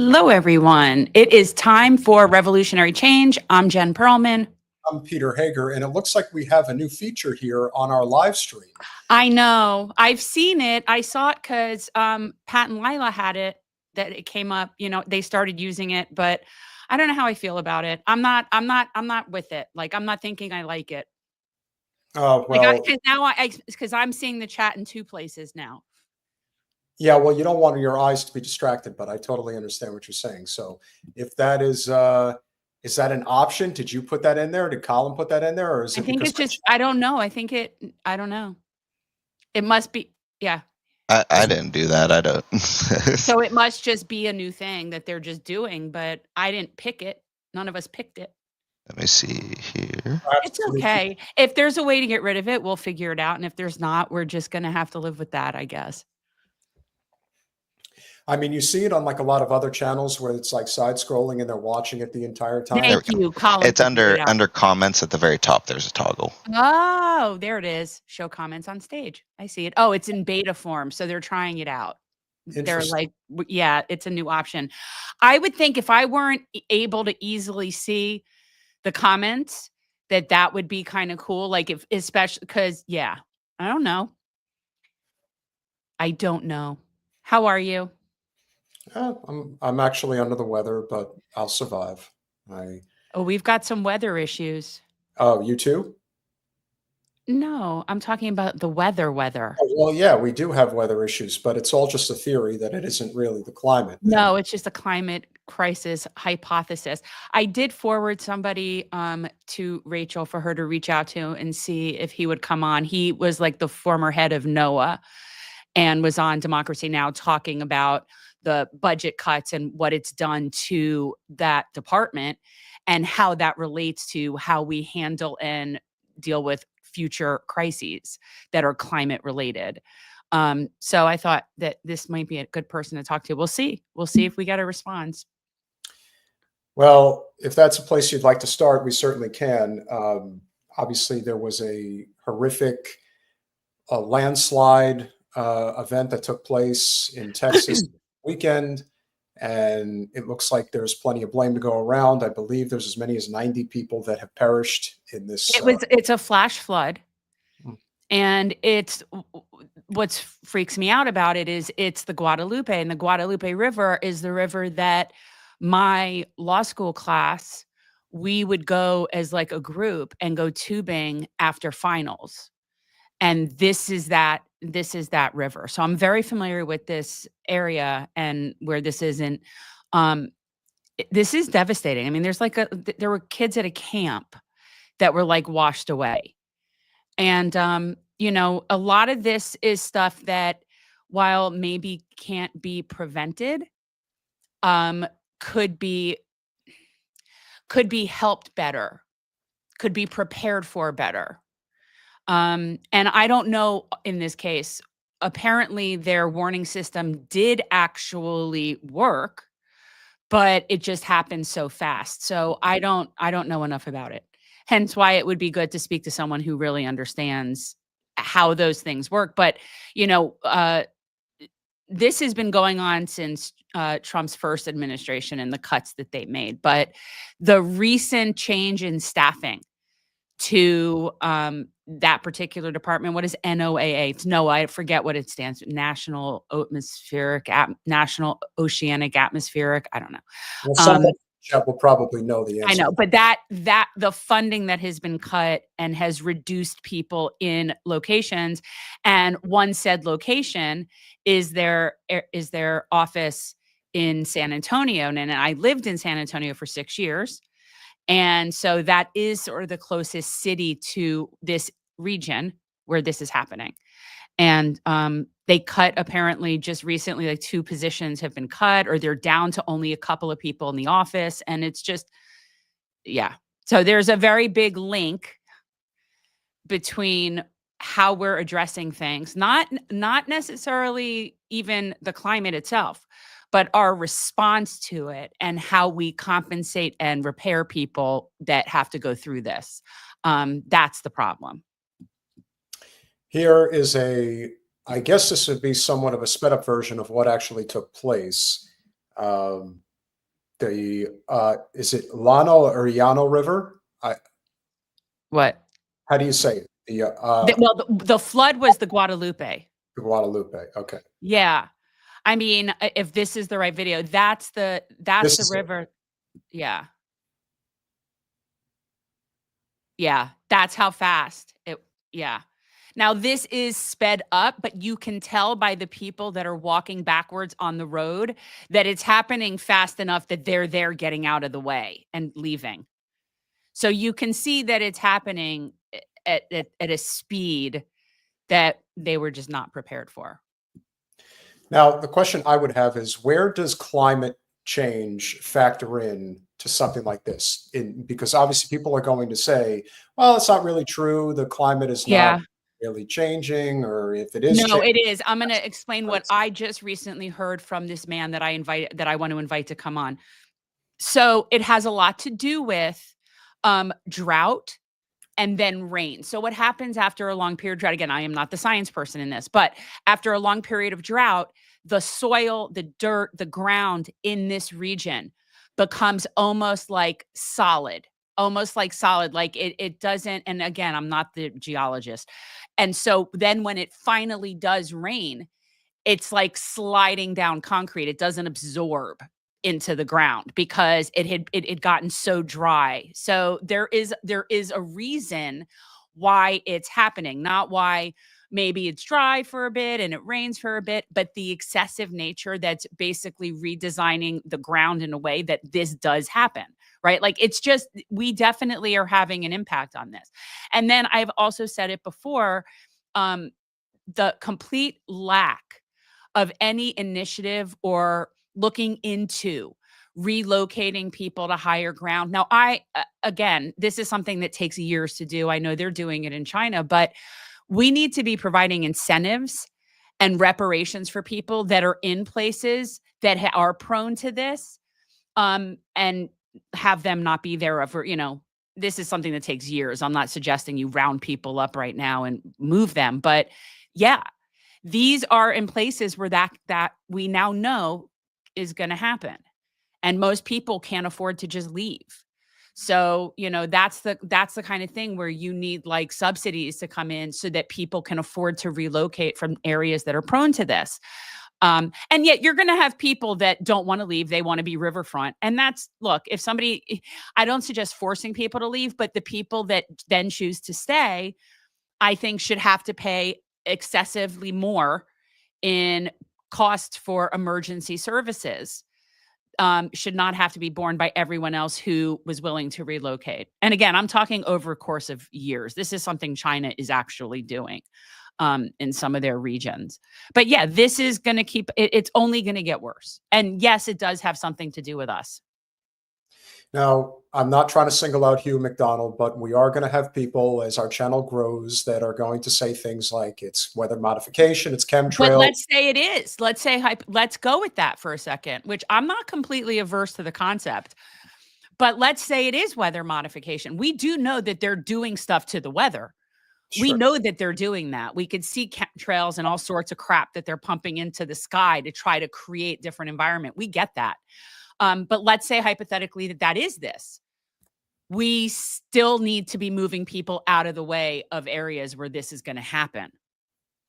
Hello, everyone. It is time for Revolutionary Change. I'm Jen Perelman. I'm Peter Hager, and it looks like we have a new feature here on our live stream. I know. I've seen it. I saw it because Pat and Lila had it, that it came up. You know, they started using it, but I don't know how I feel about it. I'm not with it. Like, I'm not thinking I like it. Well, because I'm seeing the chat in two places now. Yeah, well, you don't want your eyes to be distracted, but I totally understand what you're saying. So if that is that an option? Did you put that in there? Did Colin put that in there? Or is it I think it's just, I don't know. I don't know. It must be, yeah. I didn't do that. I don't. So it must just be a new thing that they're just doing, but I didn't pick it. None of us picked it. Let me see here. It's okay. If there's a way to get rid of it, we'll figure it out. And if there's not, we're just going to have to live with that, I guess. I mean, you see it on like a lot of other channels where it's like side scrolling and they're watching it the entire time. Thank you, Colin. It's under comments at the very top. There's a toggle. Oh, there it is. Show comments on stage. I see it. Oh, it's in beta form. So they're trying it out. They're like, yeah, it's a new option. I would think if I weren't able to easily see the comments, that would be kind of cool. Like if, especially because, yeah, I don't know. I don't know. How are you? I'm actually under the weather, but I'll survive. Oh, we've got some weather issues. Oh, you too? No, I'm talking about the weather. Oh, well, yeah, we do have weather issues, but it's all just a theory that it isn't really the climate. No, it's just a climate crisis hypothesis. I did forward somebody to Rachel for her to reach out to and see if he would come on. He was like the former head of NOAA and was on Democracy Now! Talking about the budget cuts and what it's done to that department and how that relates to how we handle and deal with future crises that are climate related. So I thought that this might be a good person to talk to. We'll see. We'll see if we get a response. Well, if that's a place you'd like to start, we certainly can. Obviously, there was a horrific landslide event that took place in Texas weekend, and it looks like there's plenty of blame to go around. I believe there's as many as 90 people that have perished in this. It's a flash flood. And it's what freaks me out about it is it's the Guadalupe, and the Guadalupe River is the river that my law school class, we would go as like a group and go tubing after finals. And this is that river. So I'm very familiar with this area and where this isn't. This is devastating. I mean, there were kids at a camp that were like washed away. And, you know, a lot of this is stuff that while maybe can't be prevented, could be helped better, could be prepared for better. And I don't know in this case, apparently their warning system did actually work, but it just happened so fast. So I don't know enough about it. Hence why it would be good to speak to someone who really understands how those things work. But, you know, this has been going on since Trump's first administration and the cuts that they made. But the recent change in staffing to that particular department, what is NOAA? It's NOAA. I forget what it stands for. National Oceanic Atmospheric. I don't know. Well, somebody will probably know the answer. I know, but that the funding that has been cut and has reduced people in locations, and one said location is their office in San Antonio. And I lived in San Antonio for 6 years. And so that is sort of the closest city to this region where this is happening. And they cut apparently just recently, like 2 positions have been cut, or they're down to only a couple of people in the office. And it's just, yeah. So there's a very big link between how we're addressing things, not necessarily even the climate itself, but our response to it and how we compensate and repair people that have to go through this. That's the problem. Here is I guess this would be somewhat of a sped up version of what actually took place. is it Llano or Llano River? What? How do you say it? Well, the flood was the Guadalupe. The Guadalupe. Okay. Yeah. I mean, if this is the right video, that's the river. Yeah. Yeah. That's how fast it. Yeah. Now this is sped up, but you can tell by the people that are walking backwards on the road that it's happening fast enough that they're there getting out of the way and leaving. So you can see that it's happening at a speed that they were just not prepared for. Now, the question I would have is, where does climate change factor in to something like this? Because obviously people are going to say, well, it's not really true. The climate is not really changing, or if it is No, changing, it is. I'm going to explain what I just recently heard from this man that I want to invite to come on. So it has a lot to do with drought and then rain. So what happens after a long period of drought? Again, I am not the science person in this, but after a long period of drought, the soil, the dirt, the ground in this region becomes almost like solid. Like it doesn't, and again, I'm not the geologist. And so then when it finally does rain, it's like sliding down concrete. It doesn't absorb into the ground because it had gotten so dry. So there is a reason why it's happening, not why maybe it's dry for a bit and it rains for a bit, but the excessive nature that's basically redesigning the ground in a way that this does happen, right? Like it's just, we definitely are having an impact on this. And then I've also said it before, the complete lack of any initiative or looking into relocating people to higher ground. Now, again, this is something that takes years to do. I know they're doing it in China, but we need to be providing incentives and reparations for people that are in places that are prone to this, and have them not be there over, this is something that takes years. I'm not suggesting you round people up right now and move them, but yeah, these are in places where that we now know is going to happen. And most people can't afford to just leave. So, that's the kind of thing where you need like subsidies to come in so that people can afford to relocate from areas that are prone to this. And yet you're going to have people that don't want to leave. They want to be riverfront. And look, I don't suggest forcing people to leave, but the people that then choose to stay, I think should have to pay excessively more in costs for emergency services. Should not have to be borne by everyone else who was willing to relocate. And again, I'm talking over a course of years. This is something China is actually doing in some of their regions. But yeah, this is going to it's only going to get worse. And yes, it does have something to do with us. Now, I'm not trying to single out Hugh McDonald, but we are going to have people as our channel grows that are going to say things like it's weather modification, it's chemtrails. But let's say it is. Let's go with that for a second, which I'm not completely averse to the concept. But let's say it is weather modification. We do know that they're doing stuff to the weather. Sure. We know that they're doing that. We could see chemtrails and all sorts of crap that they're pumping into the sky to try to create different environment. We get that. But let's say hypothetically that is this. We still need to be moving people out of the way of areas where this is going to happen.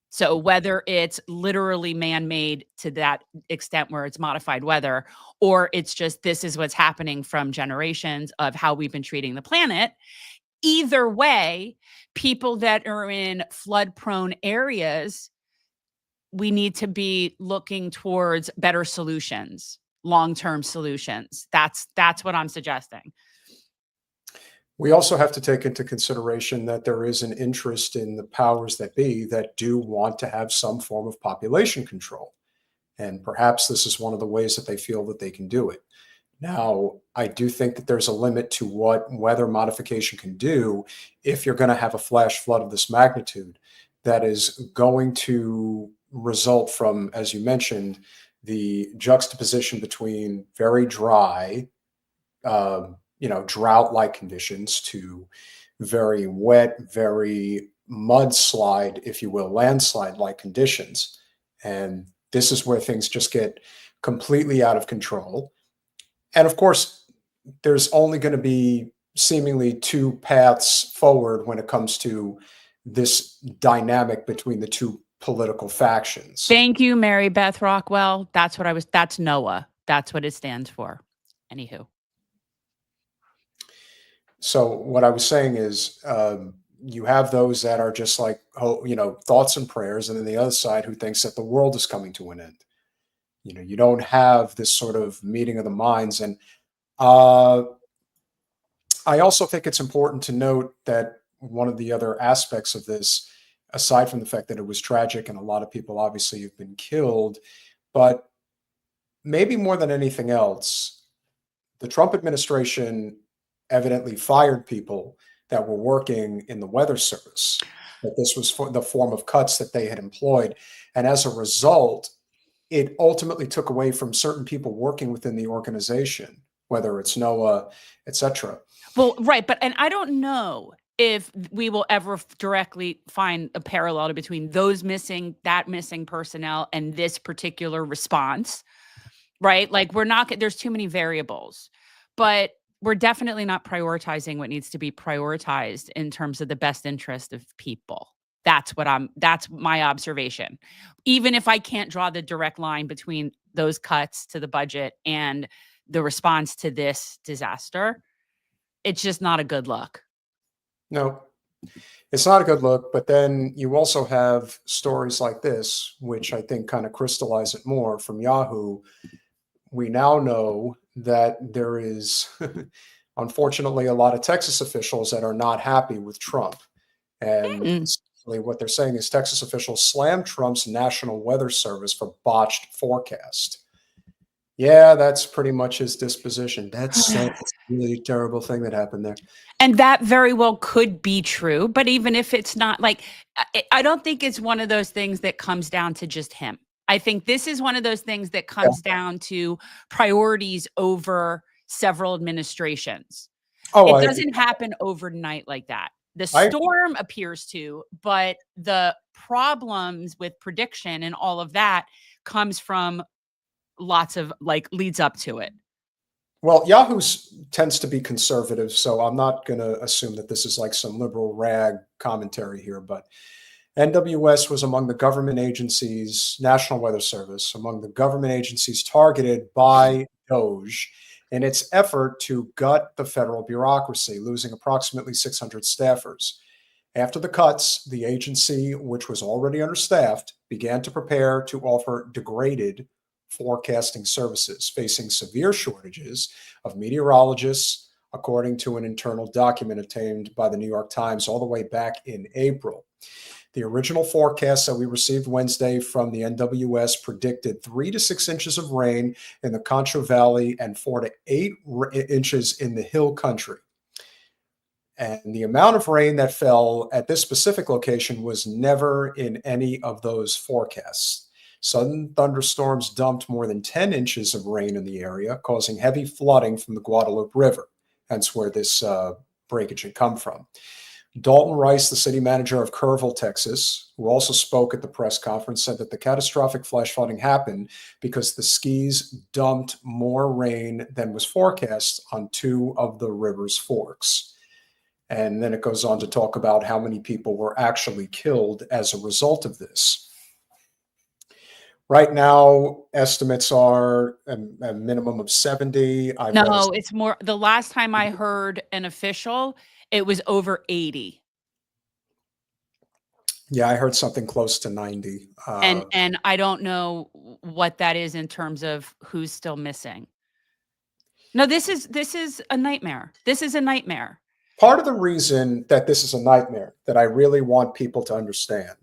So whether it's literally man-made to that extent where it's modified weather, or it's just this is what's happening from generations of how we've been treating the planet, either way, people that are in flood-prone areas, we need to be looking towards better solutions. Long-term solutions. That's what I'm suggesting. We also have to take into consideration that there is an interest in the powers that be that do want to have some form of population control. And perhaps this is one of the ways that they feel that they can do it. Now, I do think that there's a limit to what weather modification can do if you're going to have a flash flood of this magnitude that is going to result from, as you mentioned, the juxtaposition between very dry, drought-like conditions to very wet, very mudslide, if you will, landslide-like conditions. And this is where things just get completely out of control. And of course, there's only going to be seemingly two paths forward when it comes to this dynamic between the two political factions. Thank you, Mary Beth Rockwell. That's NOAA. That's what it stands for. Anywho. So what I was saying is, you have those that are just like, thoughts and prayers, and then the other side who thinks that the world is coming to an end. You don't have this sort of meeting of the minds. And I also think it's important to note that one of the other aspects of this, aside from the fact that it was tragic and a lot of people obviously have been killed, but maybe more than anything else, the Trump administration evidently fired people that were working in the weather service, that this was for the form of cuts that they had employed. And as a result, it ultimately took away from certain people working within the organization, whether it's NOAA, et cetera. Well, right. And I don't know if we will ever directly find a parallel between that missing personnel and this particular response, right? Like there's too many variables, but we're definitely not prioritizing what needs to be prioritized in terms of the best interest of people. That's my observation. Even if I can't draw the direct line between those cuts to the budget and the response to this disaster, it's just not a good look. No, it's not a good look. But then you also have stories like this, which I think kind of crystallize it more from Yahoo. We now know that there is, unfortunately, a lot of Texas officials that are not happy with Trump. And what they're saying is Texas officials slammed Trump's National Weather Service for botched forecast. Yeah, that's pretty much his disposition. That's a really terrible thing that happened there. And that very well could be true. But even if it's not, I don't think it's one of those things that comes down to just him. I think this is one of those things that comes down to priorities over several administrations. It doesn't happen overnight like that. The storm appears to, but the problems with prediction and all of that comes from lots of leads up to it. Well, Yahoo tends to be conservative, so I'm not going to assume that this is like some liberal rag commentary here, but NWS was among the government agencies, National Weather Service, among the government agencies targeted by DOGE in its effort to gut the federal bureaucracy, losing approximately 600 staffers. After the cuts, the agency, which was already understaffed, began to prepare to offer degraded forecasting services, facing severe shortages of meteorologists, according to an internal document obtained by the New York Times all the way back in April. The original forecast that we received Wednesday from the NWS predicted 3 to 6 inches of rain in the Concho Valley and 4 to 8 inches in the Hill Country. And the amount of rain that fell at this specific location was never in any of those forecasts. Sudden thunderstorms dumped more than 10 inches of rain in the area, causing heavy flooding from the Guadalupe River, hence where this breakage had come from. Dalton Rice, the city manager of Kerrville, Texas, who also spoke at the press conference, said that the catastrophic flash flooding happened because the skis dumped more rain than was forecast on 2 of the river's forks. And then it goes on to talk about how many people were actually killed as a result of this. Right now, estimates are a minimum of 70. No, it's more. The last time I heard an official, it was over 80. Yeah, I heard something close to 90. And I don't know what that is in terms of who's still missing. No, this is a nightmare. This is a nightmare. Part of the reason that this is a nightmare that I really want people to understand,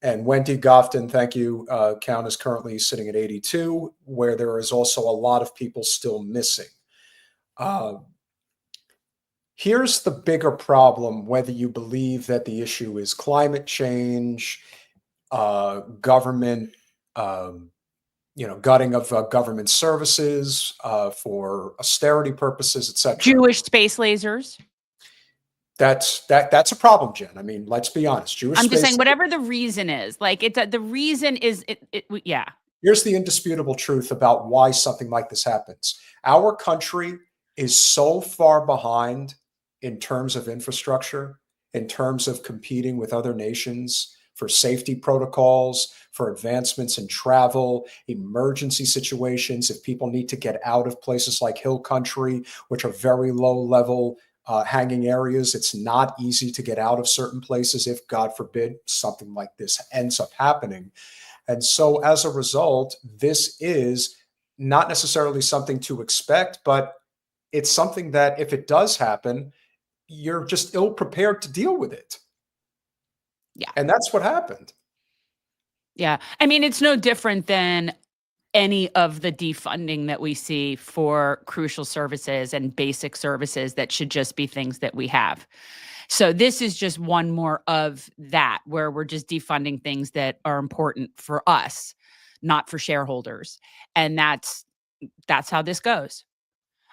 and Wendy Gofton, thank you, count is currently sitting at 82, where there is also a lot of people still missing. Here's the bigger problem, whether you believe that the issue is climate change, government, gutting of government services for austerity purposes, etc. Jewish space lasers. That's a problem, Jen. I mean, let's be honest. I'm just saying, whatever the reason is, the reason is, yeah, Here's the indisputable truth about why something like this happens. Our country is so far behind in terms of infrastructure, in terms of competing with other nations for safety protocols, for advancements in travel, emergency situations. If people need to get out of places like Hill Country, which are very low level hanging areas, it's not easy to get out of certain places if, God forbid, something like this ends up happening. And so as a result, this is not necessarily something to expect, but it's something that if it does happen, you're just ill prepared to deal with it. Yeah. And that's what happened. Yeah. I mean, it's no different than any of the defunding that we see for crucial services and basic services that should just be things that we have. So this is just one more of that, where we're just defunding things that are important for us, not for shareholders. And that's how this goes.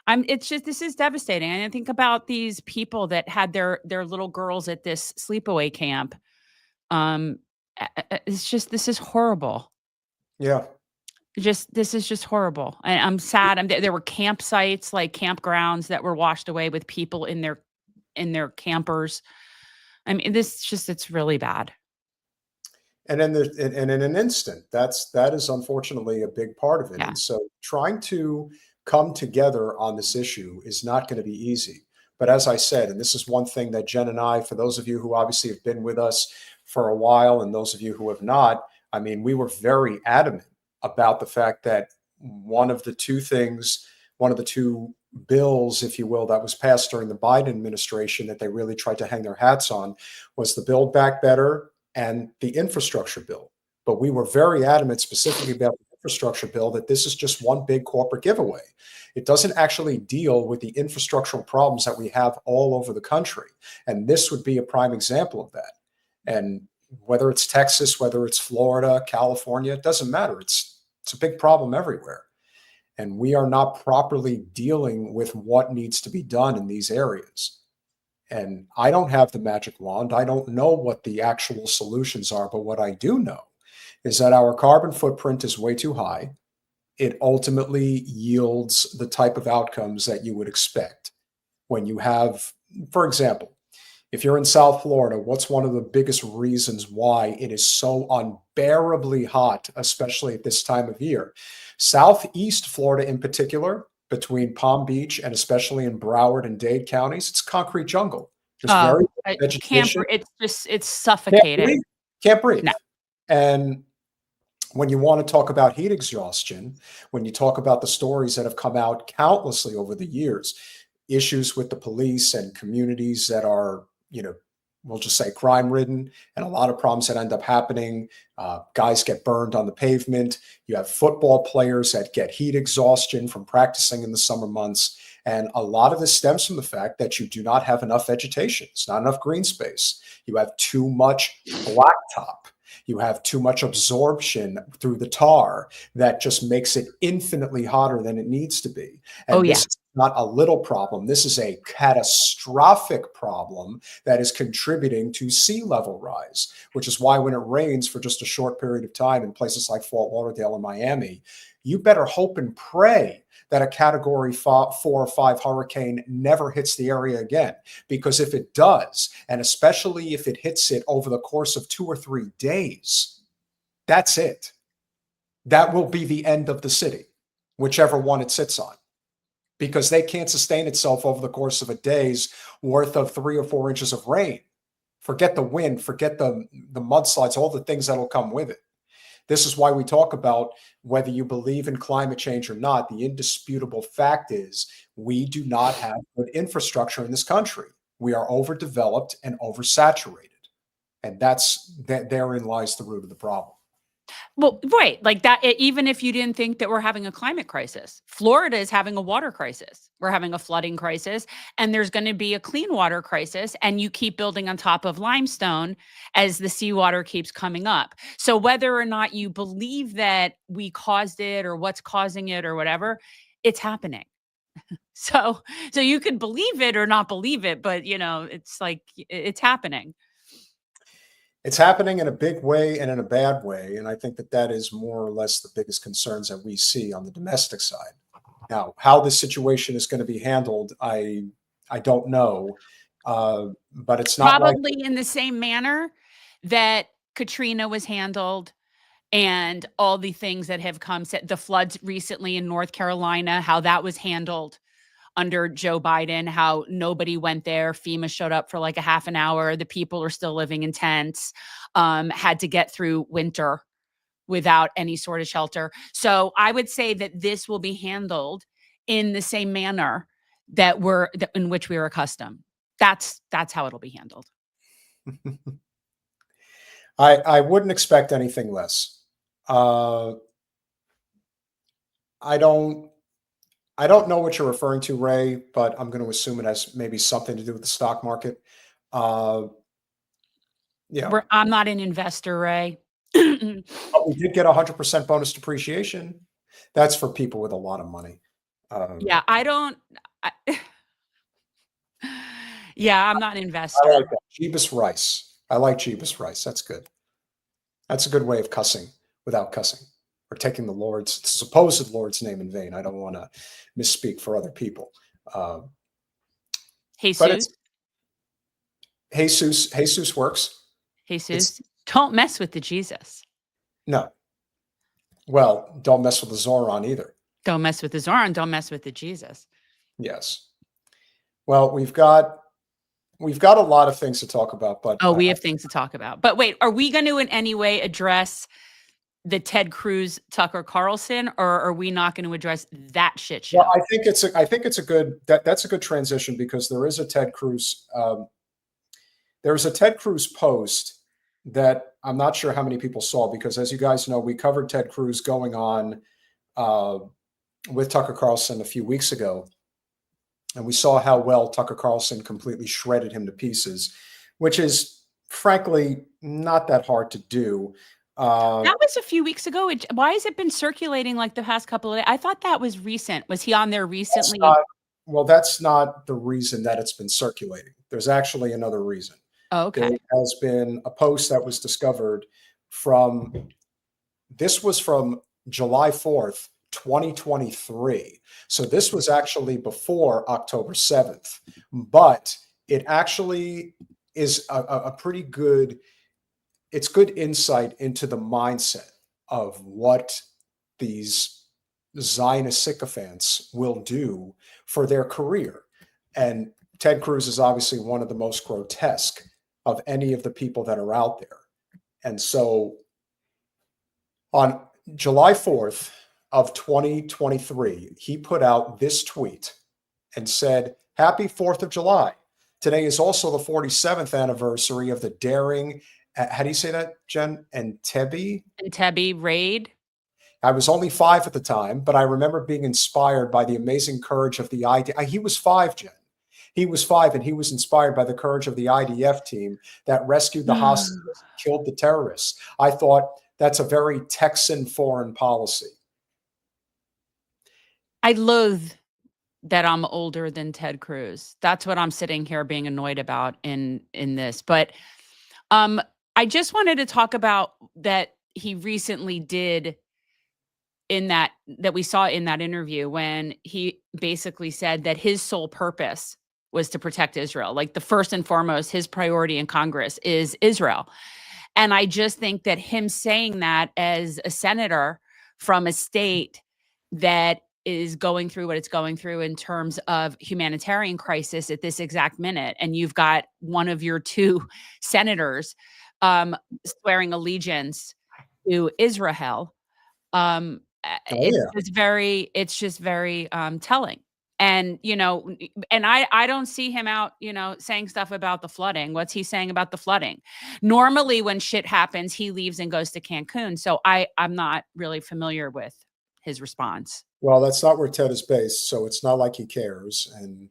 This is devastating. And I think about these people that had their little girls at this sleepaway camp. This is horrible. Yeah. This is just horrible. And I'm sad. There were campsites, like campgrounds, that were washed away with people in their campers. I mean, it's really bad. And in an instant, that is unfortunately a big part of it. Yeah. And so trying to come together on this issue is not going to be easy. But as I said, and this is one thing that Jen and I, for those of you who obviously have been with us for a while, and those of you who have not, I mean, we were very adamant about the fact that one of the two bills, if you will, that was passed during the Biden administration that they really tried to hang their hats on was the Build Back Better and the infrastructure bill. But we were very adamant specifically about the infrastructure bill that this is just one big corporate giveaway. It doesn't actually deal with the infrastructural problems that we have all over the country. And this would be a prime example of that. And whether it's Texas, whether it's Florida, California, it doesn't matter. It's a big problem everywhere. And we are not properly dealing with what needs to be done in these areas. And I don't have the magic wand. I don't know what the actual solutions are, but what I do know is that our carbon footprint is way too high. It ultimately yields the type of outcomes that you would expect when you have, for example, if you're in South Florida, what's one of the biggest reasons why it is so unbearably hot, especially at this time of year? Southeast Florida in particular, between Palm Beach and especially in Broward and Dade counties, it's concrete jungle. There's very vegetation. It's suffocating. Can't breathe. No. And when you want to talk about heat exhaustion, when you talk about the stories that have come out countlessly over the years, issues with the police and communities that are, we'll just say crime-ridden, and a lot of problems that end up happening. Guys get burned on the pavement. You have football players that get heat exhaustion from practicing in the summer months. And a lot of this stems from the fact that you do not have enough vegetation. It's not enough green space. You have too much blacktop. You have too much absorption through the tar that just makes it infinitely hotter than it needs to be. And this is not a little problem. This is a catastrophic problem that is contributing to sea level rise, which is why when it rains for just a short period of time in places like Fort Lauderdale and Miami, you better hope and pray that a category 4 or 5 hurricane never hits the area again. Because if it does, and especially if it hits it over the course of 2 or 3 days, that's it. That will be the end of the city, whichever one it sits on, because they can't sustain itself over the course of a day's worth of 3 or 4 inches of rain. Forget the wind, forget the mudslides, all the things that'll come with it. This is why we talk about whether you believe in climate change or not. The indisputable fact is we do not have good infrastructure in this country. We are overdeveloped and oversaturated. And therein lies the root of the problem. Well, right. Like that, even if you didn't think that we're having a climate crisis, Florida is having a water crisis. We're having a flooding crisis, and there's going to be a clean water crisis. And you keep building on top of limestone as the seawater keeps coming up. So whether or not you believe that we caused it or what's causing it or whatever, it's happening. So you could believe it or not believe it, but it's like, it's happening. It's happening in a big way and in a bad way. And I think that that is more or less the biggest concerns that we see on the domestic side. Now, how this situation is going to be handled, I don't know. But it's not like Probably in the same manner that Katrina was handled and all the things that have come, the floods recently in North Carolina, how that was handled under Joe Biden, how nobody went there. FEMA showed up for like a half an hour. The people are still living in tents, had to get through winter without any sort of shelter. So I would say that this will be handled in the same manner in which we are accustomed. That's how it'll be handled. I wouldn't expect anything less. I don't know what you're referring to, Ray, but I'm going to assume it has maybe something to do with the stock market. Yeah, I'm not an investor, Ray. but we did get 100% bonus depreciation. That's for people with a lot of money. Yeah, yeah, I'm not an investor. I like that. Jeebus Rice. I like Jeebus Rice. That's good. That's a good way of cussing without cussing, or taking the supposed Lord's name in vain. I don't want to misspeak for other people. Jesus. Jesus works. Jesus. Don't mess with the Jesus. No. Well, don't mess with the Zoran either. Don't mess with the Zoran. Don't mess with the Jesus. Yes. Well, we've got a lot of things to talk about, but we have things to talk about. But wait, are we going to in any way address the Ted Cruz Tucker Carlson, or are we not going to address that shit show? Well, I think it's a good that's a good transition, because there is a Ted Cruz there's a Ted Cruz post that I'm not sure how many people saw, because as you guys know, we covered Ted Cruz going on with Tucker Carlson a few weeks ago. And we saw how well Tucker Carlson completely shredded him to pieces, which is frankly not that hard to do. That was a few weeks ago. Why has it been circulating like the past couple of days? I thought that was recent. Was he on there recently? That's not the reason that it's been circulating. There's actually another reason. Oh, okay. There has been a post that was discovered this was from July 4th, 2023. So this was actually before October 7th, but it actually is a pretty good, it's good insight into the mindset of what these Zionist sycophants will do for their career. And Ted Cruz is obviously one of the most grotesque of any of the people that are out there. And so on July 4th of 2023, he put out this tweet and said, "Happy 4th of July. Today is also the 47th anniversary of the daring," how do you say that, Jen? Entebbe raid. I was only 5 at the time, but I remember being inspired by the amazing courage of the IDF. He was 5, Jen. He was 5, and he was inspired by the courage of the IDF team that rescued the hostages, killed the terrorists. I thought that's a very Texan foreign policy. I loathe that I'm older than Ted Cruz. That's what I'm sitting here being annoyed about in this. But I just wanted to talk about that he recently did in that we saw in that interview, when he basically said that his sole purpose was to protect Israel. Like, the first and foremost, his priority in Congress is Israel. And I just think that him saying that as a senator from a state that is going through what it's going through in terms of humanitarian crisis at this exact minute, and you've got one of your 2 senators swearing allegiance to Israel, it's just very telling. And, and I don't see him out, saying stuff about the flooding. What's he saying about the flooding? Normally when shit happens, he leaves and goes to Cancun. So I'm not really familiar with his response. Well, that's not where Ted is based, so it's not like he cares. And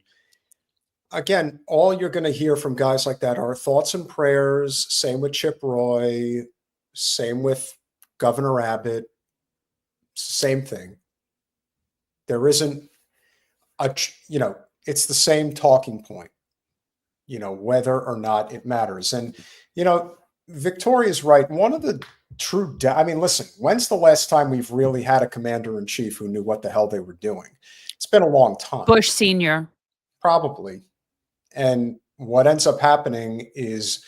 again, all you're going to hear from guys like that are thoughts and prayers. Same with Chip Roy, same with Governor Abbott, same thing. There isn't it's the same talking point, whether or not it matters. And, Victoria's right. One of the true, I mean, listen, when's the last time we've really had a commander in chief who knew what the hell they were doing? It's been a long time. Bush Sr. Probably. And what ends up happening is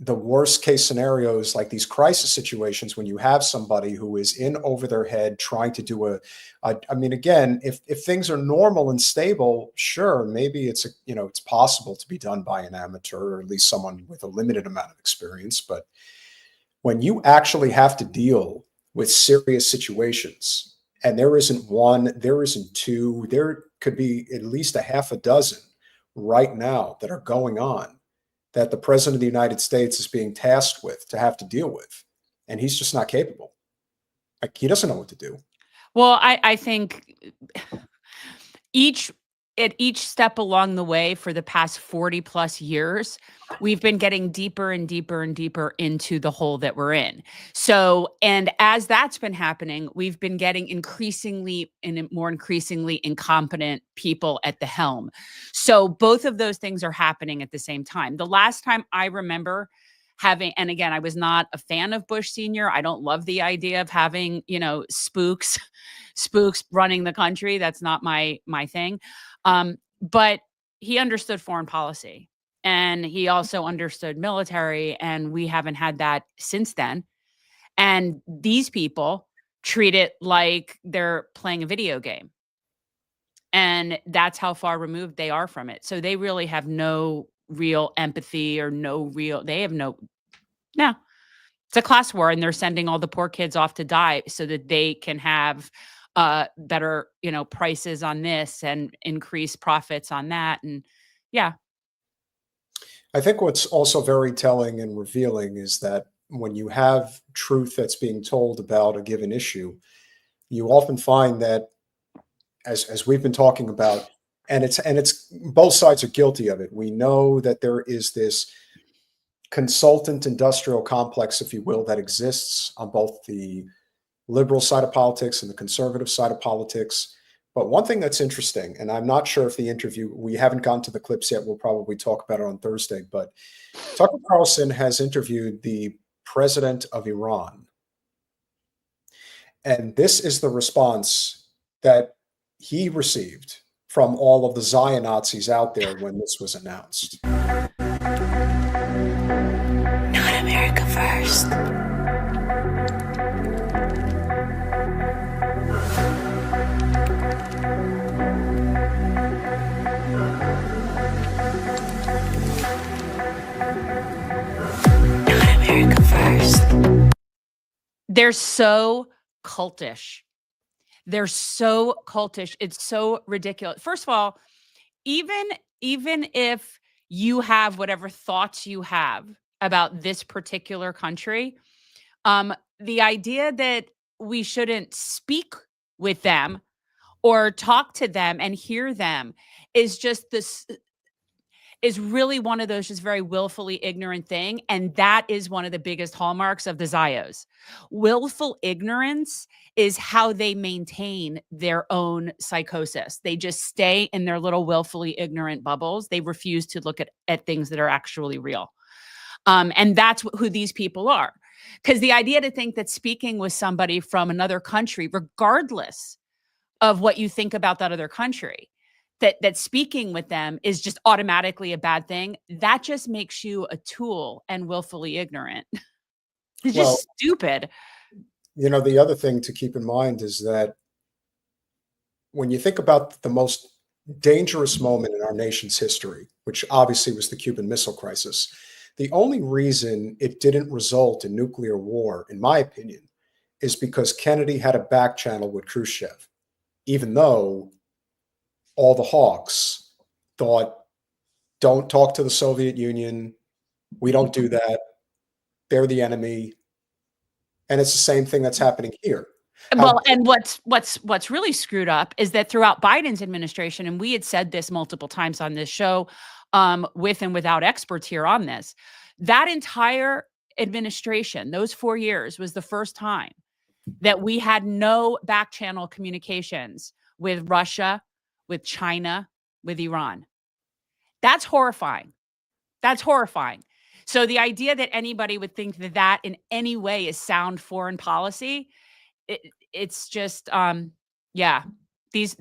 the worst case scenarios, like these crisis situations, when you have somebody who is in over their head trying to do I mean, again, if things are normal and stable, sure, maybe it's it's possible to be done by an amateur or at least someone with a limited amount of experience. But when you actually have to deal with serious situations, and there isn't one, there isn't two, there could be at least a half a dozen right now that are going on, that the president of the United States is being tasked with to have to deal with. And he's just not capable. Like, he doesn't know what to do. Well, I think at each step along the way for the past 40 plus years, we've been getting deeper and deeper and deeper into the hole that we're in. So, and as that's been happening, we've been getting increasingly incompetent people at the helm. So both of those things are happening at the same time. The last time I remember having, and again, I was not a fan of Bush Sr. I don't love the idea of having, spooks running the country. That's not my thing. But he understood foreign policy, and he also understood military, and we haven't had that since then. And these people treat it like they're playing a video game. And that's how far removed they are from it. So they really have no real empathy or they have no. It's a class war, and they're sending all the poor kids off to die so that they can have better, prices on this and increase profits on that. And yeah. I think what's also very telling and revealing is that when you have truth that's being told about a given issue, you often find that, as we've been talking about, and it's both sides are guilty of it. We know that there is this consultant industrial complex, if you will, that exists on both the liberal side of politics and the conservative side of politics. But one thing that's interesting, and I'm not sure if the interview, we haven't gotten to the clips yet, we'll probably talk about it on Thursday, but Tucker Carlson has interviewed the president of Iran. And this is the response that he received from all of the Zion Nazis out there when this was announced. Not America first. Not America first. They're so cultish. They're so cultish. It's so ridiculous. First of all, even if you have whatever thoughts you have about this particular country, the idea that we shouldn't speak with them or talk to them and hear them is just is really one of those just very willfully ignorant thing. And that is one of the biggest hallmarks of the Zios. Willful ignorance is how they maintain their own psychosis. They just stay in their little willfully ignorant bubbles. They refuse to look at things that are actually real. And that's who these people are. Because the idea to think that speaking with somebody from another country, regardless of what you think about that other country, that speaking with them is just automatically a bad thing, that just makes you a tool and willfully ignorant. It's just stupid. The other thing to keep in mind is that when you think about the most dangerous moment in our nation's history, which obviously was the Cuban Missile Crisis, the only reason it didn't result in nuclear war, in my opinion, is because Kennedy had a back channel with Khrushchev, even though all the hawks thought, don't talk to the Soviet Union. We don't do that. They're the enemy. And it's the same thing that's happening here. Well, and what's really screwed up is that throughout Biden's administration, and we had said this multiple times on this show, with and without experts here on this, that entire administration, those 4 years, was the first time that we had no back channel communications with Russia, with China, with Iran. That's horrifying. That's horrifying. So the idea that anybody would think that that in any way is sound foreign policy, it's just, yeah, these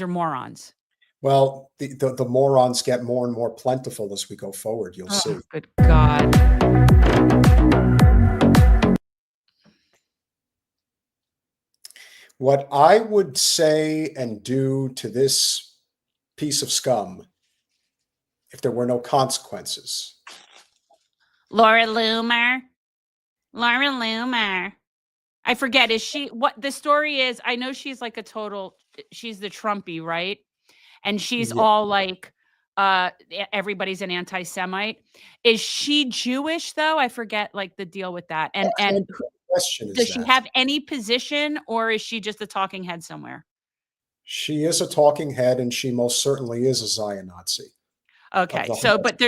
are morons. Well, the morons get more and more plentiful as we go forward. You'll see. Oh, good God. What I would say and do to this piece of scum, if there were no consequences. Laura Loomer. Laura Loomer. I forget, is she, what the story is, I know she's like she's the Trumpy, right? And she's all like, everybody's an anti-Semite. Is she Jewish though? I forget like the deal with that. And does she have any position, or is she just a talking head somewhere? She is a talking head, and she most certainly is a Zion Nazi. Okay, so but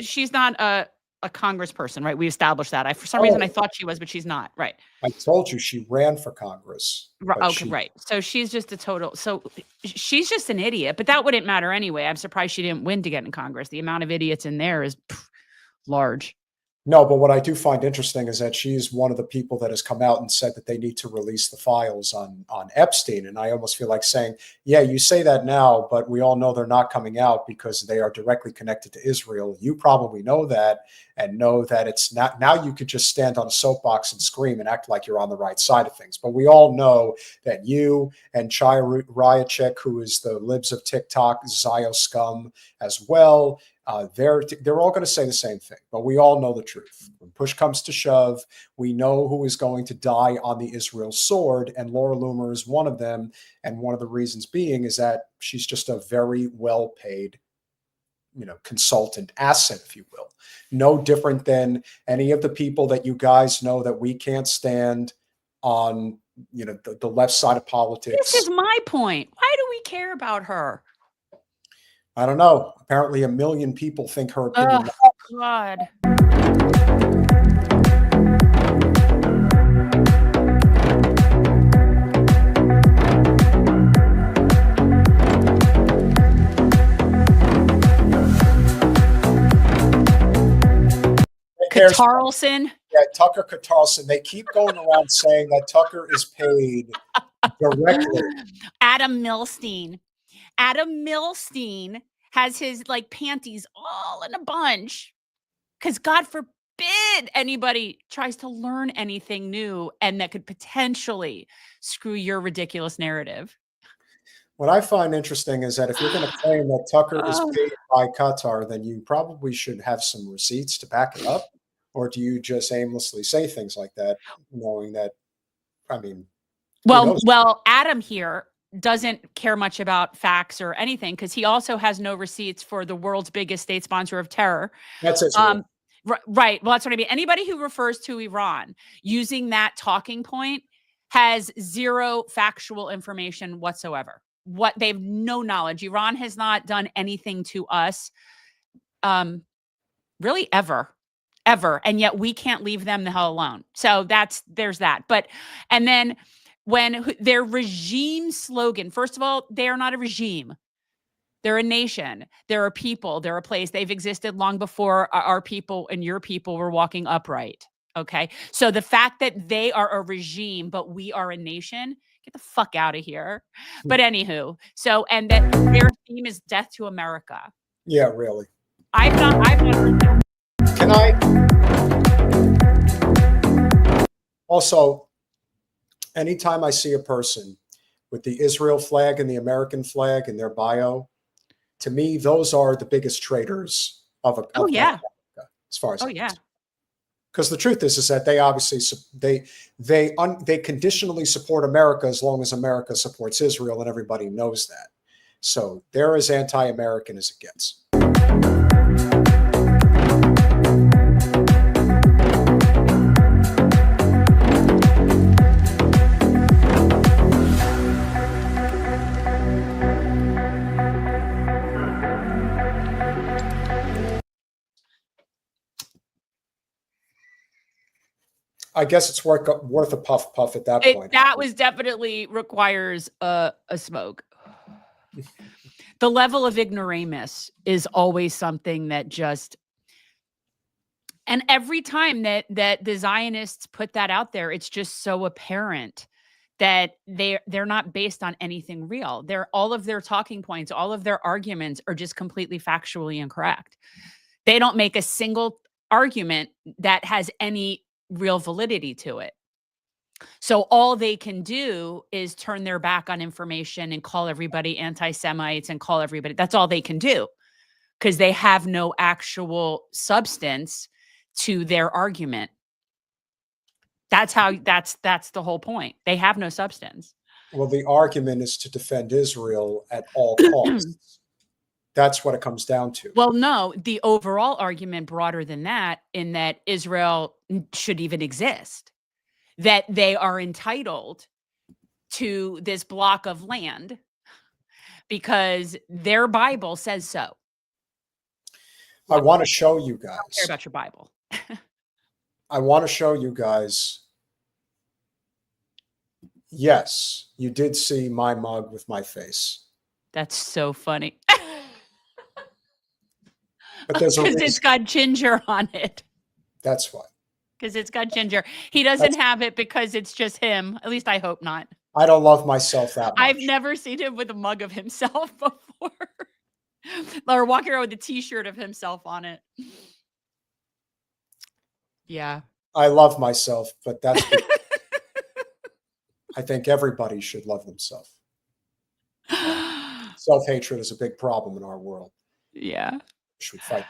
she's not a congressperson, right? We established that. For some reason I thought she was, but she's not, right? I told you she ran for Congress. Okay, right. So she's just she's just an idiot, but that wouldn't matter anyway. I'm surprised she didn't win to get in Congress. The amount of idiots in there is large. No, but what I do find interesting is that she's one of the people that has come out and said that they need to release the files on Epstein. And I almost feel like saying, yeah, you say that now, but we all know they're not coming out because they are directly connected to Israel. You probably know that, and know that it's not. Now you could just stand on a soapbox and scream and act like you're on the right side of things. But we all know that you and Chai Ryachek, who is the libs of TikTok, Zio scum as well, they're all going to say the same thing, but we all know the truth. When push comes to shove, we know who is going to die on the Israel sword, and Laura Loomer is one of them. And one of the reasons being is that she's just a very well-paid, consultant asset, if you will. No different than any of the people that you guys know that we can't stand on, the left side of politics. This is my point. Why do we care about her? I don't know. Apparently, 1 million people think her opinion. Oh, God. Carlson. Yeah, Tucker Carlson. They keep going around saying that Tucker is paid directly. Adam Milstein. Adam Milstein has his panties all in a bunch because God forbid anybody tries to learn anything new and that could potentially screw your ridiculous narrative. What I find interesting is that if you're going to claim that Tucker is paid by Qatar, then you probably should have some receipts to back it up. Or do you just aimlessly say things like that, knowing that, well, Adam here doesn't care much about facts or anything because he also has no receipts for the world's biggest state sponsor of terror. That's it. Right. Well, that's what I mean. Anybody who refers to Iran using that talking point has zero factual information whatsoever. They have no knowledge. Iran has not done anything to us, really ever. And yet we can't leave them the hell alone. So there's that. And then when their regime slogan, first of all, they are not a regime. They're a nation. They're a people. They're a place. They've existed long before our people and your people were walking upright. Okay. So the fact that they are a regime, but we are a nation, get the fuck out of here. But anywho, and that their theme is death to America. Yeah, really. I've not heard that. Can I also, anytime I see a person with the Israel flag and the American flag in their bio, to me, those are the biggest traitors of America, as far as because the truth is that they obviously they conditionally support America as long as America supports Israel, and everybody knows that. So they're as anti-American as it gets. I guess it's worth a puff at that point. That was definitely requires a smoke. The level of ignoramus is always something that just And every time that the Zionists put that out there, it's just so apparent that they're not based on anything real. All of their talking points, all of their arguments are just completely factually incorrect. They don't make a single argument that has any real validity to it. So all they can do is turn their back on information and call everybody anti-Semites and call everybody. That's all they can do, because they have no actual substance to their argument. That's the whole point. They have no substance. Well, the argument is to defend Israel at all costs. That's what it comes down to. Well, no, the overall argument broader than that, in that Israel should even exist, that they are entitled to this block of land because their Bible says so. I want to show you guys. I don't care about your Bible. I want to show you guys. Yes, you did see my mug with my face. That's so funny. But there's a because reason. it's got ginger on it. That's why. Because it's got ginger. He doesn't have it because it's just him. At least I hope not. I don't love myself that much. I've never seen him with a mug of himself before. Or walking around with a t-shirt of himself on it. Yeah. I love myself, but that's I think everybody should love themselves. Self-hatred is a big problem in our world. Yeah. We should fight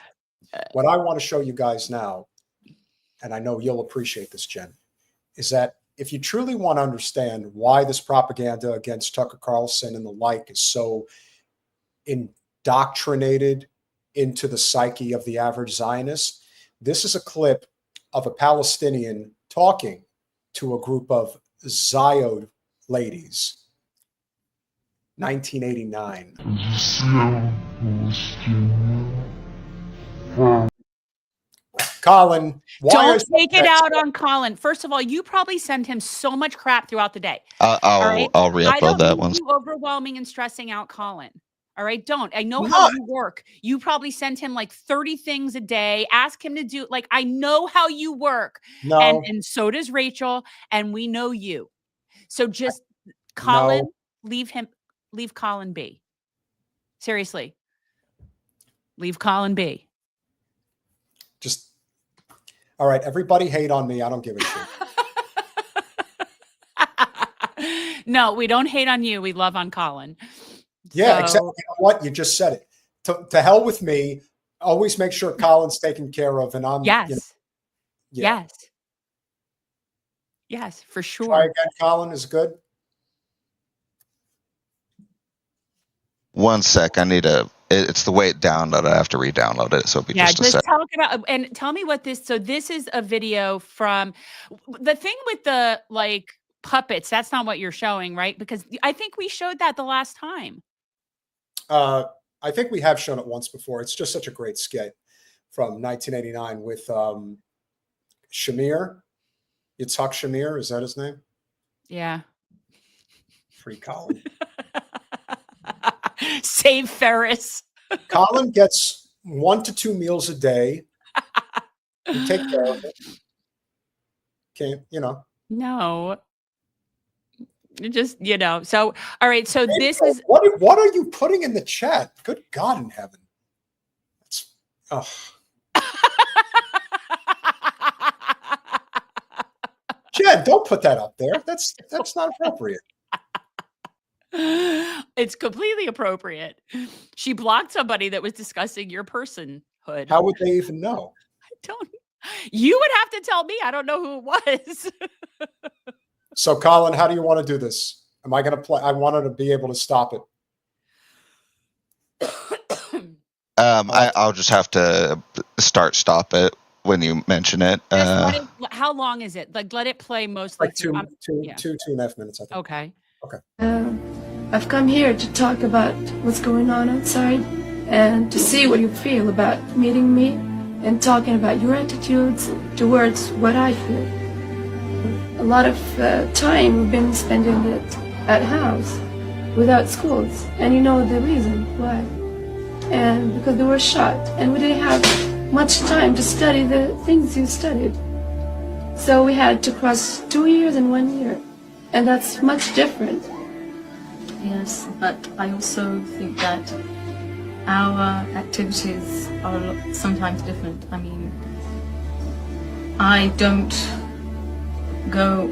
that. What I want to show you guys now, and I know you'll appreciate this, Jen, is that if you truly want to understand why this propaganda against Tucker Carlson and the like is so indoctrinated into the psyche of the average Zionist, this is a clip of a Palestinian talking to a group of Zion ladies. 1989. Colin, don't take it out on Colin. First of all, you probably send him so much crap throughout the day. I'll re-upload that one. You overwhelming and stressing out Colin. All right, don't. I know how you work. You probably send him like 30 things a day. Ask him to do, like, I know how you work. No. And so does Rachel, and we know you. So just, Colin, leave Colin be. Seriously. Leave Colin be. Just, all right, everybody hate on me. I don't give a shit. No, we don't hate on you. We love on Colin. Yeah, exactly. You know what? You just said it. To hell with me. Always make sure Colin's taken care of, and I'm. Yes. You know, yeah. Yes. Yes, for sure. Try again, Colin. Is good. 1 sec. I need to. It's the way it downloaded. I have to re-download it. So it'll be just a sec. Talk about and tell me what this. So this is a video from the thing with the like puppets. That's not what you're showing, right? Because I think we showed that the last time. I think we have shown it once before. It's just such a great skit from 1989 with Shamir. Yitzhak Shamir, is that his name? Yeah. Free Colin. Save Ferris. Colin gets 1 to 2 meals a day. You take care of it. Okay, you know. No. Just, you know. So, all right. So this is what are you putting in the chat? Good God in heaven. It's Jen, don't put that up there. That's not appropriate. It's completely appropriate. She blocked somebody that was discussing your personhood. How would they even know? I don't. You would have to tell me. I don't know who it was. So, Colin, how do you want to do this? Am I going to play? I wanted to be able to stop it. I'll just have to stop it when you mention it. How long is it? Like, let it play mostly. Like two and a half minutes, I think. Okay. Okay. I've come here to talk about what's going on outside and to see what you feel about meeting me and talking about your attitudes towards what I feel. A lot of time we've been spending it at house without schools, and you know the reason why. And because they were shot, and we didn't have much time to study the things you studied. So we had to cross 2 years and 1 year, and that's much different. Yes, but I also think that our activities are sometimes different. I mean, I don't go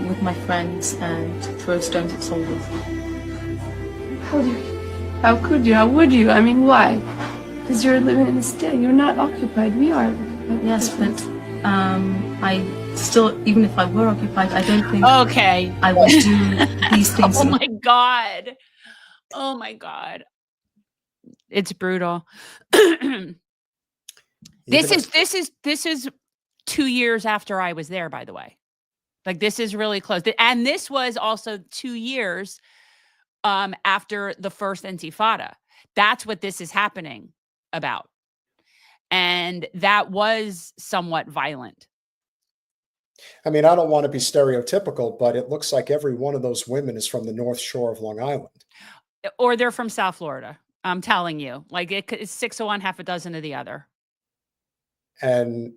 with my friends and throw stones at soldiers. How could you? How would you? I mean, why? Because you're living in a state. You're not occupied. We are occupied. Yes, but I still, even if I were occupied, I don't think Okay. I would do these things. Oh my God. Oh my God. It's brutal. This is 2 years after I was there, by the way. Like, this is really close. And this was also 2 years after the first Intifada. That's what this is happening about. And that was somewhat violent. I mean, I don't want to be stereotypical, but it looks like every one of those women is from the North Shore of Long Island. Or they're from South Florida. I'm telling you. Like, it's 6 of one, half a dozen of the other. And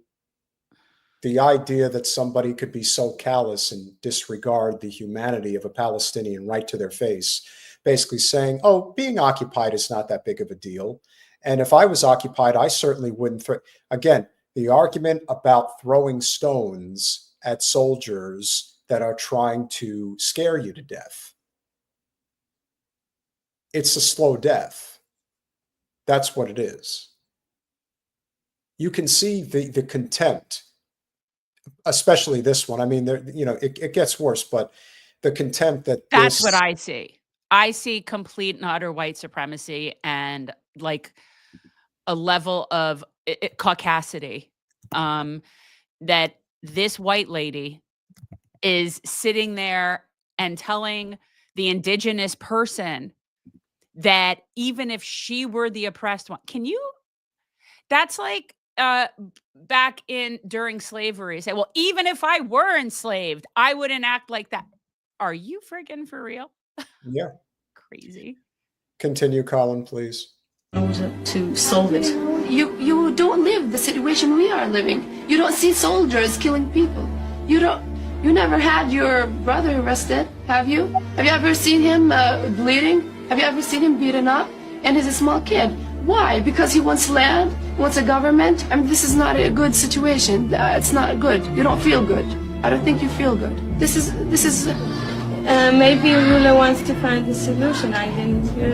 the idea that somebody could be so callous and disregard the humanity of a Palestinian right to their face, basically saying, oh, being occupied is not that big of a deal. And if I was occupied, I certainly wouldn't. Again, the argument about throwing stones at soldiers that are trying to scare you to death. It's a slow death. That's what it is. You can see the contempt, especially this one. I mean, it gets worse, but the contempt that that's what I see. I see complete and utter white supremacy and like a level of caucasity that this white lady is sitting there and telling the indigenous person that even if she were the oppressed one, that's like back during slavery, say, well, even if I were enslaved, I wouldn't act like that. Are you friggin' for real? Yeah. Crazy. Continue, Colin, please. In order to solve it. You don't live the situation we are living. You don't see soldiers killing people. You never had your brother arrested, have you? Have you ever seen him bleeding? Have you ever seen him beaten up? And he's a small kid. Why? Because he wants land, wants a government? I mean, this is not a good situation. It's not good. You don't feel good. I don't think you feel good. This is. Maybe a ruler wants to find the solution. I didn't hear,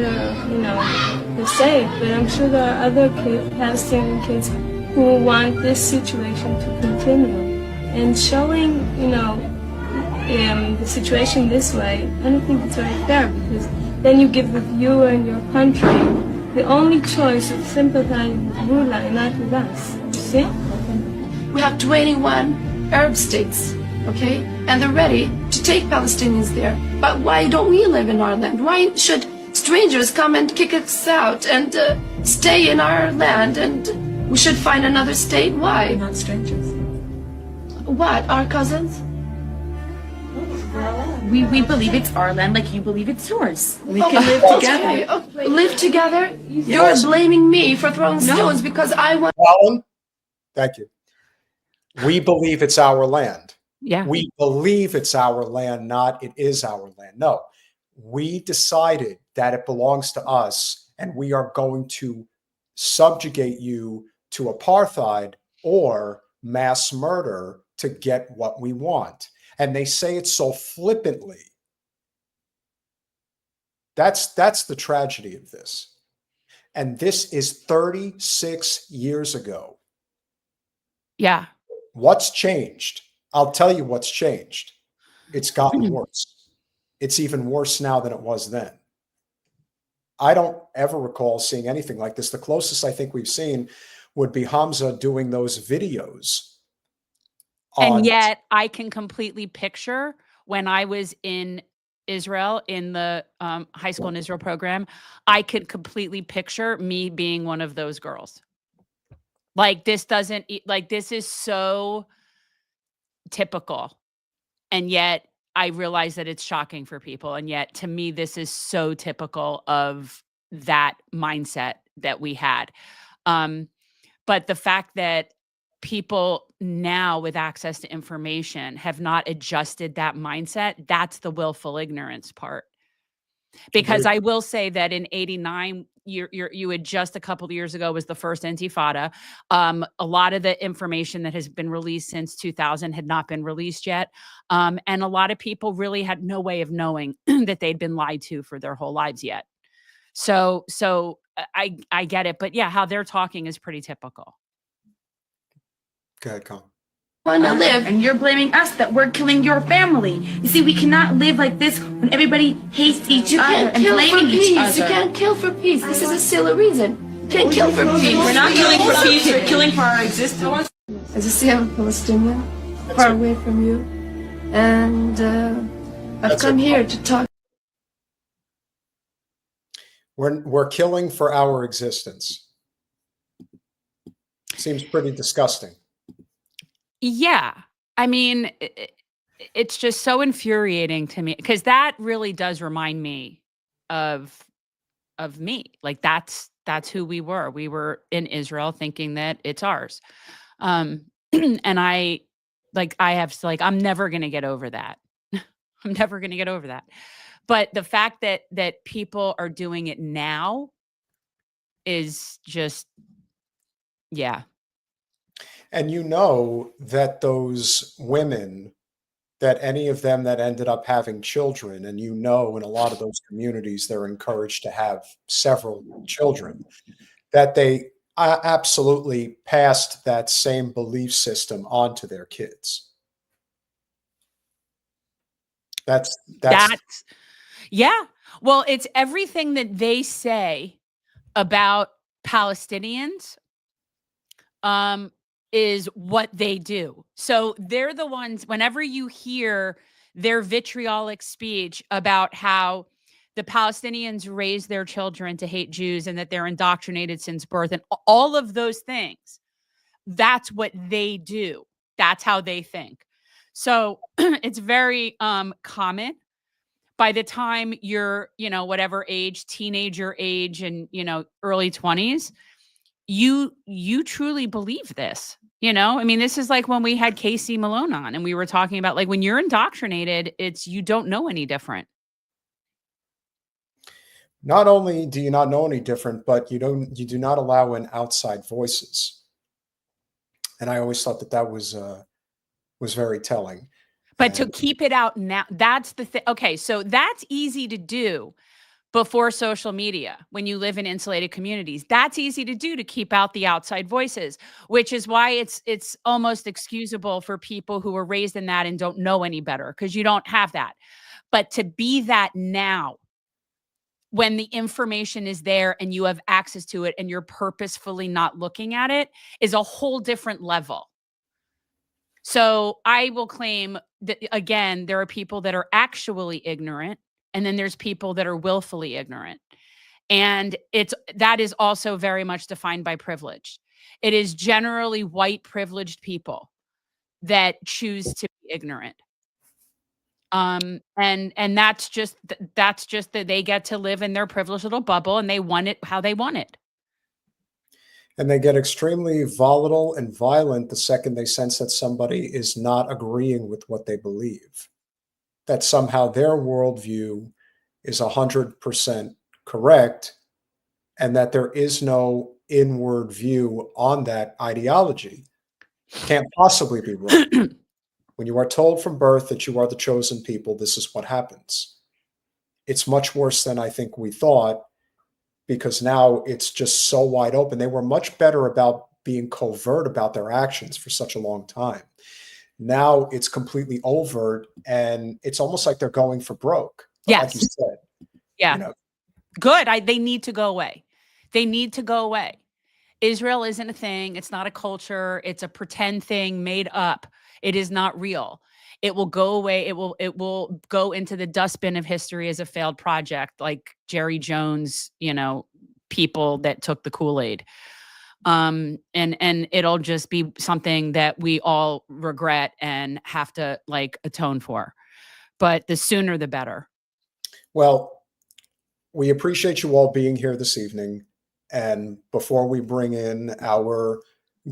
per se, but I'm sure there are other Palestinian kids who want this situation to continue. And showing, the situation this way, I don't think it's very fair, because then you give the viewer and your country the only choice of sympathizing with ruler and not with us. You see? We have 21 Arab states, okay? And they're ready to take Palestinians there. But why don't we live in our land? Why should strangers come and kick us out and stay in our land, and we should find another state? Why? We're not strangers. What? Our cousins? We believe it's our land like you believe it's yours. We can live together. Okay. Live together? You're blaming me for throwing stones because I want... Colin, thank you. We believe it's our land. Yeah. We believe it's our land, not it is our land. No, we decided that it belongs to us, and we are going to subjugate you to apartheid or mass murder to get what we want. And they say it so flippantly. That's the tragedy of this. And this is 36 years ago. Yeah. What's changed? I'll tell you what's changed. It's gotten worse. It's even worse now than it was then. I don't ever recall seeing anything like this. The closest I think we've seen would be Hamza doing those videos. And yet I can completely picture when I was in Israel in the high school in Israel program, I could completely picture me being one of those girls. Like this is so typical. And yet I realize that it's shocking for people. And yet to me, this is so typical of that mindset that we had. But But the fact that people now with access to information have not adjusted that mindset, that's the willful ignorance part. Because I will say that in '89, you had just a couple of years ago was the first Intifada. A lot of the information that has been released since 2000 had not been released yet. And a lot of people really had no way of knowing that they'd been lied to for their whole lives yet. So I get it. But yeah, how they're talking is pretty typical. Go ahead, Con. Want to live. And you're blaming us that we're killing your family. You see, we cannot live like this when everybody hates each You other can't and kill for blaming each peace. You other. can't kill for peace. This is a silly reason. You can't kill for peace. We're not killing for peace, we're killing for our existence. As a Syrian Palestinian, far away from you, and I've come here to talk. We're killing for our existence. Seems pretty disgusting. Yeah. I mean, it's just so infuriating to me because that really does remind me of me. Like that's who we were. We were in Israel thinking that it's ours. And I'm never going to get over that. I'm never going to get over that. But the fact that people are doing it now is just, yeah. And you know that those women, that any of them that ended up having children, and you know in a lot of those communities they're encouraged to have several children, that they absolutely passed that same belief system on to their kids. That's yeah. Well, it's everything that they say about Palestinians is what they do. So they're the ones, whenever you hear their vitriolic speech about how the Palestinians raise their children to hate Jews and that they're indoctrinated since birth and all of those things, that's what they do. That's how they think. So it's very common. By the time you're, whatever age, teenager age and, early 20s, you truly believe this. I mean, this is like when we had Casey Malone on and we were talking about like when you're indoctrinated, you don't know any different. Not only do you not know any different, but you do not allow in outside voices. And I always thought that was very telling. But to keep it out now, that's the thing. Okay, so that's easy to do before social media when you live in insulated communities. That's easy to do to keep out the outside voices, which is why it's almost excusable for people who were raised in that and don't know any better because you don't have that. But to be that now, when the information is there and you have access to it and you're purposefully not looking at it, is a whole different level. So I will claim that, again, there are people that are actually ignorant, and then there's people that are willfully ignorant. And that is also very much defined by privilege. It is generally white privileged people that choose to be ignorant. And that's just that they get to live in their privileged little bubble and they want it how they want it. And they get extremely volatile and violent the second they sense that somebody is not agreeing with what they believe, that somehow their worldview is 100% correct, and that there is no inward view on that ideology. Can't possibly be wrong. When you are told from birth that you are the chosen people, this is what happens. It's much worse than I think we thought, because now it's just so wide open. They were much better about being covert about their actions for such a long time. Now it's completely overt, and it's almost like they're going for broke. Yes. Like you said. Yeah. Good. They need to go away. They need to go away. Israel isn't a thing. It's not a culture. It's a pretend thing made up. It is not real. It will go away. It will go into the dustbin of history as a failed project, like Jerry Jones, people that took the Kool-Aid. And it'll just be something that we all regret and have to atone for. But the sooner the better. Well, we appreciate you all being here this evening. And before we bring in our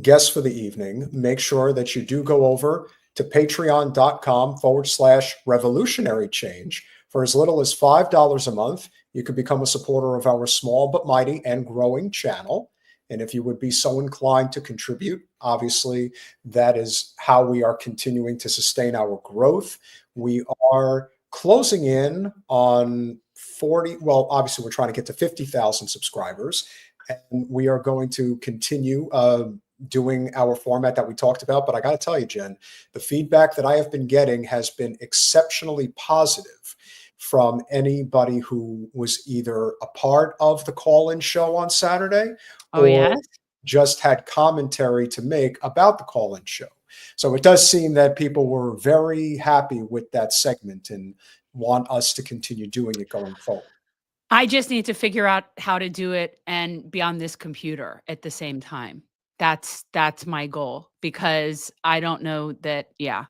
guest for the evening, make sure that you do go over to patreon.com/revolutionary change. For as little as $5 a month, you can become a supporter of our small but mighty and growing channel. And if you would be so inclined to contribute, obviously, that is how we are continuing to sustain our growth. We are closing in on 40. Well, obviously, we're trying to get to 50,000 subscribers. And we are going to continue doing our format that we talked about. But I got to tell you, Jen, the feedback that I have been getting has been exceptionally positive from anybody who was either a part of the call-in show on Saturday Oh, or yes? just had commentary to make about the call-in show. So it does seem that people were very happy with that segment and want us to continue doing it going forward. I just need to figure out how to do it and be on this computer at the same time. That's my goal, because I don't know that. Yeah,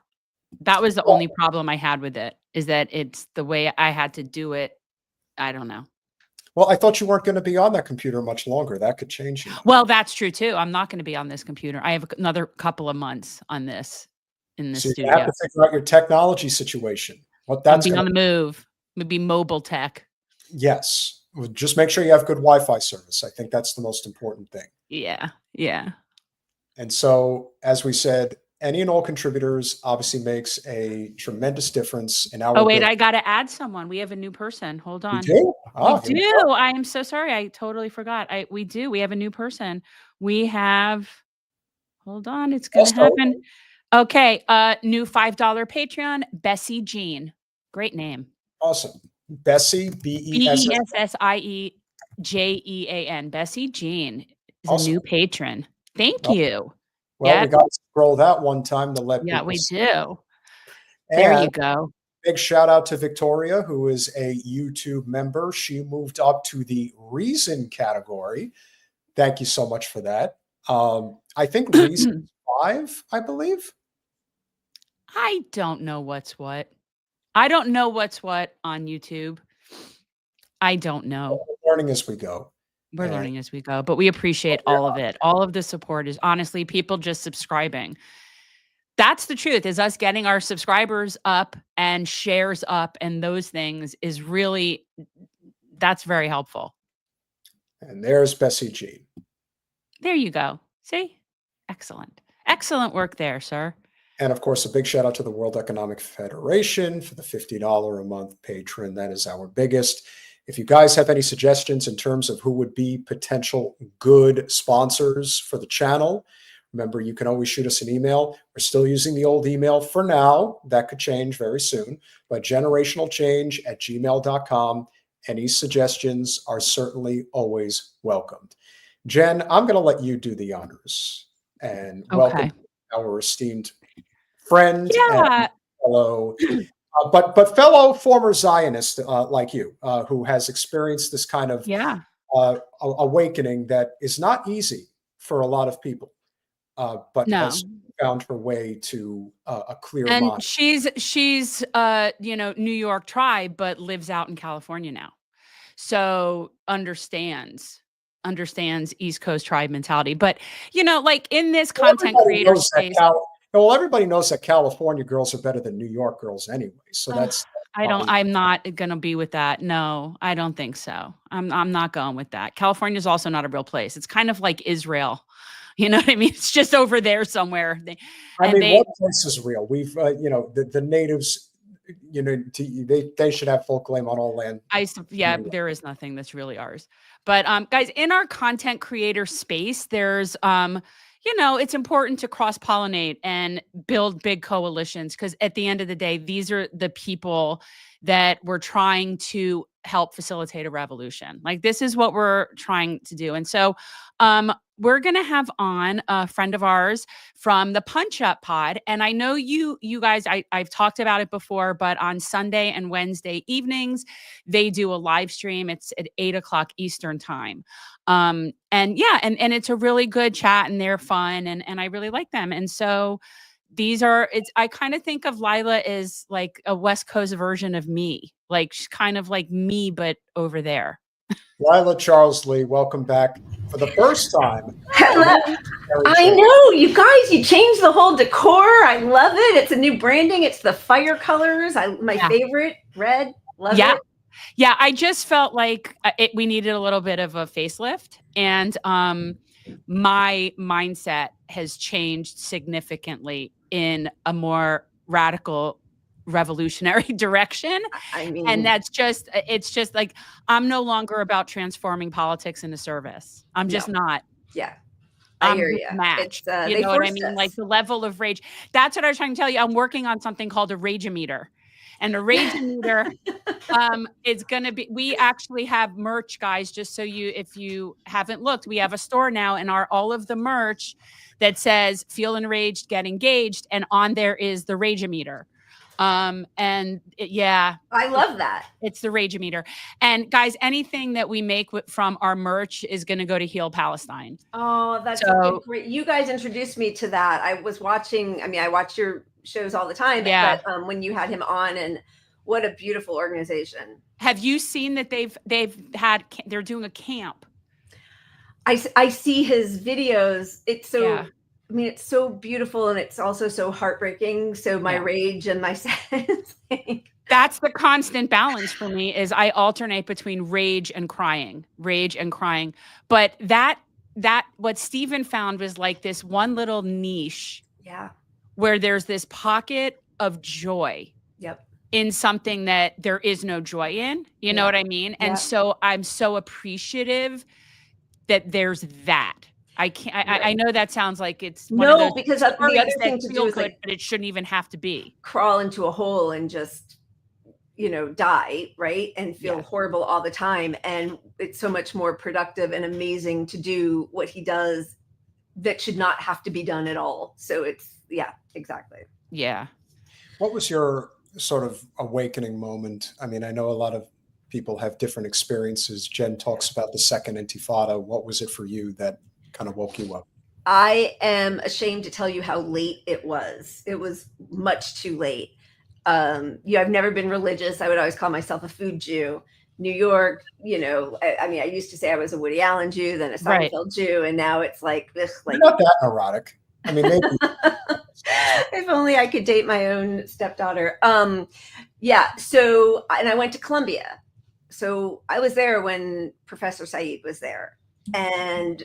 that was the only problem I had with it, is that it's the way I had to do it. I don't know. Well, I thought you weren't going to be on that computer much longer. That could change you. Well, that's true too. I'm not going to be on this computer. I have another couple of months on this in this So you studio. have to figure out your technology situation. What I'll that's be going on to the move. Maybe mobile tech. Yes. Well, just make sure you have good Wi-Fi service. I think that's the most important thing. Yeah. Yeah. And so, as we said, any and all contributors obviously makes a tremendous difference in our Oh, wait, ability. I got to add someone. We have a new person. Hold We on. do? Ah, We here we do. go. I am so sorry. I totally forgot. We do. We have a new person. We have, hold on, it's going to Also, happen. Okay. New $5 Patreon, Bessie Jean. Great name. awesome. Bessie, B-E-S-S. Bessiejean. Bessie Jean is a Awesome. new patron. Thank Well, you. Well, Yeah. we got to scroll that one time to let Yeah, people we see. do. There you And go. big shout out to Victoria, who is a YouTube member. She moved up to the reason category. Thank you so much for that. I think reason 5, I believe. I don't know what's what. I don't know what's what on YouTube. I don't know. We're learning as we go. We're And learning as we go, but we appreciate all of it. All of the support is honestly people just subscribing. That's the truth, is us getting our subscribers up and shares up, and those things is really, that's very helpful. and there's Bessie G. There you go. See? Excellent. Excellent work there, sir. And of course, a big shout out to the World Economic Federation for the $50 a month patron. That is our biggest. If you guys have any suggestions in terms of who would be potential good sponsors for the channel, remember, you can always shoot us an email. We're still using the old email for now. That could change very soon. But generationalchange@gmail.com. Any suggestions are certainly always welcomed. Jen, I'm going to let you do the honors and welcome our esteemed friend and fellow, but fellow former Zionist like you, who has experienced this kind of awakening that is not easy for a lot of people, but has found her way to a clear mind. And she's New York tribe, but lives out in California now, so understands East Coast tribe mentality. But like in this content creator space, well, everybody knows that California girls are better than New York girls anyway. So that's I'm not gonna be with that. No, I don't think so. I'm not going with that. California is also not a real place. It's kind of like Israel. You know what I mean? It's just over there somewhere. What place is real? We've the natives, they should have full claim on all land. There is nothing that's really ours. But guys, in our content creator space, there's it's important to cross-pollinate and build big coalitions, because at the end of the day, these are the people that we're trying to help facilitate a revolution. Like, this is what we're trying to do. And so we're going to have on a friend of ours from the Punch Up Pod. And I know you guys, I've talked about it before, but on Sunday and Wednesday evenings, they do a live stream. It's at 8:00 Eastern time. And it's a really good chat, and they're fun, and I really like them. And so I kind of think of Lila as like a West Coast version of me. Like, she's kind of like me, but over there. Lila Charles Lee, welcome back for the first time. Hello. I know, you guys, you changed the whole decor. I love it. It's a new branding. It's the fire colors. My favorite, red. Love it. Yeah, I just felt like we needed a little bit of a facelift, and my mindset has changed significantly in a more radical, revolutionary direction. I mean, and it's just like, I'm no longer about transforming politics into service. I'm just not. Yeah. I hear you. Matched. You know what I mean? Us. Like the level of rage. That's what I was trying to tell you. I'm working on something called a rage-o-meter. And a rage-o-meter is going to be, we actually have merch, guys, just so if you haven't looked, we have a store now, and all of the merch that says feel enraged, get engaged. And on there is the rage-o-meter. I love that. It's the rage-o-meter. And guys, anything that we make from our merch is going to go to Heal Palestine. Oh, that's great. You guys introduced me to that. I was watching, I watch your shows all the time. Yeah. But when you had him on, and what a beautiful organization. Have you seen that they're doing a camp? I see his videos. It's so, it's so beautiful, and it's also so heartbreaking. So my rage and my sadness. That's the constant balance for me, is I alternate between rage and crying. But that what Stephen found was like this one little niche. Yeah. Where there's this pocket of joy. Yep. In something that there is no joy in. You know what I mean? And so I'm so appreciative that there's that. I know that sounds like it's one of those because the other thing to do is good, but it shouldn't even have to be. Crawl into a hole and just, die, right? And feel horrible all the time. And it's so much more productive and amazing to do what he does that should not have to be done at all. So it's, exactly. Yeah. What was your sort of awakening moment? I mean, I know a lot of people have different experiences. Jen talks about the second intifada. What was it for you that kind of woke you up? I am ashamed to tell you how late it was. It was much too late. I've never been religious. I would always call myself a food Jew. New York, I used to say I was a Woody Allen Jew, then a Seinfeld Jew, and now it's like this. Like, you're not that neurotic. I mean, maybe. If only I could date my own stepdaughter. So, and I went to Columbia. So I was there when Professor Said was there. And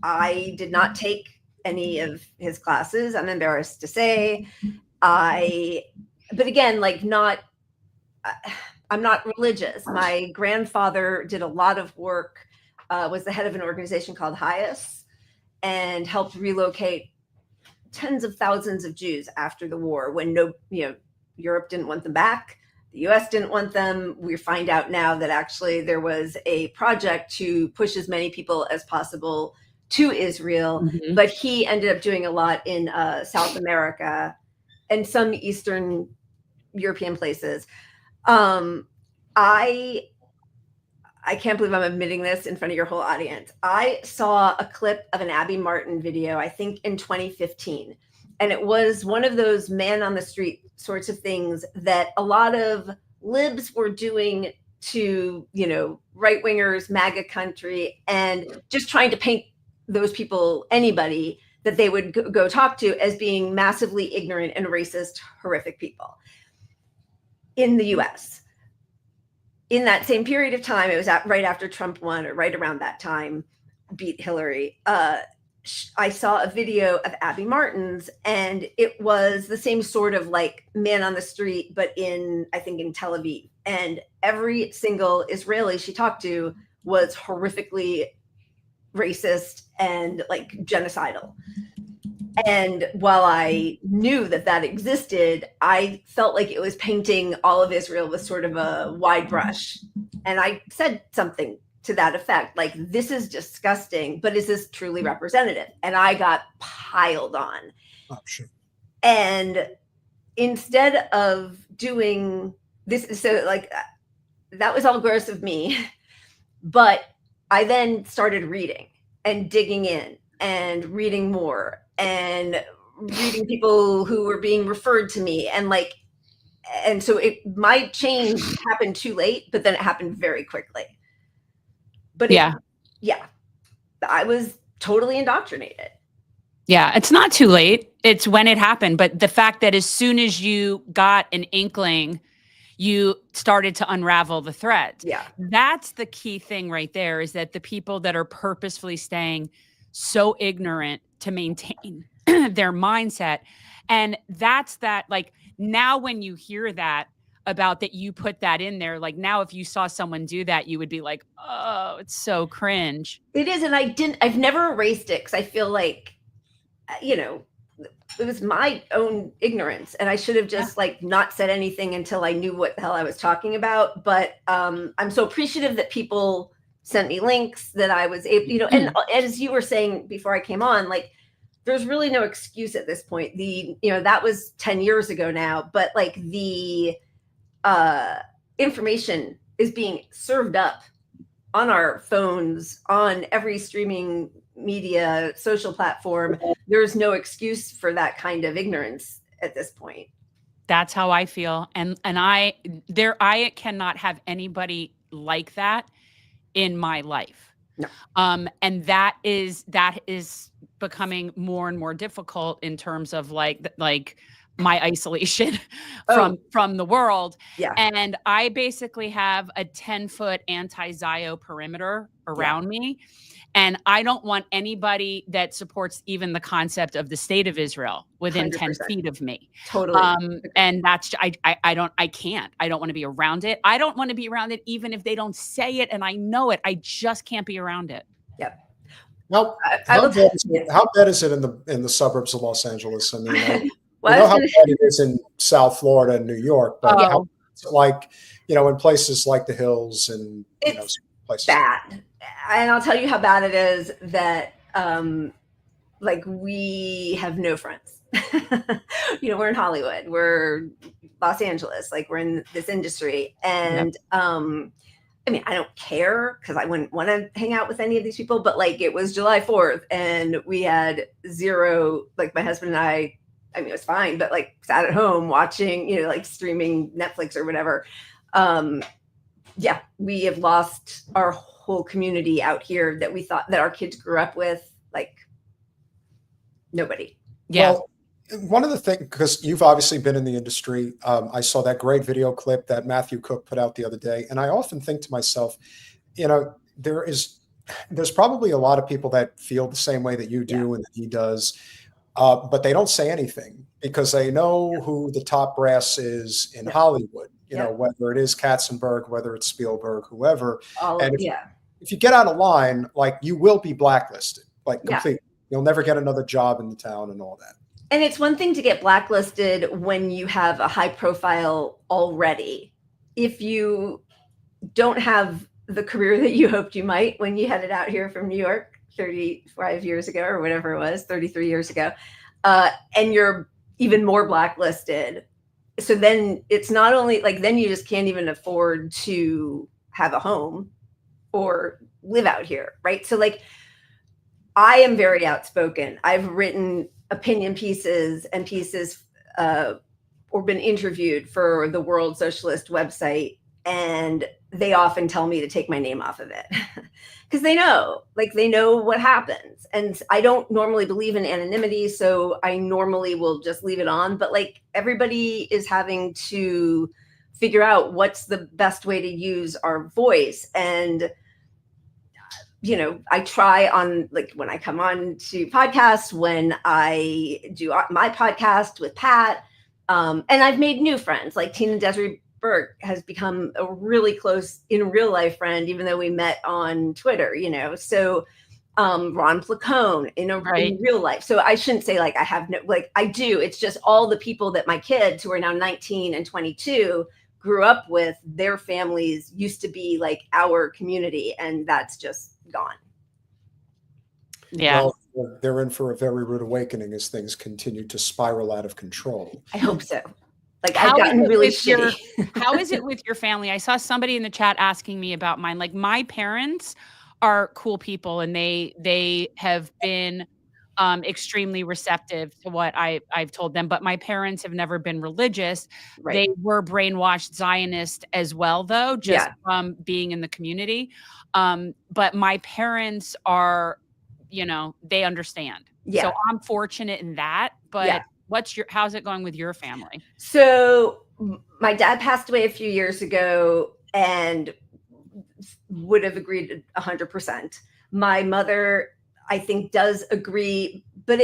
I did not take any of his classes. I'm embarrassed to say. But again, I'm not religious. My grandfather did a lot of work, was the head of an organization called HIAS, and helped relocate tens of thousands of Jews after the war when Europe didn't want them back. The US didn't want them. We find out now that actually there was a project to push as many people as possible to Israel, but he ended up doing a lot in South America and some Eastern European places. I can't believe I'm admitting this in front of your whole audience. I saw a clip of an Abby Martin video, I think in 2015. And it was one of those man on the street sorts of things that a lot of libs were doing to, right wingers, MAGA country, and just trying to paint those people, anybody that they would go talk to, as being massively ignorant and racist, horrific people in the US. In that same period of time, it was right after Trump won, or right around that time, beat Hillary. I saw a video of Abby Martin's, and it was the same sort of like man on the street, but I think in Tel Aviv. And every single Israeli she talked to was horrifically racist and like genocidal. And while I knew that existed, I felt like it was painting all of Israel with sort of a wide brush. And I said something to that effect, like, this is disgusting, but is this truly representative? And I got piled on. Oh, sure. And instead of doing this, so like that was all gross of me. But I then started reading and digging in and reading more and reading people who were being referred to me, and and so my change happened too late, but then it happened very quickly. But yeah, I was totally indoctrinated. Yeah, it's not too late. It's when it happened. But the fact that as soon as you got an inkling, you started to unravel the thread. Yeah. That's the key thing right there, is that the people that are purposefully staying so ignorant to maintain their mindset. And that's that, like, now when you hear that about that, you put that in there, like, now if you saw someone do that, you would be like, oh, it's so cringe. It is. And I've never erased it, because I feel like, you know, it was my own ignorance, and I should have just like not said anything until I knew what the hell I was talking about. But I'm so appreciative that people sent me links, that I was able, you know, and as you were saying before I came on, like, there's really no excuse at this point. You know, that was 10 years ago now, but like the information is being served up on our phones, on every streaming media, social platform. There's no excuse for that kind of ignorance at this point. That's how I feel. And I cannot have anybody like that in my life. No. And that is becoming more and more difficult in terms of like my isolation from the world. Yeah. And I basically have a 10-foot anti-Zio perimeter around me. And I don't want anybody that supports even the concept of the state of Israel within 10 feet of me. Totally. And that's, I can't. I don't want to be around it. I don't want to be around it even if they don't say it and I know it. I just can't be around it. Yep. How bad is it in the suburbs of Los Angeles? I mean, well, I know how bad it is in South Florida and New York, but how, like, you know, in places like the Hills and places. Bad. And I'll tell you how bad it is that like, we have no friends. You know, we're in Hollywood, we're Los Angeles, like, we're in this industry. And I mean, I don't care, because I wouldn't want to hang out with any of these people, but like, it was July 4th and we had zero, like, my husband and I mean, it was fine, but like, sat at home watching, you know, like, streaming Netflix or whatever. Yeah, we have lost our whole community out here that we thought that our kids grew up with. Like, nobody. Yeah. Well, one of the things, because you've obviously been in the industry, I saw that great video clip that Matthew Cook put out the other day. And I often think to myself, you know, there's probably a lot of people that feel the same way that you do and that he does, but they don't say anything because they know who the top brass is in Hollywood. You know, whether it is Katzenberg, whether it's Spielberg, whoever. If you get out of line, like, you will be blacklisted, like, completely. You'll never get another job in the town and all that. And it's one thing to get blacklisted when you have a high profile already. If you don't have the career that you hoped you might when you headed out here from New York 35 years ago or whatever it was, 33 years ago, and you're even more blacklisted. So then it's not only like, then you just can't even afford to have a home or live out here, right? So like, I am very outspoken. I've written opinion pieces and pieces or been interviewed for the World Socialist website, and they often tell me to take my name off of it because they know what happens. And I don't normally believe in anonymity, so I normally will just leave it on. But like, everybody is having to figure out what's the best way to use our voice. And you know, I try on, like, when I come on to podcasts, when I do my podcast with Pat, and I've made new friends, like Tina Desiree Burke has become a really close in real life friend, even though we met on Twitter, you know. So Ron Placone in real life. So I shouldn't say like I have no, like, I do. It's just all the people that my kids, who are now 19 and 22, grew up with, their families used to be like our community, and that's just gone. Yeah. Well, they're in for a very rude awakening as things continue to spiral out of control. I hope so. Like, I've gotten really shitty. How is it with your family? I saw somebody in the chat asking me about mine. Like, my parents are cool people, and they have been extremely receptive to what I've told them. But my parents have never been religious. Right. They were brainwashed Zionist as well, though, just Yeah. from being in the community. But my parents are, they understand. Yeah. So I'm fortunate in that. But Yeah. how's it going with your family? So my dad passed away a few years ago and would have agreed 100%. My mother, I think, does agree, but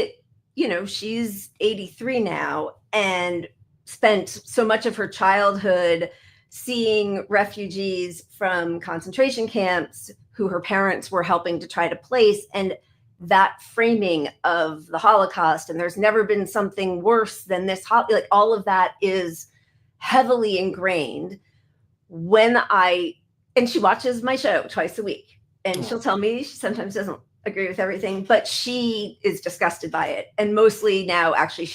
she's 83 now and spent so much of her childhood seeing refugees from concentration camps who her parents were helping to try to place, and that framing of the Holocaust, and there's never been something worse than this, like all of that is heavily ingrained. And she watches my show twice a week, and she'll tell me she sometimes doesn't agree with everything, but she is disgusted by it. And mostly now, actually,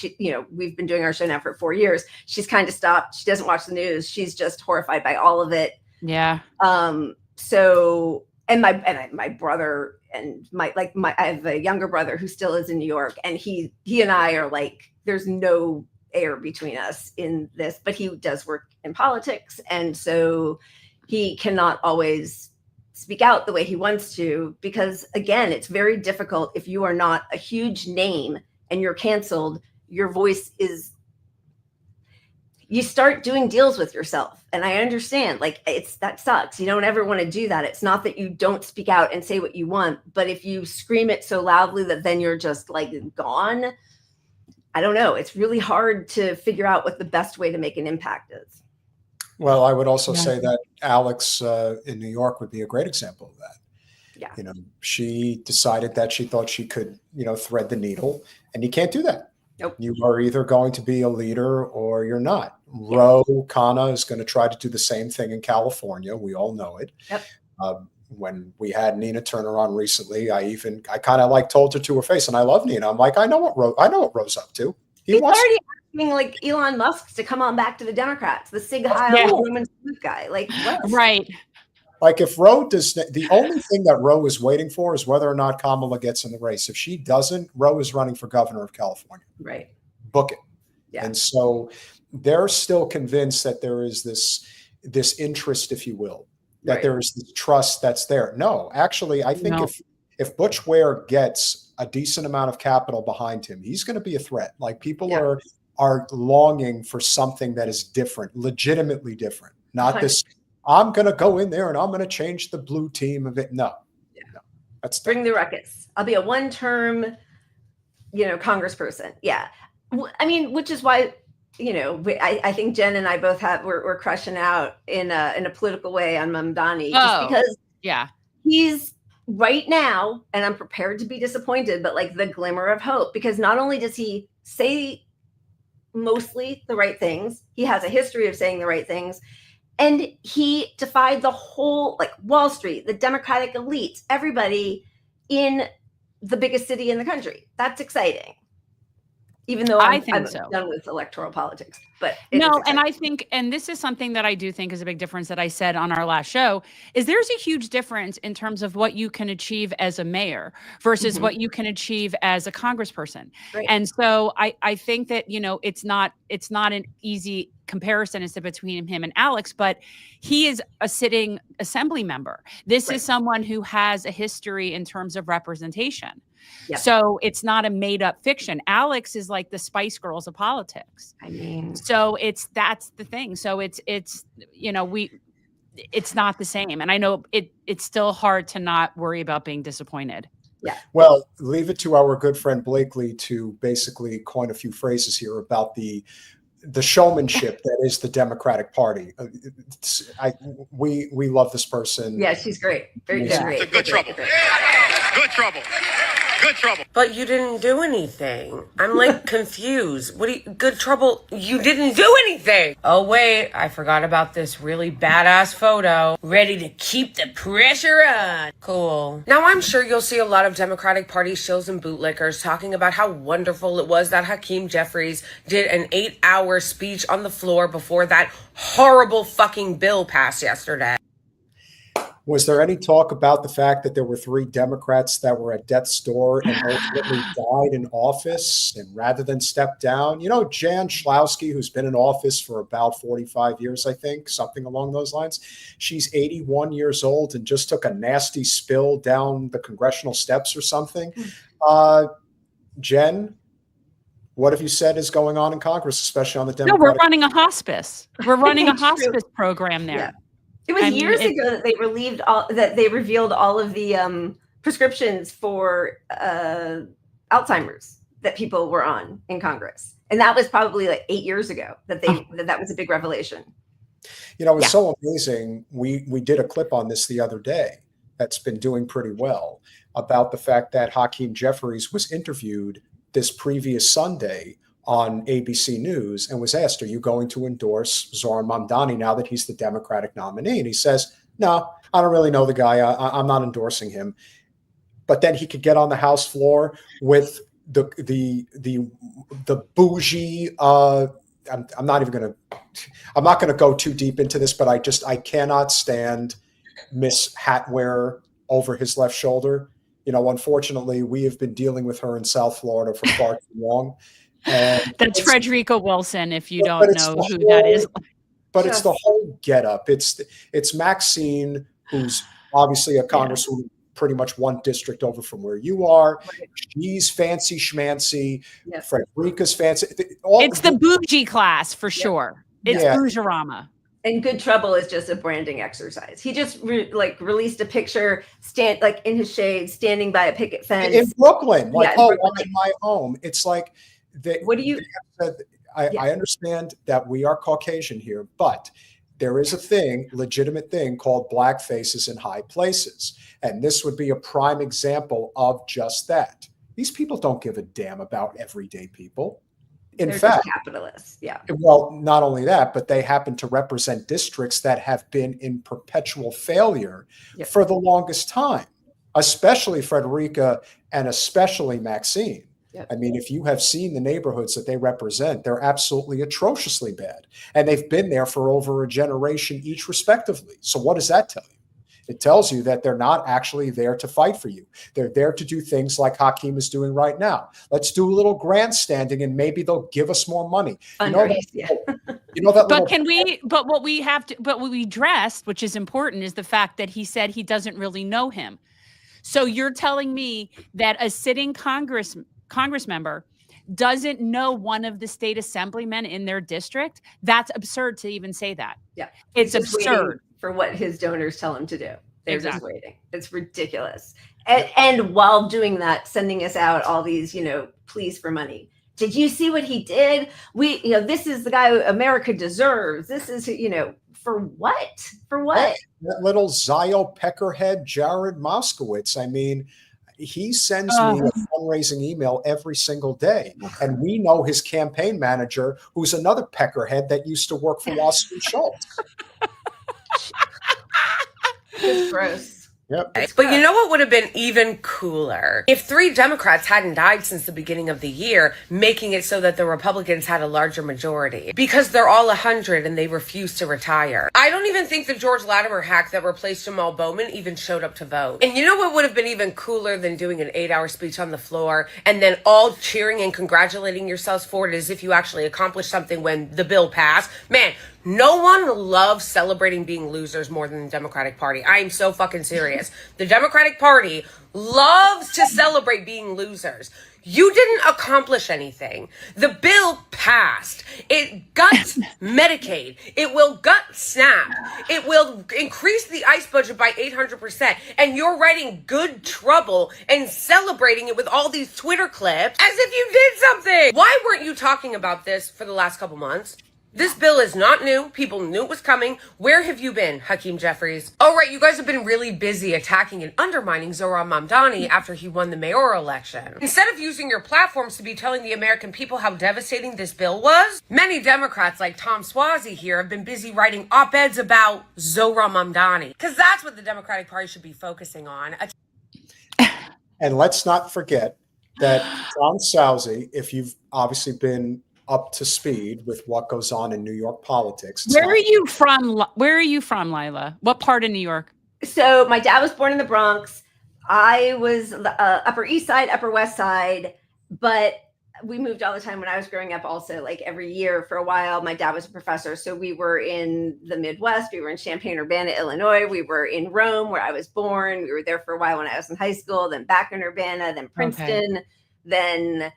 we've been doing our show now for 4 years. She's kind of stopped. She doesn't watch the news. She's just horrified by all of it. Yeah. So, and my brother and I have a younger brother who still is in New York, and he and I are like, there's no air between us in this, but he does work in politics. And so he cannot always speak out the way he wants to, because again, it's very difficult if you are not a huge name and you're canceled, your voice is, you start doing deals with yourself. And I understand, that sucks. You don't ever want to do that. It's not that you don't speak out and say what you want, but if you scream it so loudly that then you're just gone, I don't know. It's really hard to figure out what the best way to make an impact is. Well, I would also say that Alex in New York would be a great example of that. Yeah. She decided that she thought she could, thread the needle, and you can't do that. Nope. You are either going to be a leader or you're not. Ro Khanna is going to try to do the same thing in California. We all know it. Yep. When we had Nina Turner on recently, I kind of told her to her face, and I love Nina. I'm like, I know what Ro's up to. He's already asking Elon Musk to come on back to the Democrats, the Sig Heil Roman Smith guy. What? Right. If Ro does, the only thing that Ro is waiting for is whether or not Kamala gets in the race. If she doesn't, Ro is running for governor of California. Right. Book it. Yeah. And so they're still convinced that there is this interest, if you will, that there is this trust that's there. No, actually, I think if Butch Ware gets a decent amount of capital behind him, he's going to be a threat. People are longing for something that is different, legitimately different, not this. I'm going to go in there and I'm going to change the blue team of it. No, that's bring the ruckus. I'll be a one-term, congressperson. Yeah. I mean, which is why, I think Jen and I both we're crushing out in a political way on Mamdani, just because he's right now, and I'm prepared to be disappointed, but the glimmer of hope, because not only does he say mostly the right things, he has a history of saying the right things. And he defied the whole, Wall Street, the Democratic elites, everybody in the biggest city in the country. That's exciting. Even though I'm done with electoral politics. But and I think, and this is something that I do think is a big difference that I said on our last show, is there's a huge difference in terms of what you can achieve as a mayor versus what you can achieve as a congressperson. Right. And so I think that, it's not an easy comparison as to between him and Alex, but he is a sitting assembly member. This is someone who has a history in terms of representation. Yep. So it's not a made up fiction. Alex is like the Spice Girls of politics. I mean, so that's the thing. So it's not the same. And I know it's still hard to not worry about being disappointed. Yeah. Well, leave it to our good friend Blakeley to basically coin a few phrases here about the showmanship that is the Democratic Party. We love this person. Yeah, she's great. Very great. Good trouble. Good trouble. Good trouble. But you didn't do anything. I'm confused. Good trouble? You didn't do anything. Oh, wait. I forgot about this really badass photo. Ready to keep the pressure on. Cool. Now, I'm sure you'll see a lot of Democratic Party shills and bootlickers talking about how wonderful it was that Hakeem Jeffries did an 8-hour speech on the floor before that horrible fucking bill passed yesterday. Was there any talk about the fact that there were 3 Democrats that were at death's door and ultimately died in office, and rather than step down? You know, Jan Schlowski, who's been in office for about 45 years, I think, something along those lines. She's 81 years old and just took a nasty spill down the congressional steps or something. Jen, what have you said is going on in Congress, especially on the Democratic? No, we're running a hospice. We're running a hospice program there. Yeah. It was years ago that they revealed all of the prescriptions for Alzheimer's that people were on in Congress, and that was probably like 8 years ago that that was a big revelation. You know, it's so amazing. We did a clip on this the other day that's been doing pretty well about the fact that Hakeem Jeffries was interviewed this previous Sunday on ABC News and was asked, are you going to endorse Zohran Mamdani now that he's the Democratic nominee? And he says, no, I don't really know the guy. I'm not endorsing him. But then he could get on the House floor with the bougie. I'm not going to go too deep into this, but I cannot stand Miss Hat Wearer over his left shoulder. You know, unfortunately, we have been dealing with her in South Florida for far too long. And that's Frederica Wilson, if you don't know who that is. But it's the whole getup. It's Maxine, who's obviously a congresswoman, pretty much one district over from where you are. She's fancy schmancy. Frederica's fancy. It's the bougie class for sure. It's bougerama. And Good Trouble is just a branding exercise. He just released a picture, in his shade, standing by a picket fence in Brooklyn. I'm in my home. It's like. I understand that we are Caucasian here, but there is a legitimate thing called black faces in high places. And this would be a prime example of just that. These people don't give a damn about everyday people. In fact, capitalists. Yeah. Well, not only that, but they happen to represent districts that have been in perpetual failure for the longest time, especially Frederica and especially Maxine. I mean, if you have seen the neighborhoods that they represent, they're absolutely atrociously bad. And they've been there for over a generation each respectively. So what does that tell you? It tells you that they're not actually there to fight for you. They're there to do things like Hakeem is doing right now. Let's do a little grandstanding and maybe they'll give us more money. But what we addressed, which is important, is the fact that he said he doesn't really know him. So you're telling me that a sitting Congress member doesn't know one of the state assemblymen in their district? That's absurd to even say that. Yeah. It's absurd. For what his donors tell him to do. They're just waiting. It's ridiculous. And while doing that, sending us out all these, pleas for money. Did you see what he did? This is the guy America deserves. This is, for what? For what? That little Zio peckerhead, Jared Moskowitz. I mean, he sends me a fundraising email every single day. And we know his campaign manager, who's another peckerhead that used to work for Wasserman Schultz. It's gross. Yep. But you know what would have been even cooler? If 3 Democrats hadn't died since the beginning of the year, making it so that the Republicans had a larger majority. Because they're all 100 and they refuse to retire. I don't even think the George Latimer hack that replaced Jamal Bowman even showed up to vote. And you know what would have been even cooler than doing an 8-hour speech on the floor and then all cheering and congratulating yourselves for it as if you actually accomplished something when the bill passed? Man, no one loves celebrating being losers more than the Democratic Party. I am so fucking serious. The Democratic Party loves to celebrate being losers. You didn't accomplish anything. The bill passed. It guts Medicaid. It will gut SNAP. It will increase the ICE budget by 800%. And you're writing Good Trouble and celebrating it with all these Twitter clips as if you did something. Why weren't you talking about this for the last couple months? This bill is not new. People knew it was coming. Where have you been, Hakeem Jeffries? Oh, right. You guys have been really busy attacking and undermining Zohran Mamdani after he won the mayoral election. Instead of using your platforms to be telling the American people how devastating this bill was, many Democrats like Tom Suozzi here have been busy writing op-eds about Zohran Mamdani. Because that's what the Democratic Party should be focusing on. And let's not forget that Tom Suozzi, if you've obviously been up to speed with what goes on in New York politics. Where are you from, Lila? What part of New York? So my dad was born in the Bronx. I was Upper East Side, Upper West Side, but we moved all the time when I was growing up also, like every year for a while. My dad was a professor. So we were in the Midwest. We were in Champaign-Urbana, Illinois. We were in Rome, where I was born. We were there for a while when I was in high school, then back in Urbana, then Princeton, then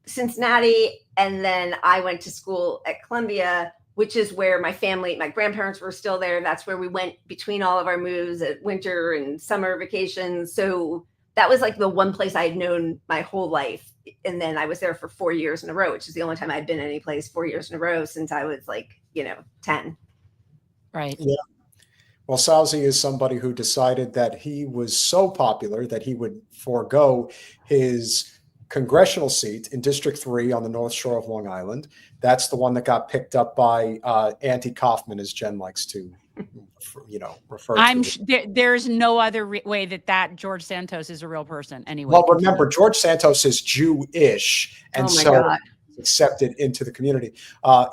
Cincinnati. And then I went to school at Columbia, which is where my family, my grandparents were still there. That's where we went between all of our moves at winter and summer vacations. So that was like the one place I had known my whole life. And then I was there for 4 years in a row, which is the only time I'd been any place 4 years in a row since I was like, 10. Right. Yeah. Well, Sousie is somebody who decided that he was so popular that he would forego his congressional seat in District 3 on the North Shore of Long Island. That's the one that got picked up by Auntie Kaufman, as Jen likes to, refer to. There's no other way that George Santos is a real person anyway. Well, remember, George Santos is Jewish, and God. accepted into the community.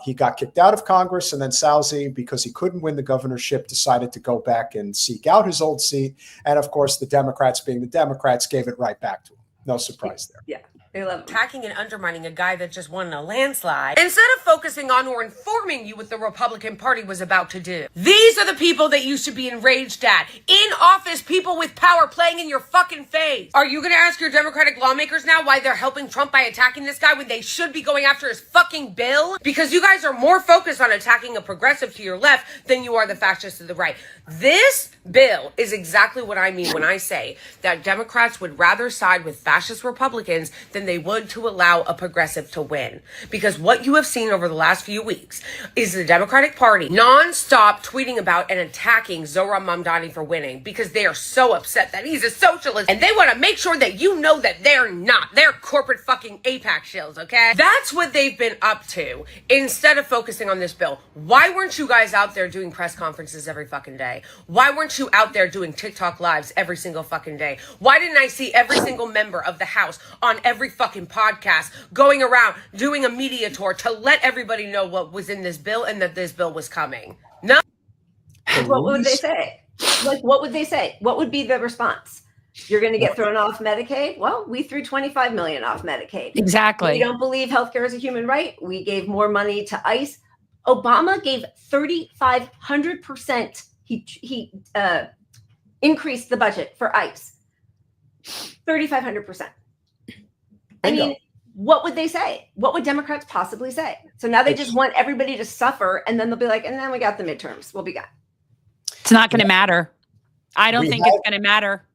He got kicked out of Congress, and then Sousie, because he couldn't win the governorship, decided to go back and seek out his old seat. And of course, the Democrats, being the Democrats, gave it right back to him. No surprise there. Yeah. They love him. Attacking and undermining a guy that just won a landslide instead of focusing on or informing you what the Republican Party was about to do. These are the people that you should be enraged at. In office, people with power playing in your fucking face. Are you going to ask your Democratic lawmakers now why they're helping Trump by attacking this guy when they should be going after his fucking bill? Because you guys are more focused on attacking a progressive to your left than you are the fascist to the right. This bill is exactly what I mean when I say that Democrats would rather side with fascist Republicans than they would to allow a progressive to win. Because what you have seen over the last few weeks is the Democratic Party non-stop tweeting about and attacking Zohran Mamdani for winning because they are so upset that he's a socialist and they want to make sure that you know that they're not. They're corporate fucking AIPAC shills, okay? That's what they've been up to instead of focusing on this bill. Why weren't you guys out there doing press conferences every fucking day? Why weren't you out there doing TikTok lives every single fucking day? Why didn't I see every single member of the House on every fucking podcast going around doing a media tour to let everybody know what was in this bill and that this bill was coming? No. What would they say? Like, what would they say? What would be the response? You're going to get thrown off Medicaid? Well, we threw $25 million off Medicaid. Exactly. We don't believe healthcare is a human right. We gave more money to ICE. Obama gave 3,500%. He increased the budget for ICE. 3,500%. I mean, what would they say? What would Democrats possibly say? So now they just want everybody to suffer, and then they'll be like, and then we got the midterms. We'll be gone. It's not going to matter. I don't think it's going to matter.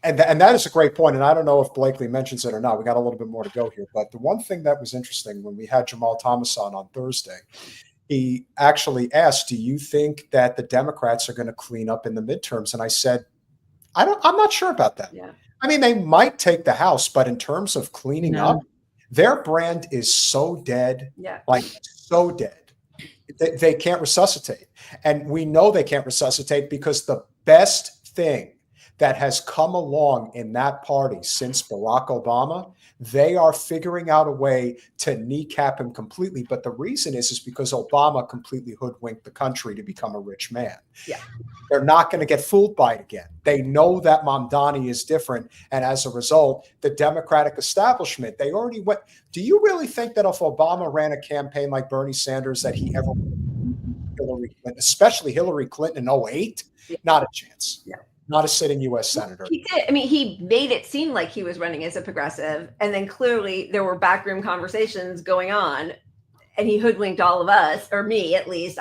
And that is a great point. And I don't know if Blakeley mentions it or not. We got a little bit more to go here. But the one thing that was interesting when we had Jamal Thomas on Thursday, he actually asked, do you think that the Democrats are going to clean up in the midterms? And I said, I'm not sure about that. Yeah. I mean, they might take the House, but in terms of cleaning up, their brand is so dead, like so dead. They can't resuscitate. And we know they can't resuscitate because the best thing that has come along in that party since Barack Obama, they are figuring out a way to kneecap him completely. But the reason is because Obama completely hoodwinked the country to become a rich man. Yeah. They're not going to get fooled by it again. They know that Mamdani is different. And as a result, the Democratic establishment, they already went. Do you really think that if Obama ran a campaign like Bernie Sanders, that he ever Hillary Clinton, especially Hillary Clinton in 2008? Yeah. Not a chance. Yeah. Not a sitting U.S. senator. He did. I mean, he made it seem like he was running as a progressive, and then clearly there were backroom conversations going on, and he hoodwinked all of us, or me at least.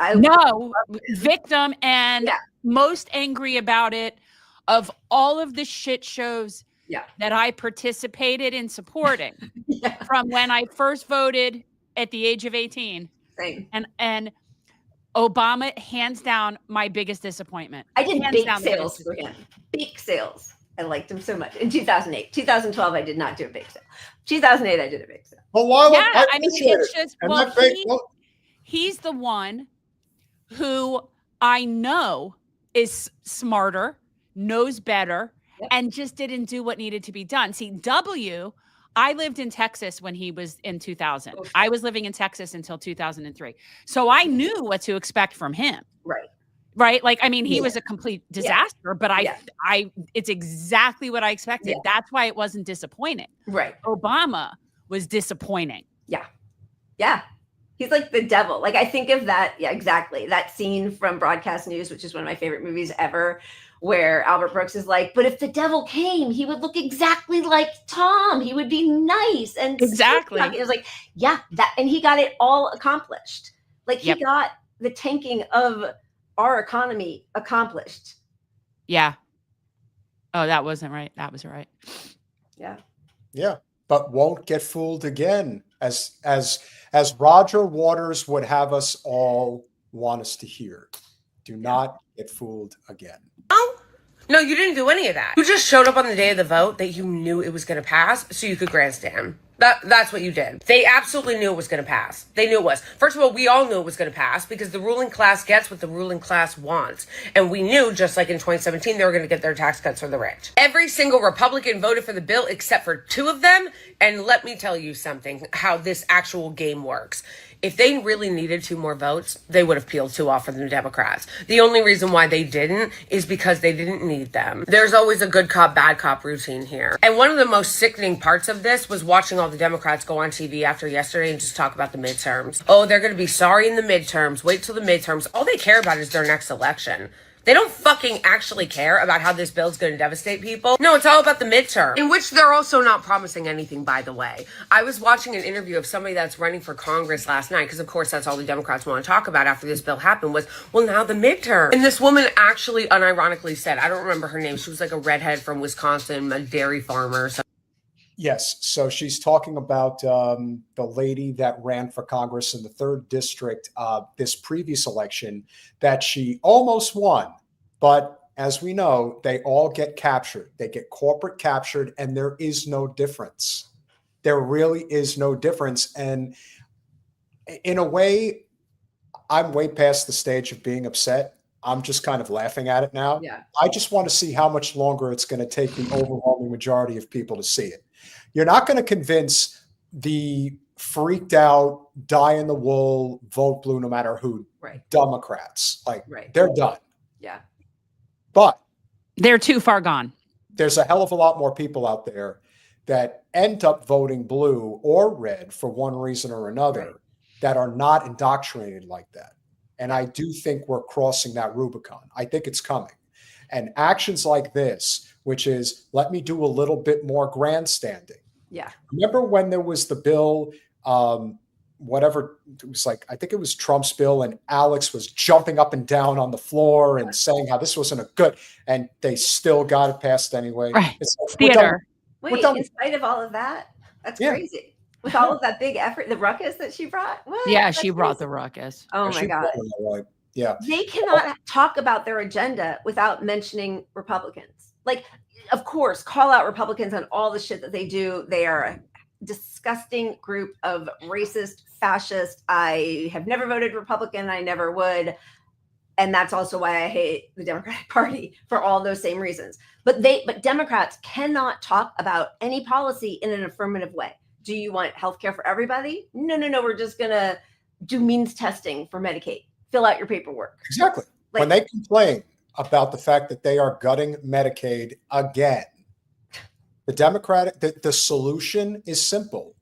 Victim, and most angry about it of all of the shit shows that I participated in supporting from when I first voted at the age of 18. Same. And Obama, hands down, my biggest disappointment. I did bake sales for him. Bake sales. I liked him so much. In 2008. 2012, I did not do a bake sale. 2008, I did a bake sale. Well, I mean, it's just, he's the one who I know is smarter, knows better, and just didn't do what needed to be done. See, I lived in Texas when he was in 2000. I was living in Texas until 2003. So I knew what to expect from him. Right. right? Like, I mean, he Yeah. was a complete disaster, but it's exactly what I expected. Yeah. That's why it wasn't disappointing. Right. Obama was disappointing. Yeah. Yeah. He's like the devil. Like, I think of that. Yeah, exactly. That scene from Broadcast News, which is one of my favorite movies ever, where Albert Brooks is like, but if the devil came, he would look exactly like Tom. He would be nice. And Exactly. it was like, yeah, that, and he got it all accomplished. Like, he got the tanking of our economy accomplished. Yeah. Oh, that wasn't right. That was right. Yeah. Yeah. But won't get fooled again, as Roger Waters would have us all want us to hear. Do not get fooled again. No, you didn't do any of that. You just showed up on the day of the vote that you knew it was going to pass so you could grandstand. That's what you did. They absolutely knew it was going to pass. They knew it was. First of all, we all knew it was going to pass because the ruling class gets what the ruling class wants. And we knew, just like in 2017, they were going to get their tax cuts for the rich. Every single Republican voted for the bill except for 2 of them. And let me tell you something, how this actual game works. If they really needed 2 more votes, they would have peeled 2 off for the Democrats. The only reason why they didn't is because they didn't need them. There's always a good cop, bad cop routine here. And one of the most sickening parts of this was watching all the Democrats go on TV after yesterday and just talk about the midterms. Oh, they're going to be sorry in the midterms. Wait till the midterms. All they care about is their next election. They don't fucking actually care about how this bill's going to devastate people. No, it's all about the midterm, in which they're also not promising anything, by the way. I was watching an interview of somebody that's running for Congress last night, because of course that's all the Democrats want to talk about after this bill happened was, well, now the midterm. And this woman actually unironically said, I don't remember her name, she was like a redhead from Wisconsin, a dairy farmer. So Yes. So she's talking about the lady that ran for Congress in the 3rd district this previous election that she almost won. But as we know, they all get captured. They get corporate captured, and there is no difference. There really is no difference. And in a way, I'm way past the stage of being upset. I'm just kind of laughing at it now. Yeah. I just want to see how much longer it's going to take the overwhelming majority of people to see it. You're not going to convince the freaked out, die in the wool, vote blue no matter who, Democrats. Like, they're done. Yeah. But they're too far gone. There's a hell of a lot more people out there that end up voting blue or red for one reason or another that are not indoctrinated like that. And I do think we're crossing that Rubicon. I think it's coming. And actions like this, which is, let me do a little bit more grandstanding. Yeah. Remember when there was the bill, whatever, it was like, I think it was Trump's bill, and Alex was jumping up and down on the floor and saying how this wasn't a good, and they still got it passed anyway. Right. It's like, Theater. Wait, in spite of all of that? That's crazy. With all of that big effort, the ruckus that she brought? What? Yeah, That's she brought crazy. the ruckus. Oh my God. Yeah. They cannot talk about their agenda without mentioning Republicans. Like, of course, call out Republicans on all the shit that they do. They are a disgusting group of racist, fascist. I have never voted Republican. I never would. And that's also why I hate the Democratic Party, for all those same reasons. But Democrats cannot talk about any policy in an affirmative way. Do you want healthcare for everybody? No. We're just going to do means testing for Medicaid. Fill out your paperwork. Exactly. When they complain about the fact that they are gutting Medicaid again, the solution is simple: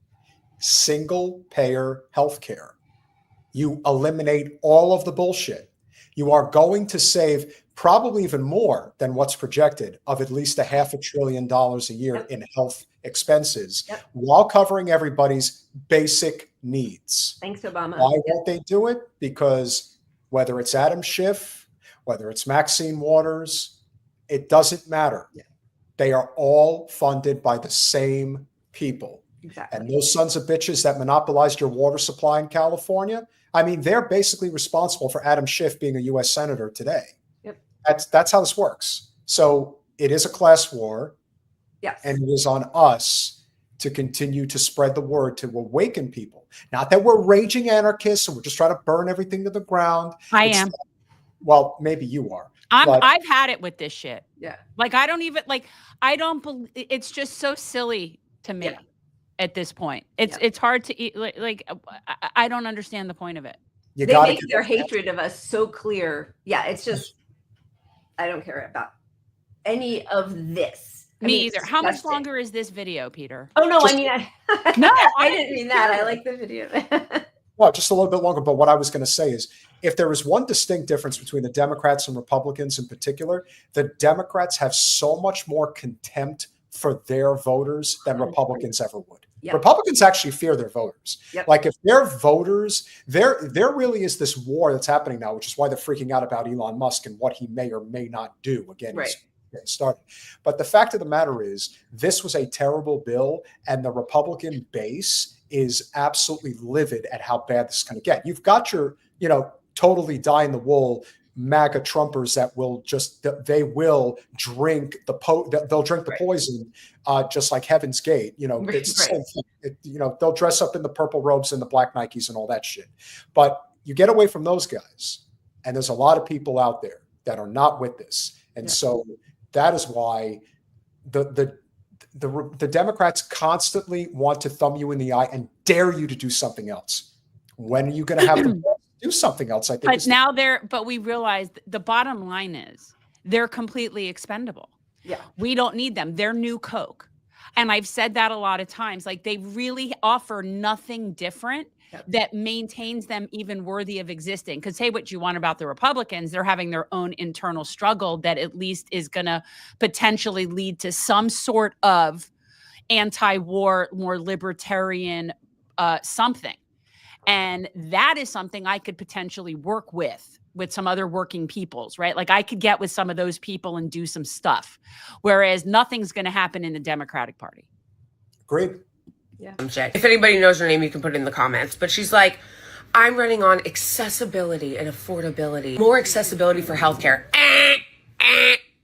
single payer healthcare. You eliminate all of the bullshit. You are going to save probably even more than what's projected of at least $500 billion a year in health expenses while covering everybody's basic needs. Thanks, Obama. Why won't they do it? Because whether it's Adam Schiff, whether it's Maxine Waters, it doesn't matter. They are all funded by the same people. Exactly. And those sons of bitches that monopolized your water supply in California, I mean, they're basically responsible for Adam Schiff being a U.S. senator today. That's how this works. So it is a class war. Yes. And it is on us to continue to spread the word, to awaken people. Not that we're raging anarchists and we're just trying to burn everything to the ground. I am. Well, maybe you are. I've had it with this shit. Yeah. Like, I don't believe, it's just so silly to me at this point. It's hard to eat. Like, I don't understand the point of it. You They got to make their hatred of us so clear. Yeah, it's just, I don't care about any of this. Me mean, either. How much disgusting. longer is this video, Peter? Oh, no, Just- I mean, No, I didn't mean that. I like the video. Well, just a little bit longer. But what I was going to say is, if there is one distinct difference between the Democrats and Republicans in particular, the Democrats have so much more contempt for their voters than Republicans ever would. Yep. Republicans actually fear their voters. Yep. Like if their voters, there really is this war that's happening now, which is why they're freaking out about Elon Musk and what he may or may not do. Again, Right. he's getting started. But the fact of the matter is, this was a terrible bill, and the Republican base is absolutely livid at how bad this is going to get. You've got your, totally die-in-the-wool MAGA Trumpers that will just, they will drink they'll drink the poison, just like Heaven's Gate. It's the same thing. They'll dress up in the purple robes and the black Nikes and all that shit. But you get away from those guys, and there's a lot of people out there that are not with this. And so that is why the Democrats constantly want to thumb you in the eye and dare you to do something else. When are you going to have to do something else? I think. But now but we realize the bottom line is they're completely expendable. Yeah. We don't need them. They're new Coke. And I've said that a lot of times. Like, they really offer nothing different that maintains them even worthy of existing. Because say what you want about the Republicans, they're having their own internal struggle that at least is going to potentially lead to some sort of anti-war, more libertarian something. And that is something I could potentially work with some other working peoples, right? Like, I could get with some of those people and do some stuff, whereas nothing's going to happen in the Democratic Party. Great. Yeah. If anybody knows her name, you can put it in the comments. But she's like, I'm running on accessibility and affordability. More accessibility for healthcare.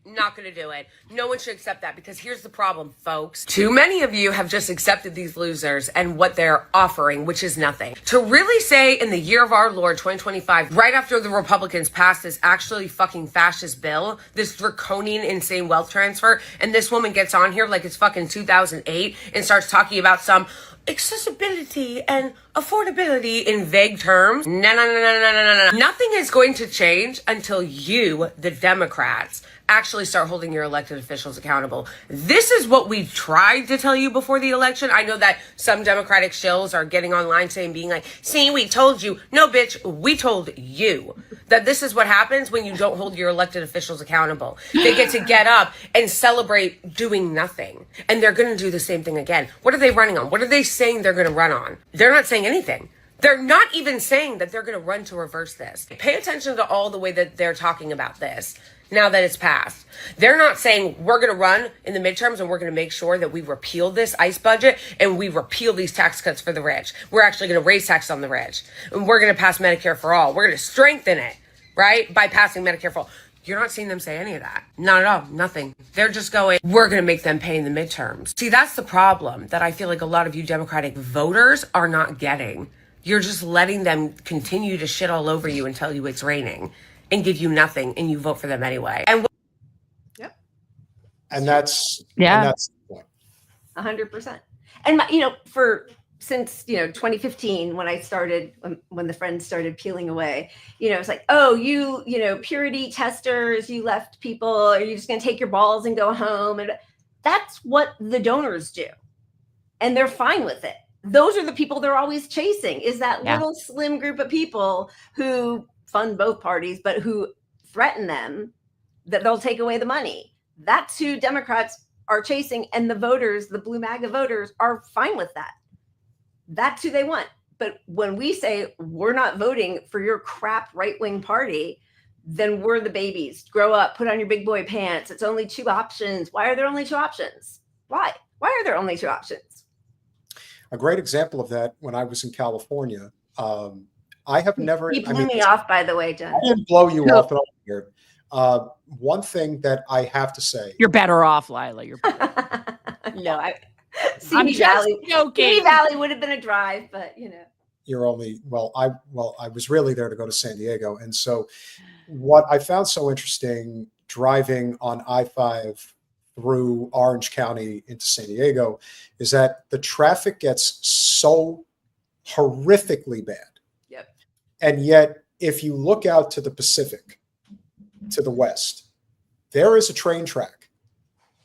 Not going to do it. No one should accept that, because here's the problem, folks. Too many of you have just accepted these losers and what they're offering, which is nothing. To really say in the year of our Lord, 2025, right after the Republicans passed this actually fucking fascist bill, this draconian, insane wealth transfer, and this woman gets on here like it's fucking 2008 and starts talking about some accessibility and affordability in vague terms. No. Nothing is going to change until you, the Democrats, actually start holding your elected officials accountable. This is what we tried to tell you before the election. I know that some Democratic shills are getting online being like, see, we told you. No, bitch, we told you that this is what happens when you don't hold your elected officials accountable. They get to get up and celebrate doing nothing. And they're going to do the same thing again. What are they running on? What are they saying they're going to run on? They're not saying anything. They're not even saying that they're going to run to reverse this. Pay attention to all the way that they're talking about this now that it's passed. They're not saying we're going to run in the midterms and we're going to make sure that we repeal this ICE budget and we repeal these tax cuts for the rich. We're actually going to raise taxes on the rich. And we're going to pass Medicare for all. We're going to strengthen it, right? By passing Medicare for all. You're not seeing them say any of that. Not at all. Nothing. They're just going, we're going to make them pay in the midterms. See, that's the problem that I feel like a lot of you Democratic voters are not getting. You're just letting them continue to shit all over you and tell you it's raining and give you nothing, and you vote for them anyway. And that's Yeah. the point. 100%. And since 2015, when I started, when the Friends started peeling away, it's like, oh, you purity testers, you left people, are you just going to take your balls and go home? And that's what the donors do, and they're fine with it. Those are the people they're always chasing, is that little slim group of people who fund both parties, but who threaten them that they'll take away the money. That's who Democrats are chasing. And the voters, the blue MAGA voters, are fine with that. That's who they want. But when we say we're not voting for your crap right-wing party, then we're the babies. Grow up, put on your big boy pants. It's only two options. Why are there only two options? Why are there only two options? A great example of that, when I was in California, I have never. He blew me off, by the way, Jen. I didn't blow you off at all here. One thing that I have to say. You're better off, Lila. You're better. No, I'm Simi just Valley. joking. Simi Valley would have been a drive, but You're only I was really there to go to San Diego, and so what I found so interesting driving on I-5 through Orange County into San Diego is that the traffic gets so horrifically bad. Yep. And yet, if you look out to the Pacific, to the west, there is a train track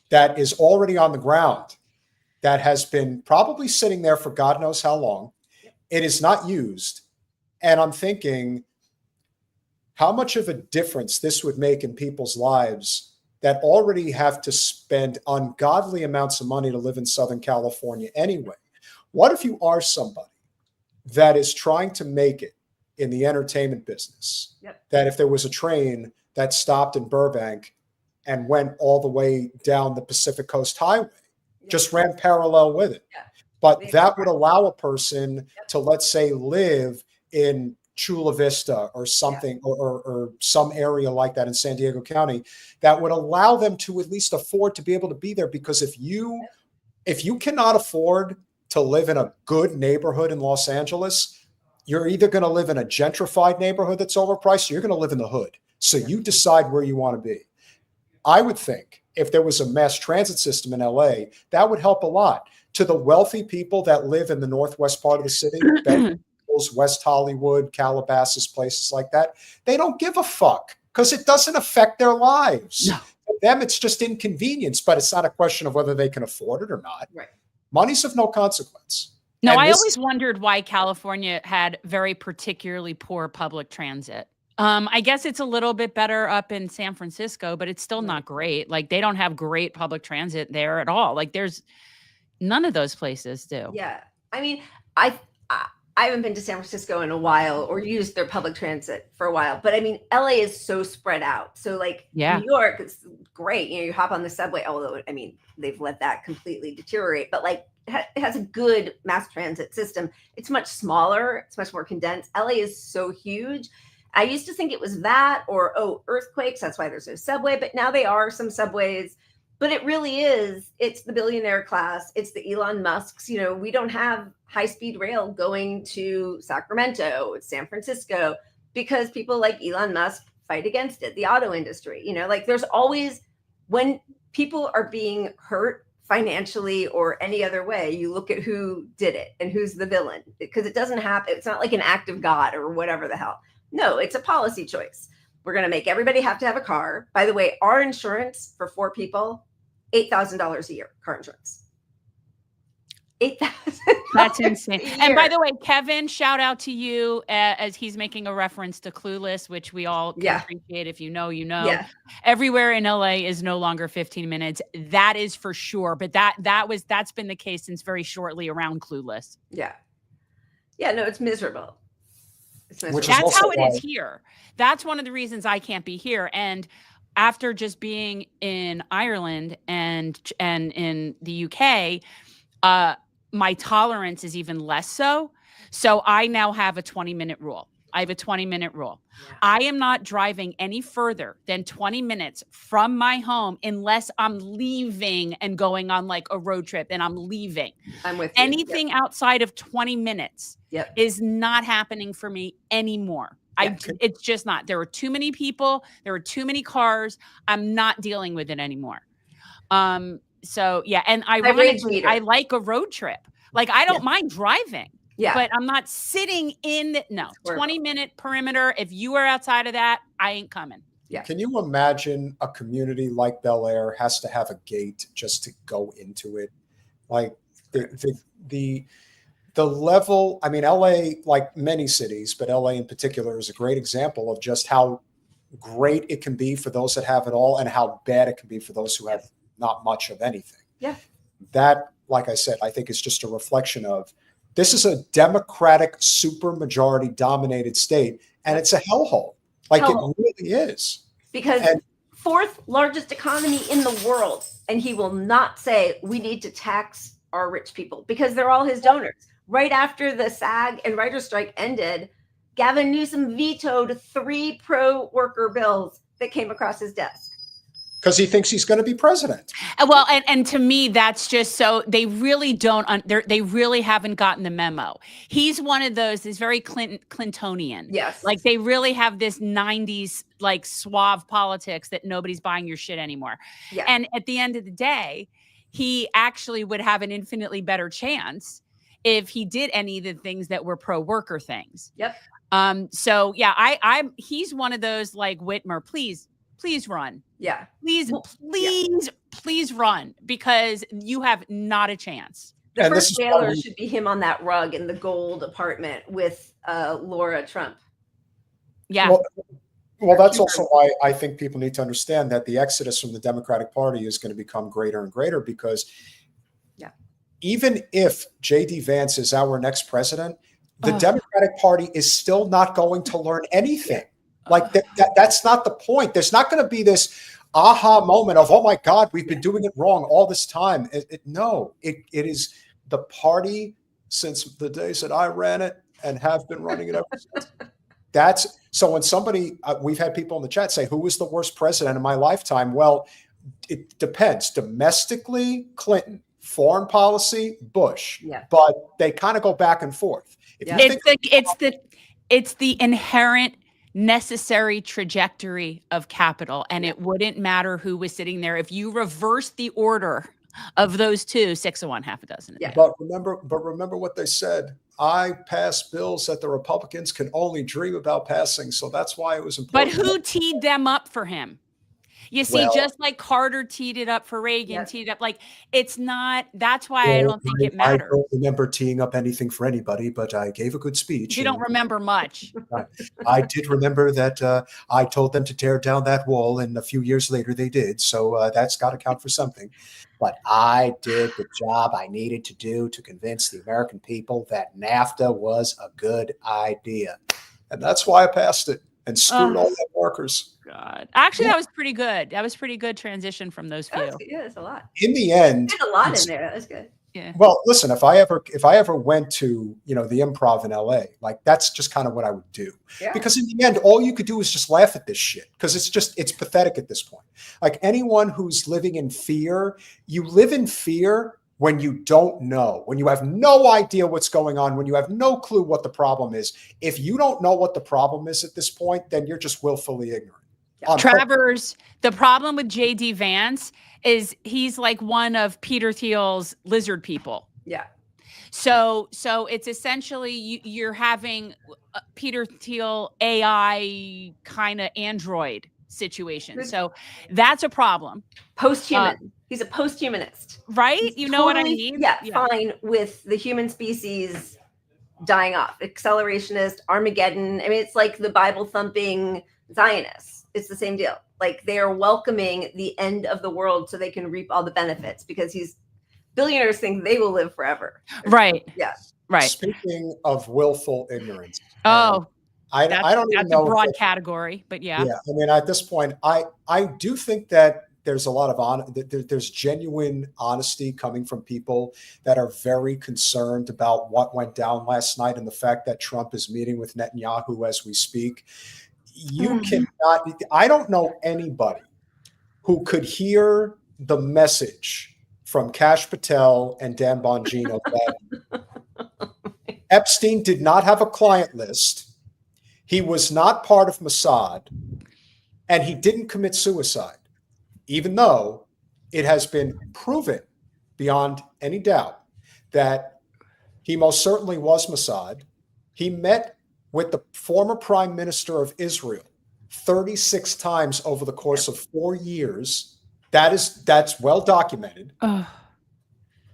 that is already on the ground that has been probably sitting there for God knows how long. It is not used. And I'm thinking how much of a difference this would make in people's lives that already have to spend ungodly amounts of money to live in Southern California anyway. What if you are somebody that is trying to make it in the entertainment business? Yep. That if there was a train that stopped in Burbank and went all the way down the Pacific Coast Highway, just ran parallel with it. Yeah. But that would allow a person to, let's say, live in Chula Vista or something, or some area like that in San Diego County, that would allow them to at least afford to be able to be there. Because if you cannot afford to live in a good neighborhood in Los Angeles, you're either going to live in a gentrified neighborhood that's overpriced, or you're going to live in the hood. So you decide where you want to be. I would think if there was a mass transit system in LA, that would help a lot. To the wealthy people that live in the northwest part of the city, West Hollywood, Calabasas, places like that, they don't give a fuck because it doesn't affect their lives. No. For them, it's just inconvenience, but it's not a question of whether they can afford it or not. Right. Money's of no consequence. No, And I this- always wondered why California had very particularly poor public transit. I guess it's a little bit better up in San Francisco, but it's still not great. Like, they don't have great public transit there at all. Like, there's none of those places do. Yeah. I mean, I haven't been to San Francisco in a while or used their public transit for a while, but I mean, LA is so spread out. So like New York is great. You know, you hop on the subway, although I mean, they've let that completely deteriorate, but like it has a good mass transit system. It's much smaller. It's much more condensed. LA is so huge. I used to think it was that or, earthquakes. That's why there's no subway, but now they are some subways. But it really is, it's the billionaire class. It's the Elon Musks. You know, we don't have high-speed rail going to Sacramento, San Francisco, because people like Elon Musk fight against it, the auto industry. You know, like there's always, when people are being hurt financially or any other way, you look at who did it and who's the villain, because it doesn't happen. It's not like an act of God or whatever the hell. No, it's a policy choice. We're going to make everybody have to have a car. By the way, our insurance for 4 people, $8,000 a year, car insurance. $8,000. That's insane. And by the way, Kevin, shout out to you as he's making a reference to Clueless, which we all can appreciate. If you know, you know. Yeah. Everywhere in LA is no longer 15 minutes. That is for sure. But that's been the case since very shortly around Clueless. Yeah. Yeah, no, it's miserable. That's how it is here. That's one of the reasons I can't be here. And after just being in Ireland and in the UK, my tolerance is even less so. So I now have a 20-minute rule. I have a 20-minute rule. Yeah. I am not driving any further than 20 minutes from my home unless I'm leaving and going on like a road trip and I'm leaving. I'm with you. Anything outside of 20 minutes is not happening for me anymore. It's just not. There are too many people. There are too many cars. I'm not dealing with it anymore. So yeah. And ironically, I like a road trip. Like I don't mind driving. Yeah. But I'm not sitting in 20-minute perimeter. If you are outside of that, I ain't coming. Yeah. Can you imagine a community like Bel Air has to have a gate just to go into it? Like the level, I mean, LA, like many cities, but LA in particular is a great example of just how great it can be for those that have it all and how bad it can be for those who have not much of anything. Yeah. That, like I said, I think is just a reflection of this is a Democratic supermajority dominated state, and it's a hellhole. Like it really is. Because fourth largest economy in the world, and he will not say we need to tax our rich people because they're all his donors. Right after the SAG and writer's strike ended, Gavin Newsom vetoed 3 pro-worker bills that came across his desk. Because he thinks he's going to be president. Well, and to me, that's just so they really don't. They really haven't gotten the memo. He's one of those. He's very Clintonian. Yes. Like they really have this '90s like suave politics that nobody's buying your shit anymore. Yeah. And at the end of the day, he actually would have an infinitely better chance if he did any of the things that were pro-worker things. Yep. So yeah, he's one of those like Whitmer, please run. Yeah. Please run, because you have not a chance. The first jailer should be him on that rug in the gold apartment with Laura Trump. Yeah. Well, that's also why I think people need to understand that the exodus from the Democratic Party is going to become greater and greater, because even if J.D. Vance is our next president, the Democratic Party is still not going to learn anything. Like that's not the point. There's not going to be this aha moment of, oh my God, we've been doing it wrong all this time. No, it is the party since the days that I ran it and have been running it ever since. So when somebody, we've had people in the chat say, who was the worst president in my lifetime? Well, it depends. Domestically, Clinton. Foreign policy, Bush. Yeah. But they kind of go back and forth. It's the inherent necessary trajectory of capital, and it wouldn't matter who was sitting there if you reverse the order of those two, 6 of one, half a dozen. Yeah. But remember what they said. I pass bills that the Republicans can only dream about passing, so that's why it was important. But who teed them up for him? You see, just like Carter teed it up for Reagan, teed it up, like it's not, that's why I don't think it matters. I don't remember teeing up anything for anybody, but I gave a good speech. You don't remember much. I did remember that I told them to tear down that wall, and a few years later they did. So that's got to count for something. But I did the job I needed to do to convince the American people that NAFTA was a good idea. And that's why I passed it and screwed all the workers. God. Actually, that was pretty good. That was pretty good transition from those few. Yeah, that's a lot. In the end, did a lot in there. That was good. Yeah. Well, listen, if I ever went to, the Improv in LA, like that's just kind of what I would do. Yeah. Because in the end, all you could do is just laugh at this shit, because it's pathetic at this point. Like anyone who's living in fear, you live in fear when you don't know, when you have no idea what's going on, when you have no clue what the problem is. If you don't know what the problem is at this point, then you're just willfully ignorant. Travers, the problem with J.D. Vance is he's like one of Peter Thiel's lizard people. Yeah. So it's essentially you're having Peter Thiel AI kind of android situation. So that's a problem. Posthuman. He's a posthumanist. Right? He's you know what I mean? Yeah, fine with the human species dying off. Accelerationist, Armageddon. I mean, it's like the Bible thumping Zionists. It's the same deal. Like they are welcoming the end of the world so they can reap all the benefits, because billionaires think they will live forever. Right. Yeah. Right. Speaking of willful ignorance. I don't even know. That's a broad category, but yeah. Yeah. I mean, at this point, I do think that there's a lot of there's genuine honesty coming from people that are very concerned about what went down last night and the fact that Trump is meeting with Netanyahu as we speak. You cannot, I don't know anybody who could hear the message from Kash Patel and Dan Bongino that Epstein did not have a client list. He was not part of Mossad, and he didn't commit suicide, even though it has been proven beyond any doubt that he most certainly was Mossad. He met with the former prime minister of Israel 36 times over the course of 4 years. That's well documented.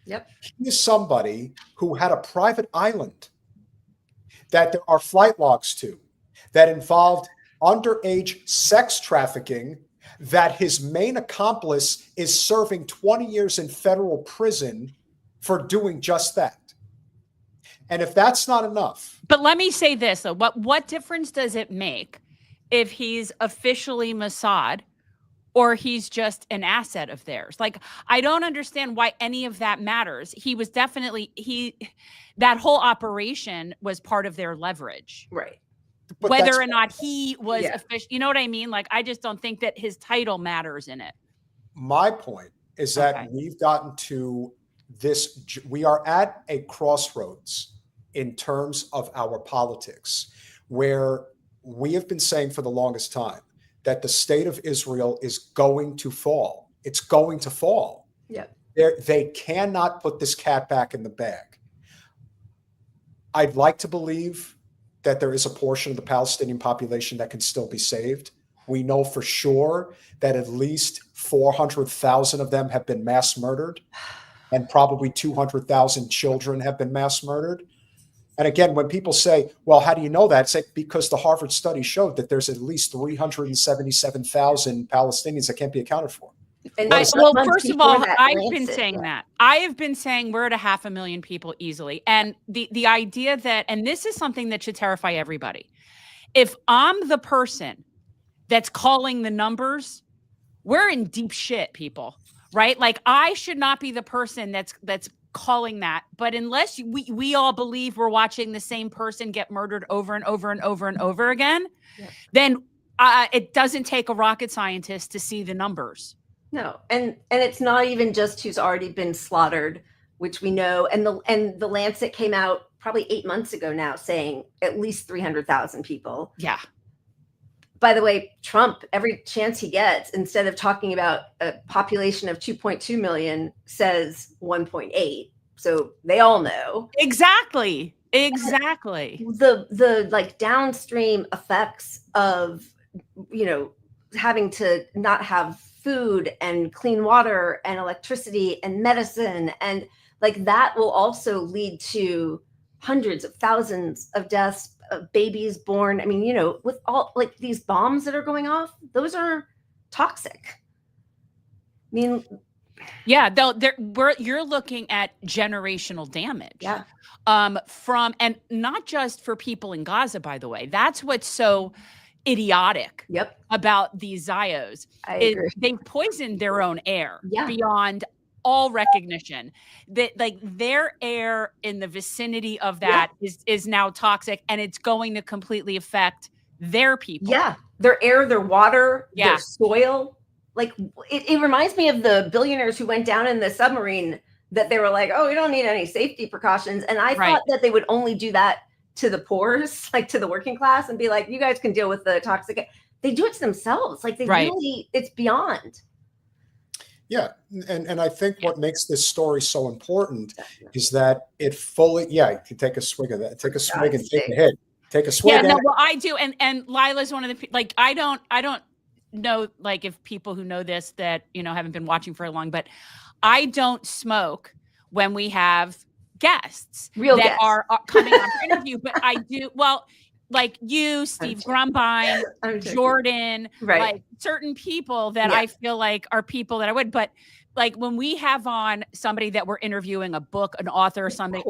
Yep. He is somebody who had a private island that there are flight logs to that involved underage sex trafficking, that his main accomplice is serving 20 years in federal prison for doing just that. And if that's not enough. But let me say this, though. What difference does it make if he's officially Mossad or he's just an asset of theirs? Like, I don't understand why any of that matters. He was definitely, that whole operation was part of their leverage. Right. But whether or not he was official, you know what I mean? Like, I just don't think that his title matters in it. My point is that we've gotten to this, we are at a crossroads in terms of our politics, where we have been saying for the longest time that the state of Israel is going to fall. It's going to fall. Yeah. They cannot put this cat back in the bag. I'd like to believe that there is a portion of the Palestinian population that can still be saved. We know for sure that at least 400,000 of them have been mass murdered, and probably 200,000 children have been mass murdered. And again, when people say, well, how do you know that? It's like, because the Harvard study showed that there's at least 377,000 Palestinians that can't be accounted for. Well, first of all, I've been saying that. I have been saying we're at 500,000 people easily. And the idea that, and this is something that should terrify everybody. If I'm the person that's calling the numbers, we're in deep shit, people, right? Like, I should not be the person that's calling that. But unless we all believe we're watching the same person get murdered over and over and over and over again, then it doesn't take a rocket scientist to see the numbers. No, and it's not even just who's already been slaughtered, which we know. And the Lancet came out probably 8 months ago now saying at least 300,000 people. Yeah. By the way, Trump, every chance he gets, instead of talking about a population of 2.2 million, says 1.8. So they all know. Exactly. The like downstream effects of, having to not have food and clean water and electricity and medicine, and like that will also lead to hundreds of thousands of deaths of babies born. I mean, with all like these bombs that are going off, those are toxic. I mean, yeah, you're looking at generational damage. Yeah. From, and not just for people in Gaza, by the way. That's what's so idiotic about these Zios. They've poisoned their own air beyond all recognition. That like their air in the vicinity of that is now toxic, and it's going to completely affect their people. Yeah, their air, their water, their soil. Like it reminds me of the billionaires who went down in the submarine that they were like, oh, we don't need any safety precautions. And I thought that they would only do that to the poors, like to the working class, and be like, you guys can deal with the toxic. They do it to themselves. Like they really, it's beyond. Yeah. And I think what makes this story so important is that it fully, you can take a swig of that, take a swig and take a hit, take a swig. Yeah, no, well, I do. And Lila's one of the, like, I don't know, like if people who know this that, haven't been watching for long, but I don't smoke when we have guests that are coming on for interview, but I do. Well, like you, Steve Grumbine, Jordan, like certain people that I feel like are people that I would, but like when we have on somebody that we're interviewing, a book, an author or something,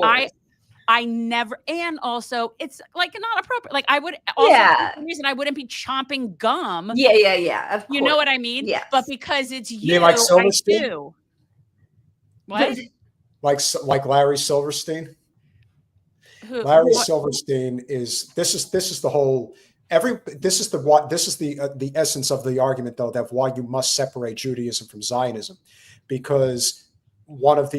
I never, and also it's like not appropriate. Like I would also, for the reason I wouldn't be chomping gum. Yeah. Of course. You know what I mean? Yeah. But because it's you, like I do. What? Like Larry Silverstein. Larry Silverstein is this is the whole this is the essence of the argument, though, that why you must separate Judaism from Zionism, because one of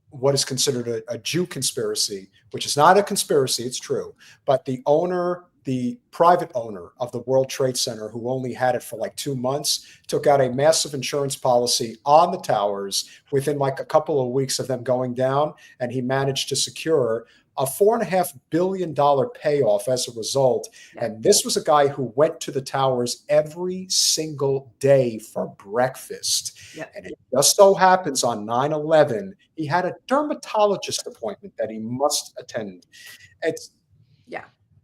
what is considered a Jew conspiracy, which is not a conspiracy, it's true, but the private owner of the World Trade Center, who only had it for like 2 months, took out a massive insurance policy on the towers within like a couple of weeks of them going down. And he managed to secure a $4.5 billion payoff as a result. And this was a guy who went to the towers every single day for breakfast. And it just so happens on 9/11, he had a dermatologist appointment that he must attend.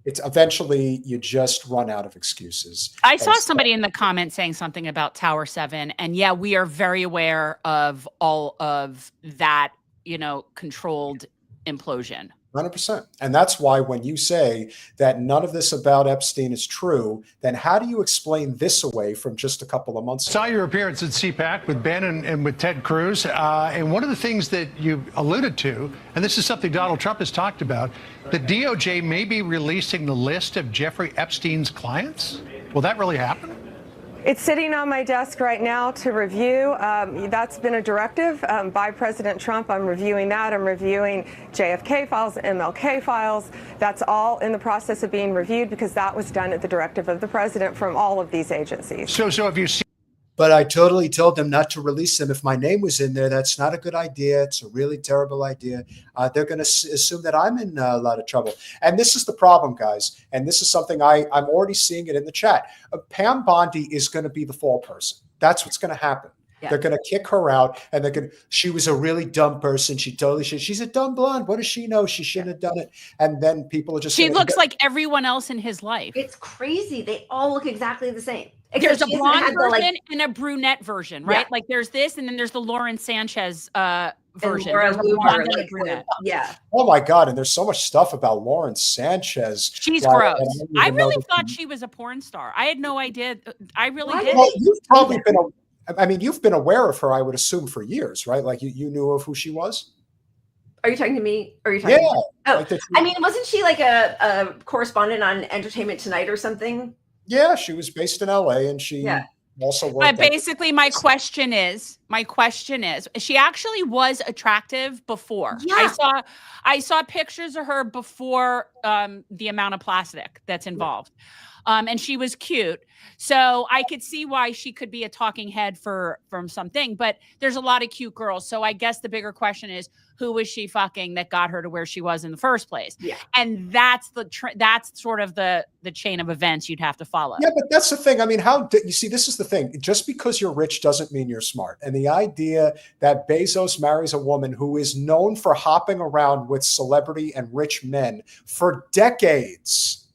It's eventually you just run out of excuses. I saw somebody in the comments saying something about Tower 7. And yeah, we are very aware of all of that, controlled implosion. 100%. And that's why when you say that none of this about Epstein is true, then how do you explain this away from just a couple of months ago? Saw your appearance at CPAC with Ben and with Ted Cruz. And one of the things that you alluded to, and this is something Donald Trump has talked about, the DOJ may be releasing the list of Jeffrey Epstein's clients. Will that really happen? It's sitting on my desk right now to review. That's been a directive by President Trump. I'm reviewing that. I'm reviewing JFK files, MLK files. That's all in the process of being reviewed because that was done at the directive of the president from all of these agencies. So have you seen? but I totally told them not to release them. If my name was in there, that's not a good idea. It's a really terrible idea. They're going to assume that I'm in a lot of trouble. And this is the problem, guys. And this is something I'm already seeing it in the chat. Pam Bondi is going to be the fall person. That's what's going to happen. Yeah. They're going to kick her out, and she was a really dumb person. She totally should. She's a dumb blonde. What does she know? She shouldn't have done it. And then people are just. She looks like everyone else in his life. It's crazy. They all look exactly the same. There's a blonde version and a brunette version, right? Yeah. Like there's this, and then there's the Lauren Sanchez version. Yeah. Oh my God! And there's so much stuff about Lauren Sanchez. She's gross. I really thought she was a porn star. I had no idea. I really did. Well, you've probably been. You've been aware of her, I would assume, for years, right? Like you knew of who she was. Are you talking to me? Or are you talking to me? Oh, like wasn't she like a correspondent on Entertainment Tonight or something? Yeah, she was based in LA, and she also worked. Basically, my question is, she actually was attractive before. Yeah. I saw pictures of her before the amount of plastic that's involved. And she was cute. So I could see why she could be a talking head from something, but there's a lot of cute girls. So I guess the bigger question is, who was she fucking that got her to where she was in the first place? Yeah. And that's that's sort of the chain of events you'd have to follow. Yeah, but that's the thing. I mean, you see, this is the thing. Just because you're rich doesn't mean you're smart. And the idea that Bezos marries a woman who is known for hopping around with celebrity and rich men for decades,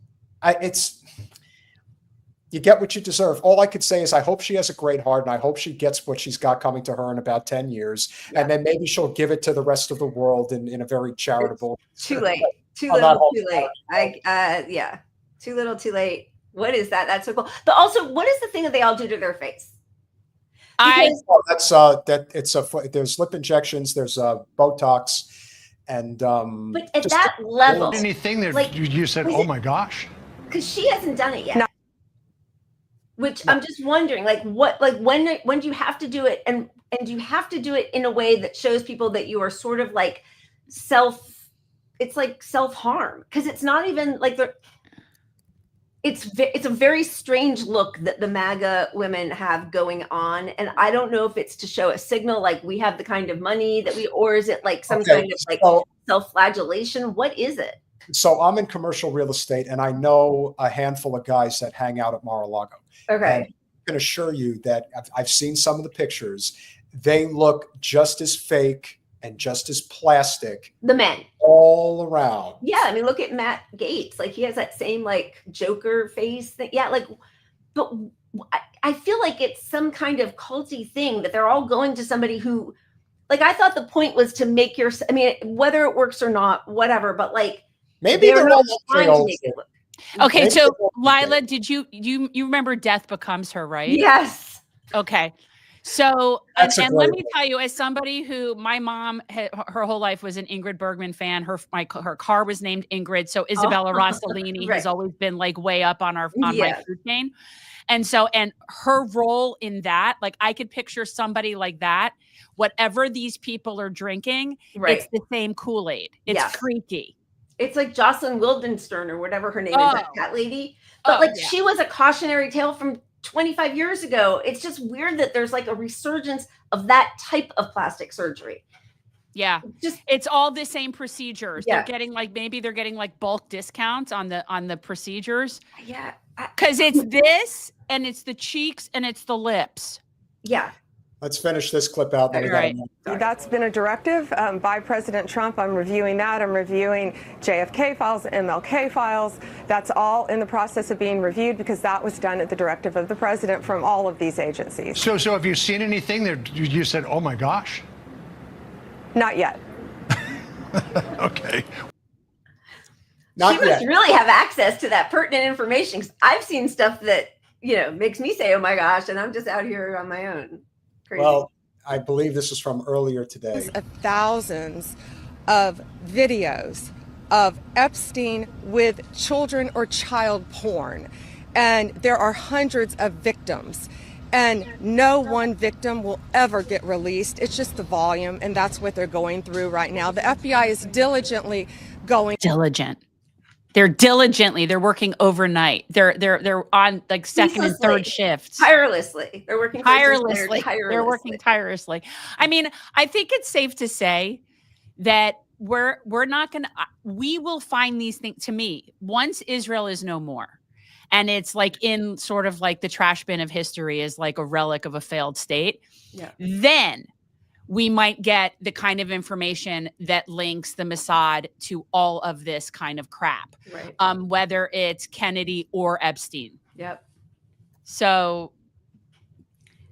you get what you deserve. All I could say is I hope she has a great heart, and I hope she gets what she's got coming to her in about 10 years. Yeah. And then maybe she'll give it to the rest of the world in a very charitable. It's too late. Too little, too late. Too little, too late. What is that? That's so cool. But also, what is the thing that they all do to their face? There's lip injections, there's Botox, and but at that level, anything that like, you said, oh my gosh, because she hasn't done it yet. No. Which I'm just wondering, when do you have to do it, and do you have to do it in a way that shows people that you are sort of like it's like self-harm, because it's not even like it's a very strange look that the MAGA women have going on, and I don't know if it's to show a signal like we have the kind of money that or is it like some kind of like self-flagellation? What is it? So I'm in commercial real estate, and I know a handful of guys that hang out at Mar-a-Lago. Okay. And I can assure you that I've seen some of the pictures. They look just as fake and just as plastic. The men. All around. Yeah. I mean, look at Matt Gaetz. Like, he has that same, like, Joker face thing. Yeah. Like, but I feel like it's some kind of culty thing that they're all going to somebody who, like, I thought the point was to make whether it works or not, whatever, but, like, maybe they're not trying to make it look. Okay, so Lila, did you remember Death Becomes Her, right? Yes. Okay. So, and let me tell you, as somebody who, my mom, her whole life was an Ingrid Bergman fan. Her car was named Ingrid. So Isabella Rossellini has always been like way up on my food chain. And so, and her role in that, like I could picture somebody like that, whatever these people are drinking, it's the same Kool-Aid. It's freaky. It's like Jocelyn Wildenstern or whatever her name is, that lady. But she was a cautionary tale from 25 years ago. It's just weird that there's like a resurgence of that type of plastic surgery. Yeah. It's all the same procedures. Yeah. They're getting like bulk discounts on the procedures. Yeah. Because it's this and it's the cheeks and it's the lips. Yeah. Let's finish this clip out. Right. That's been a directive by President Trump. I'm reviewing that. I'm reviewing JFK files, MLK files. That's all in the process of being reviewed because that was done at the directive of the president from all of these agencies. So have you seen anything that you said, oh my gosh? Not yet. Okay. She must really have access to that pertinent information. I've seen stuff that, makes me say, oh my gosh, and I'm just out here on my own. Crazy. Well, I believe this is from earlier today. Thousands of videos of Epstein with children or child porn. And there are hundreds of victims. And no one victim will ever get released. It's just the volume, and that's what they're going through right now. The FBI is diligently going. Diligent. They're diligently. They're working overnight. They're on like second and third shifts. Tirelessly. They're working tirelessly. They're working tirelessly. I mean, I think it's safe to say that we're not going to, we will find these things. To me, once Israel is no more, and it's like in sort of like the trash bin of history as like a relic of a failed state, then we might get the kind of information that links the Mossad to all of this kind of crap, right. Whether it's Kennedy or Epstein. Yep. So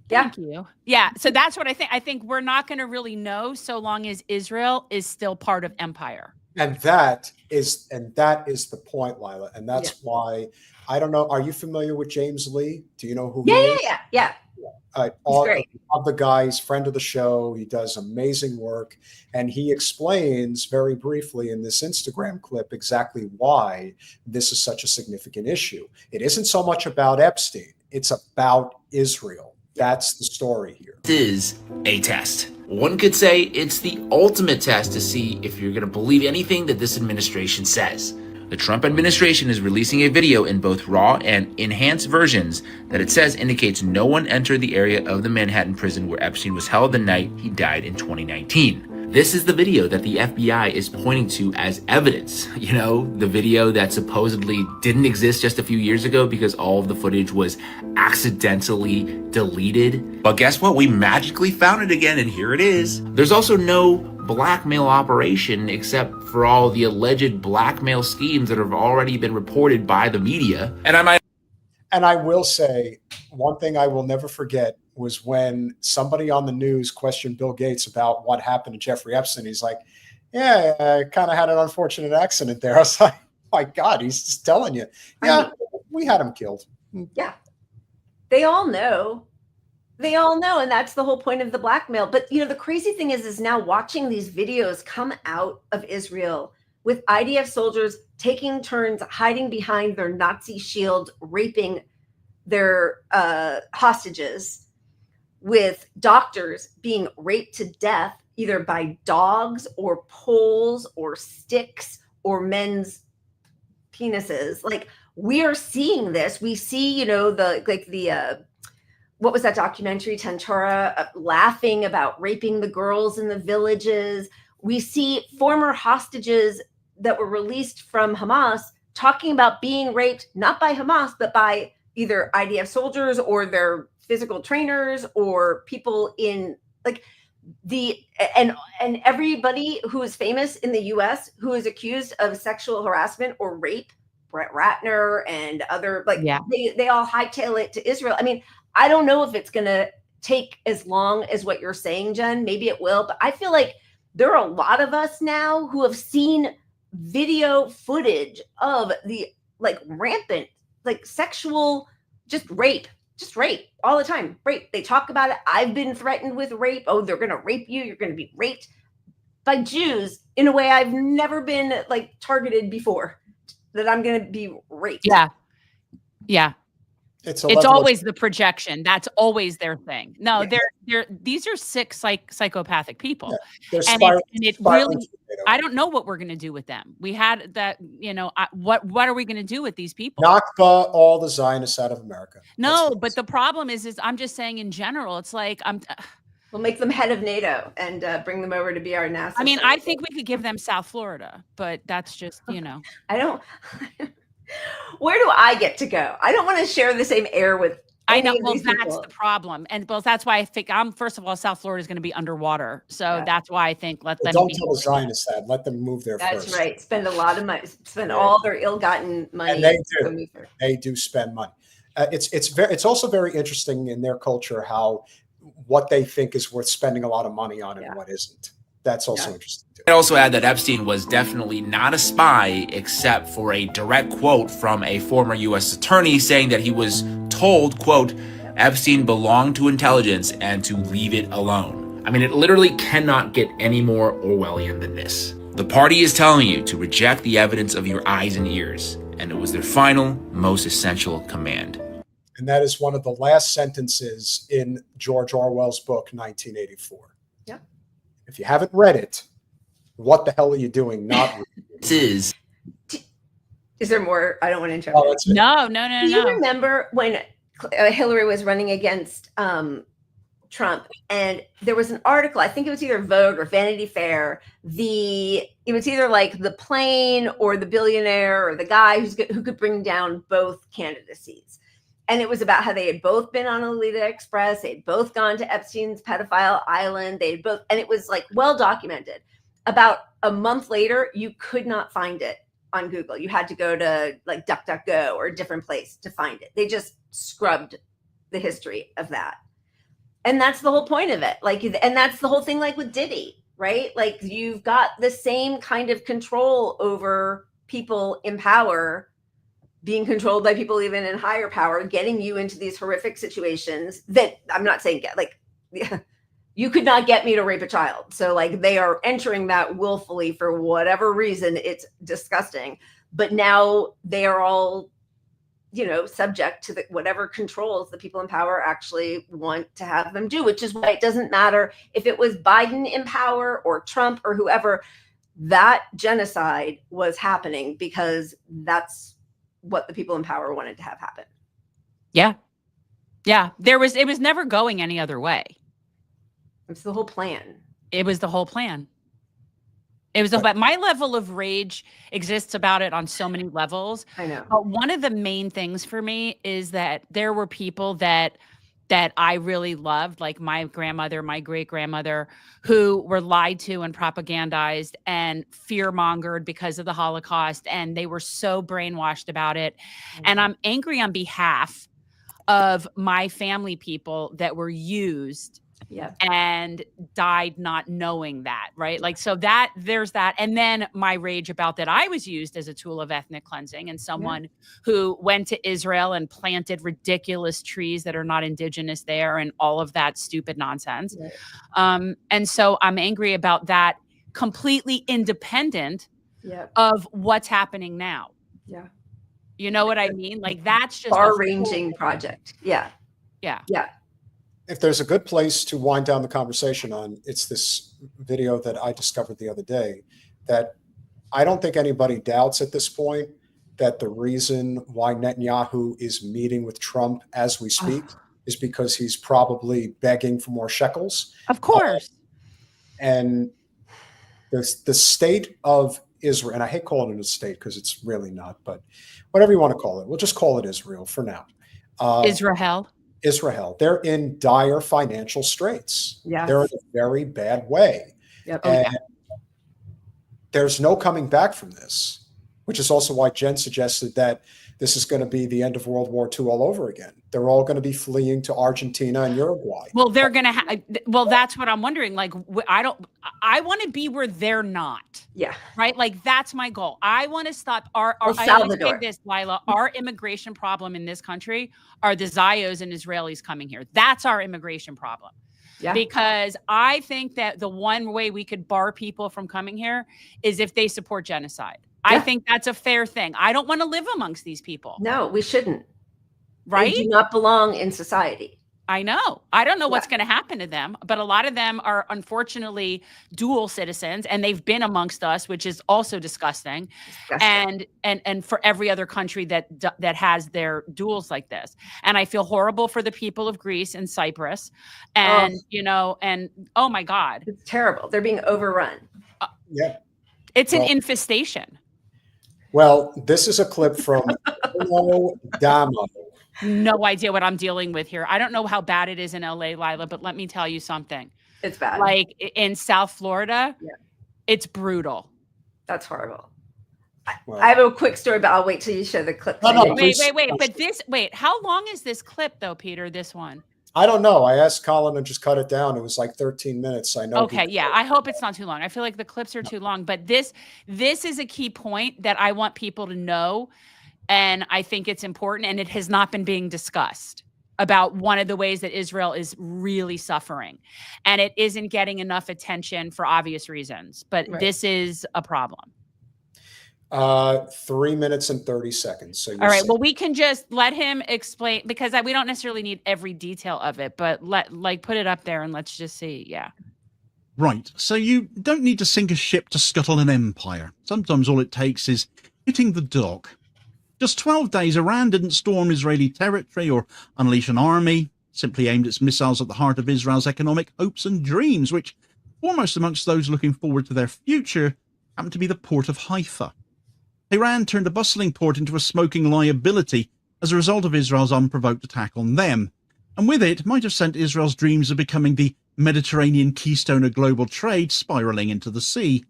thank you. Yeah. So that's what I think. I think we're not going to really know so long as Israel is still part of empire. And that is the point, Lila. And that's why, I don't know. Are you familiar with James Lee? Do you know who he is? Yeah. Of the guy, he's friend of the show. He does amazing work. And he explains very briefly in this Instagram clip exactly why this is such a significant issue. It isn't so much about Epstein. It's about Israel. That's the story here. This is a test. One could say it's the ultimate test to see if you're going to believe anything that this administration says. The Trump administration is releasing a video in both raw and enhanced versions that it says indicates no one entered the area of the Manhattan prison where Epstein was held the night he died in 2019. This is the video that the FBI is pointing to as evidence. You know, the video that supposedly didn't exist just a few years ago because all of the footage was accidentally deleted. But guess what? We magically found it again, and here it is. There's also no blackmail operation except for all the alleged blackmail schemes that have already been reported by the media. And I will say, one thing I will never forget was when somebody on the news questioned Bill Gates about what happened to Jeffrey Epstein. He's like, yeah, I kind of had an unfortunate accident there. I was like, my God, he's just telling you. Yeah, we had him killed. Yeah. They all know. They all know. And that's the whole point of the blackmail. But, you know, the crazy thing is now watching these videos come out of Israel with IDF soldiers taking turns hiding behind their Nazi shield, raping their hostages, with doctors being raped to death either by dogs or poles or sticks or men's penises. Like, we are seeing this. We see, you know, what was that documentary, Tantura, laughing about raping the girls in the villages. We see former hostages that were released from Hamas talking about being raped, not by Hamas, but by either IDF soldiers or their physical trainers or people in like and everybody who is famous in the US who is accused of sexual harassment or rape, Brett Ratner and other, like, they all hightail it to Israel. I mean, I don't know if it's going to take as long as what you're saying, Jen. Maybe it will, but I feel like there are a lot of us now who have seen video footage of the like rampant, like sexual, just rape all the time. Rape. They talk about it. I've been threatened with rape. Oh, they're going to rape you. You're going to be raped by Jews in a way I've never been like targeted before, that I'm going to be raped. Yeah. It's always the projection. That's always their thing. No, these are sick psychopathic people. Yeah, and it really, I don't know what we're going to do with them. We had that, you know, what are we going to do with these people? Nakba all the Zionists out of America. No, but the problem is I'm just saying in general, it's like, we'll make them head of NATO and bring them over to be our NASA. I mean, I think we could give them South Florida, but that's just, you know. Where do I get to go? I don't want to share the same air with. I know. Well, that's the problem. And that's why I think first of all, South Florida is going to be underwater. So that's why I think let them. Don't tell the Zionists that. Let them move there first. That's right. Spend a lot of money. Spend all their ill-gotten money. And they do spend money. It's also very interesting in their culture how what they think is worth spending a lot of money on and what isn't. That's also interesting too. I'd also add that Epstein was definitely not a spy, except for a direct quote from a former U.S. attorney saying that he was told, quote, Epstein belonged to intelligence and to leave it alone. I mean, it literally cannot get any more Orwellian than this. The party is telling you to reject the evidence of your eyes and ears, and it was their final, most essential command. And that is one of the last sentences in George Orwell's book, 1984. If you haven't read it, what the hell are you doing not reading it? Do Is there more? I don't want to interrupt. Oh, that's it. No. Do you remember when Hillary was running against Trump, and there was an article, I think it was either Vogue or Vanity Fair, it was either like the plane or the billionaire or the guy who could bring down both candidacies. And it was about how they had both been on Alita Express, they had both gone to Epstein's pedophile island, they had both, and it was like well documented. About a month later, you could not find it on Google. You had to go to like DuckDuckGo or a different place to find it. They just scrubbed the history of that. And that's the whole point of it. Like, and that's the whole thing, like with Diddy, right? Like you've got the same kind of control over people in power being controlled by people even in higher power, getting you into these horrific situations that I'm not saying you could not get me to rape a child. So like they are entering that willfully for whatever reason. It's disgusting. But now they are all, subject to whatever controls the people in power actually want to have them do, which is why it doesn't matter if it was Biden in power or Trump or whoever, that genocide was happening because that's what the people in power wanted to have happen. Yeah. Yeah. It was never going any other way. It's the whole plan. It was the whole plan. It was but my level of rage exists about it on so many levels. I know. But one of the main things for me is that there were people that I really loved, like my grandmother, my great-grandmother, who were lied to and propagandized and fear-mongered because of the Holocaust, and they were so brainwashed about it. Mm-hmm. And I'm angry on behalf of my family people that were used and died not knowing that, right? Like, so that there's that. And then my rage about that I was used as a tool of ethnic cleansing and someone who went to Israel and planted ridiculous trees that are not indigenous there and all of that stupid nonsense. Right. And so I'm angry about that, completely independent of what's happening now. Yeah. You know what I mean? Like that's just far-ranging project. Yeah. Yeah. Yeah. If there's a good place to wind down the conversation on, it's this video that I discovered the other day that I don't think anybody doubts at this point that the reason why Netanyahu is meeting with Trump as we speak is because he's probably begging for more shekels. Of course. And the state of Israel, and I hate calling it a state because it's really not, but whatever you want to call it, we'll just call it Israel for now. Israel, they're in dire financial straits. Yeah. They're in a very bad way. Yep. And there's no coming back from this, which is also why Jen suggested that this is going to be the end of World War II all over again. They're all going to be fleeing to Argentina and Uruguay. Well, they're going to well, that's what I'm wondering. Like, I want to be where they're not. Yeah. Right. Like, that's my goal. I want to stop I always say this, Lila, our immigration problem in this country are the Zios and Israelis coming here. That's our immigration problem. Yeah. Because I think that the one way we could bar people from coming here is if they support genocide. Yeah. I think that's a fair thing. I don't want to live amongst these people. No, we shouldn't. Right? They do not belong in society. I know. I don't know what's going to happen to them, but a lot of them are unfortunately dual citizens, and they've been amongst us, which is also disgusting. And for every other country that has their duals like this. And I feel horrible for the people of Greece and Cyprus, and and oh my God, it's terrible. They're being overrun. It's an infestation. Well, this is a clip from Damo. No idea what I'm dealing with here. I don't know how bad it is in LA, Lila, but let me tell you something. It's bad. Like in South Florida, it's brutal. That's horrible. I have a quick story, but I'll wait till you show the clip. Wait. How long is this clip though, Peter? This one? I don't know. I asked Colin to just cut it down. It was like 13 minutes. I know. Okay, yeah. I hope it's not too long. I feel like the clips are too long, but this is a key point that I want people to know, and I think it's important, and it has not been being discussed about one of the ways that Israel is really suffering, and it isn't getting enough attention for obvious reasons, but this is a problem. 3 minutes and 30 seconds. So all right. Well, we can just let him explain because we don't necessarily need every detail of it, but put it up there and let's just see. Yeah. Right. So you don't need to sink a ship to scuttle an empire. Sometimes all it takes is hitting the dock Just 12 days, Iran didn't storm Israeli territory or unleash an army, simply aimed its missiles at the heart of Israel's economic hopes and dreams, which, foremost amongst those looking forward to their future, happened to be the port of Haifa. Iran turned a bustling port into a smoking liability as a result of Israel's unprovoked attack on them, and with it might have sent Israel's dreams of becoming the Mediterranean keystone of global trade spiralling into the sea.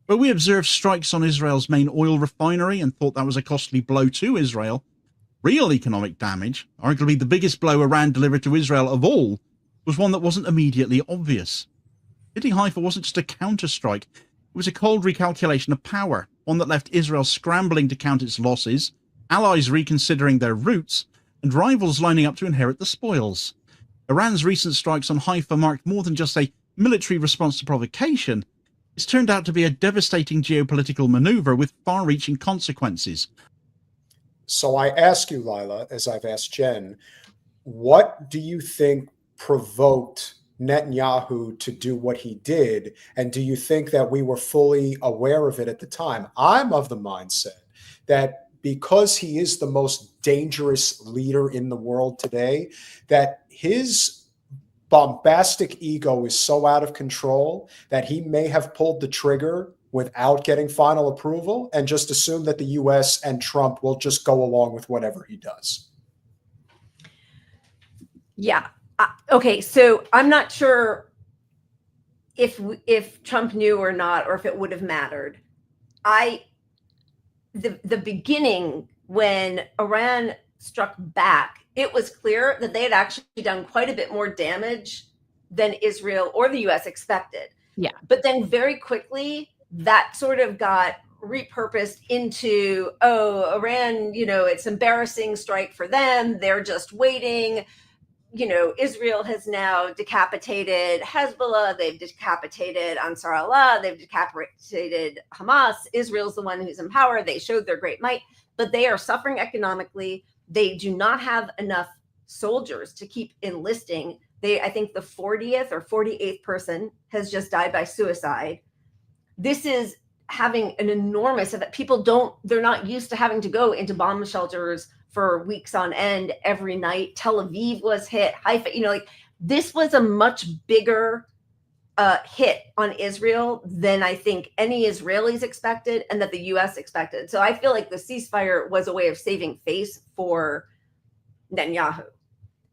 Where we observed strikes on Israel's main oil refinery and thought that was a costly blow to Israel, real economic damage, arguably the biggest blow Iran delivered to Israel of all, was one that wasn't immediately obvious. Hitting Haifa wasn't just a counterstrike, it was a cold recalculation of power, one that left Israel scrambling to count its losses, allies reconsidering their routes, and rivals lining up to inherit the spoils. Iran's recent strikes on Haifa marked more than just a military response to provocation. It's turned out to be a devastating geopolitical maneuver with far-reaching consequences. So I ask you, Lila, as I've asked Jen, what do you think provoked Netanyahu to do what he did? And do you think that we were fully aware of it at the time? I'm of the mindset that because he is the most dangerous leader in the world today, that his bombastic ego is so out of control that he may have pulled the trigger without getting final approval and just assume that the US and Trump will just go along with whatever he does. Yeah. Okay. So I'm not sure if Trump knew or not, or if it would have mattered. The beginning, when Iran struck back, it was clear that they had actually done quite a bit more damage than Israel or the US expected. Yeah. But then very quickly, that sort of got repurposed into, oh, Iran, it's embarrassing strike for them. They're just waiting. Israel has now decapitated Hezbollah. They've decapitated Ansar Allah. They've decapitated Hamas. Israel's the one who's in power. They showed their great might, but they are suffering economically. They do not have enough soldiers to keep enlisting. I think the 40th or 48th person has just died by suicide. This is having an enormous effect. They're not used to having to go into bomb shelters for weeks on end every night. Tel Aviv was hit, Haifa, this was a much bigger hit on Israel than I think any Israelis expected and that the US expected. So I feel like the ceasefire was a way of saving face for Netanyahu.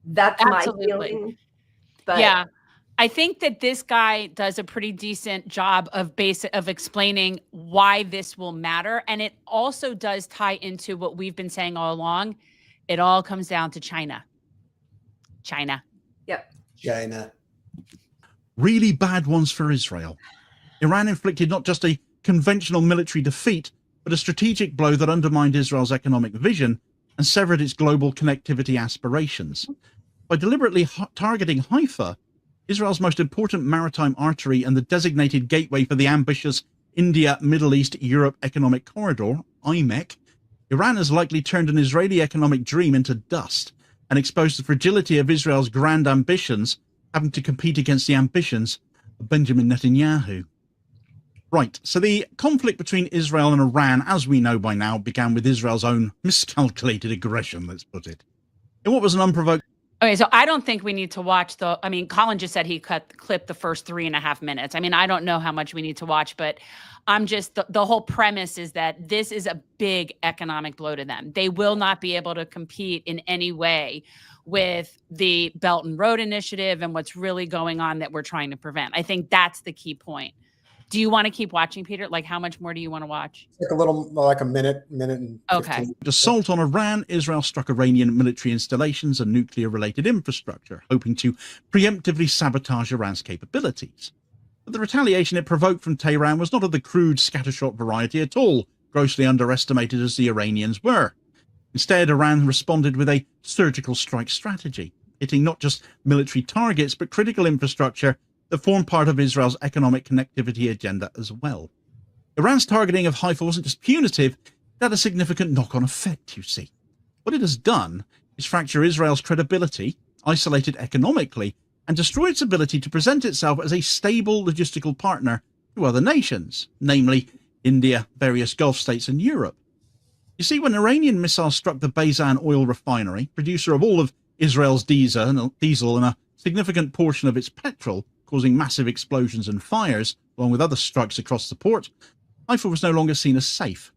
That's Absolutely. my feeling. But yeah. I think that this guy does a pretty decent job of explaining why this will matter. And it also does tie into what we've been saying all along. It all comes down to China. China. Yep. China. Really bad ones for Israel. Iran inflicted not just a conventional military defeat, but a strategic blow that undermined Israel's economic vision and severed its global connectivity aspirations. By deliberately targeting Haifa, Israel's most important maritime artery and the designated gateway for the ambitious India, Middle East, Europe Economic Corridor, IMEC, Iran has likely turned an Israeli economic dream into dust and exposed the fragility of Israel's grand ambitions, having to compete against the ambitions of Benjamin Netanyahu. Right, so the conflict between Israel and Iran, as we know by now, began with Israel's own miscalculated aggression, let's put it. In what was an unprovoked... Okay, so I don't think we need to watch Colin just said he clipped the first 3.5 minutes. I don't know how much we need to watch, but I'm just, the whole premise is that this is a big economic blow to them. They will not be able to compete in any way with the Belt and Road Initiative and what's really going on that we're trying to prevent. I think that's the key point. Do you want to keep watching, Peter? How much more do you want to watch? Like a minute and 15. Okay. Assault on Iran, Israel struck Iranian military installations and nuclear-related infrastructure, hoping to preemptively sabotage Iran's capabilities. But the retaliation it provoked from Tehran was not of the crude scattershot variety at all, grossly underestimated as the Iranians were. Instead, Iran responded with a surgical strike strategy, hitting not just military targets, but critical infrastructure that form part of Israel's economic connectivity agenda as well. Iran's targeting of Haifa wasn't just punitive, it had a significant knock-on effect, you see. What it has done is fracture Israel's credibility, isolate it economically, and destroy its ability to present itself as a stable logistical partner to other nations, namely India, various Gulf states, and Europe. You see, when Iranian missiles struck the Bayzan oil refinery, producer of all of Israel's diesel and a significant portion of its petrol, causing massive explosions and fires, along with other strikes across the port, Haifa was no longer seen as safe.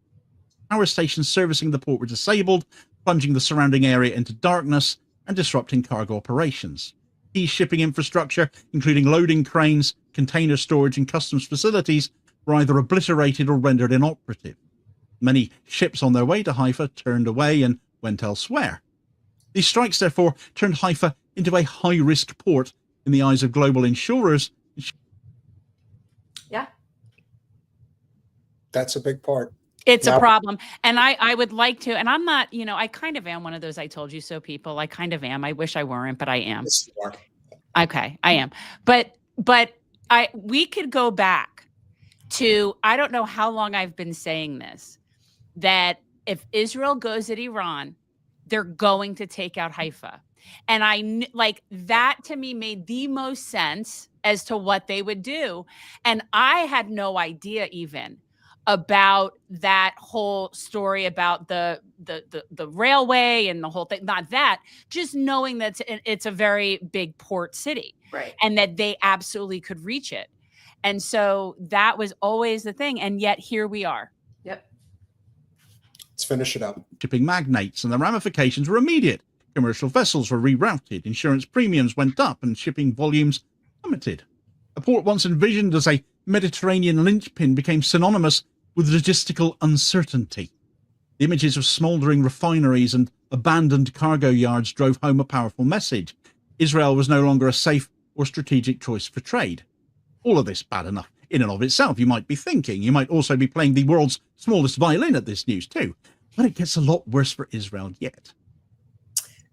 Power stations servicing the port were disabled, plunging the surrounding area into darkness and disrupting cargo operations. Key shipping infrastructure, including loading cranes, container storage and customs facilities, were either obliterated or rendered inoperative. Many ships on their way to Haifa turned away and went elsewhere. These strikes, therefore, turned Haifa into a high-risk port in the eyes of global insurers. Yeah. That's a big part. It's a problem. And I would like to, and I'm not, I kind of am one of those I told you so people. I kind of am. I wish I weren't, but I am. Yes, you are. Okay, I am. But we could go back to, I don't know how long I've been saying this, that if Israel goes at Iran, they're going to take out Haifa. And that to me made the most sense as to what they would do. And I had no idea even about that whole story about the railway and the whole thing. Not that, just knowing that it's a very big port city, right? And that they absolutely could reach it. And so that was always the thing. And yet here we are. Yep. Let's finish it up. Shipping magnates, and the ramifications were immediate. Commercial vessels were rerouted, insurance premiums went up, and shipping volumes plummeted. A port once envisioned as a Mediterranean linchpin became synonymous with logistical uncertainty. The images of smouldering refineries and abandoned cargo yards drove home a powerful message. Israel was no longer a safe or strategic choice for trade. All of this bad enough in and of itself, you might be thinking. You might also be playing the world's smallest violin at this news too. But it gets a lot worse for Israel yet.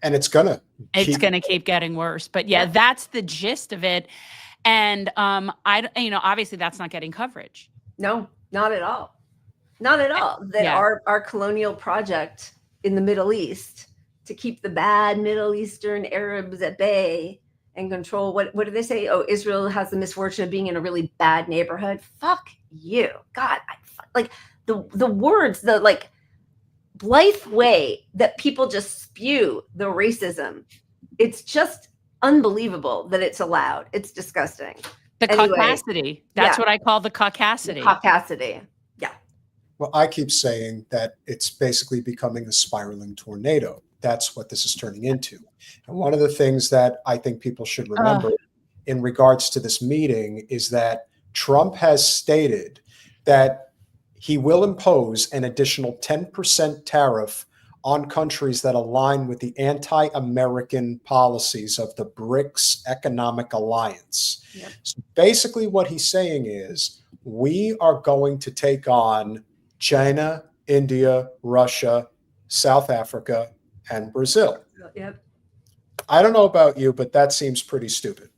And it's gonna keep getting worse. But yeah, that's the gist of it. And obviously that's not getting coverage. No, not at all. Not at all. That our colonial project in the Middle East to keep the bad Middle Eastern Arabs at bay and control what do they say? Oh, Israel has the misfortune of being in a really bad neighborhood. Fuck you. God, the words, the blithe way that people just spew the racism. It's just unbelievable that it's allowed. It's disgusting. The caucasity. That's what I call the caucasity. Caucasity. Yeah. Well, I keep saying that it's basically becoming a spiraling tornado. That's what this is turning into. And one of the things that I think people should remember in regards to this meeting is that Trump has stated that he will impose an additional 10% tariff on countries that align with the anti-American policies of the BRICS Economic Alliance. Yep. So basically what he's saying is we are going to take on China, India, Russia, South Africa, and Brazil. Yep. I don't know about you, but that seems pretty stupid.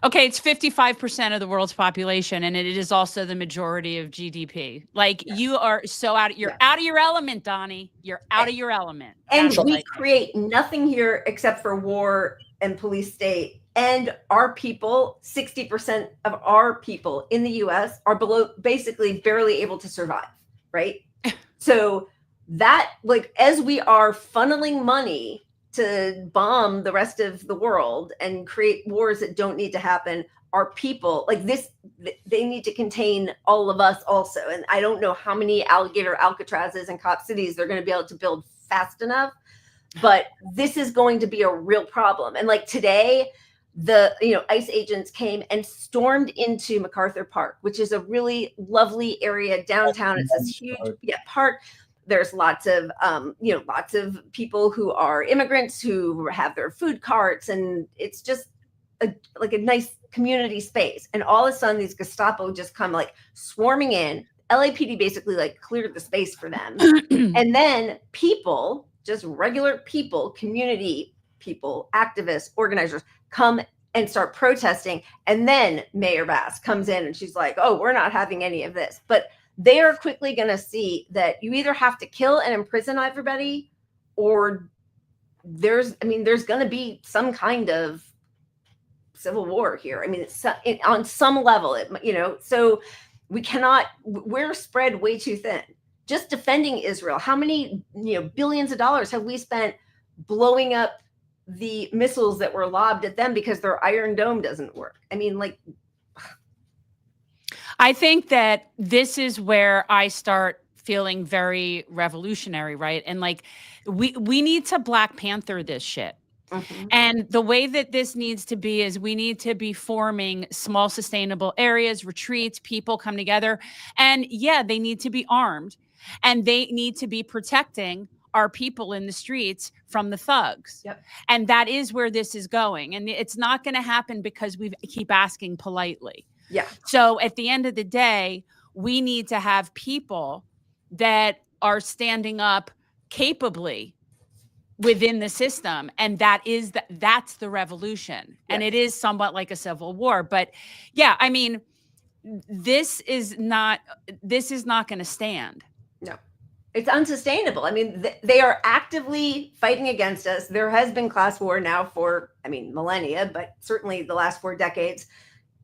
Okay, it's 55% of the world's population, and it is also the majority of GDP. You are so out of your element, Donnie. You're out of your element. And we create nothing here except for war and police state. And our people, 60% of our people in the US are basically barely able to survive, right? So that, as we are funneling money to bomb the rest of the world and create wars that don't need to happen, our people they need to contain all of us also. And I don't know how many alligator Alcatrazes and cop cities they're going to be able to build fast enough, but this is going to be a real problem. And today, the ICE agents came and stormed into MacArthur Park, which is a really lovely area downtown. It's this huge park. There's lots of people who are immigrants who have their food carts, and it's just a nice community space. And all of a sudden, these Gestapo just come swarming in. LAPD basically cleared the space for them, and then people, just regular people, community people, activists, organizers, come and start protesting. And then Mayor Bass comes in and she's like, "Oh, we're not having any of this," but they are quickly going to see that you either have to kill and imprison everybody, or there's going to be some kind of civil war here. It's on some level, so we're spread way too thin. just defending Israel. How many, billions of dollars have we spent blowing up the missiles that were lobbed at them because their Iron Dome doesn't work? I mean, like, I think that this is where I start feeling very revolutionary, right? And like, we need to Black Panther this shit. And the way that this needs to be is we need to be forming small sustainable areas, retreats, people come together. And yeah, they need to be armed and they need to be protecting our people in the streets from the thugs. And that is where this is going. And it's not going to happen because we keep asking politely. So at the end of the day, we need to have people that are standing up capably within the system, and that's the revolution. And it is somewhat like a civil war. But yeah, I mean, this is not going to stand. No, it's unsustainable. I mean, they are actively fighting against us. There has been class war now for, millennia, but certainly the last 4 decades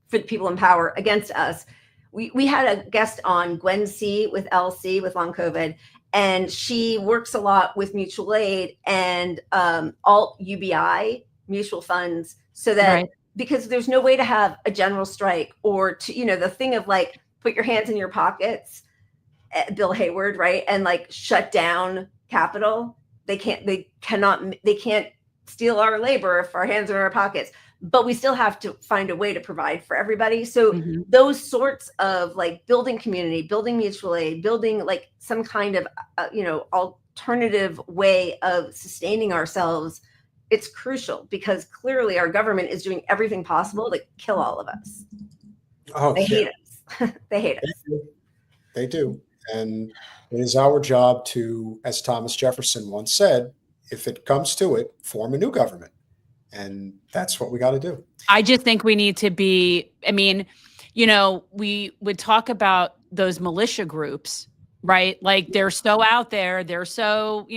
for the people in power against us. We had a guest on, Gwen C. with LC with long COVID, and she works a lot with mutual aid and alt UBI mutual funds, so that because there's no way to have a general strike or to, the thing of like, put your hands in your pockets, Bill Hayward, right? And like shut down capital. They can't steal our labor if our hands are in our pockets. But we still have to find a way to provide for everybody. So those sorts of like building community, building mutual aid, building like some kind of, alternative way of sustaining ourselves, it's crucial because clearly our government is doing everything possible to kill all of us. They hate us. They hate us. They do. And it is our job to, as Thomas Jefferson once said, if it comes to it, form a new government. And that's what we got to do. I just think we need to be, we would talk about those militia groups, right? Like they're so out there, they're so,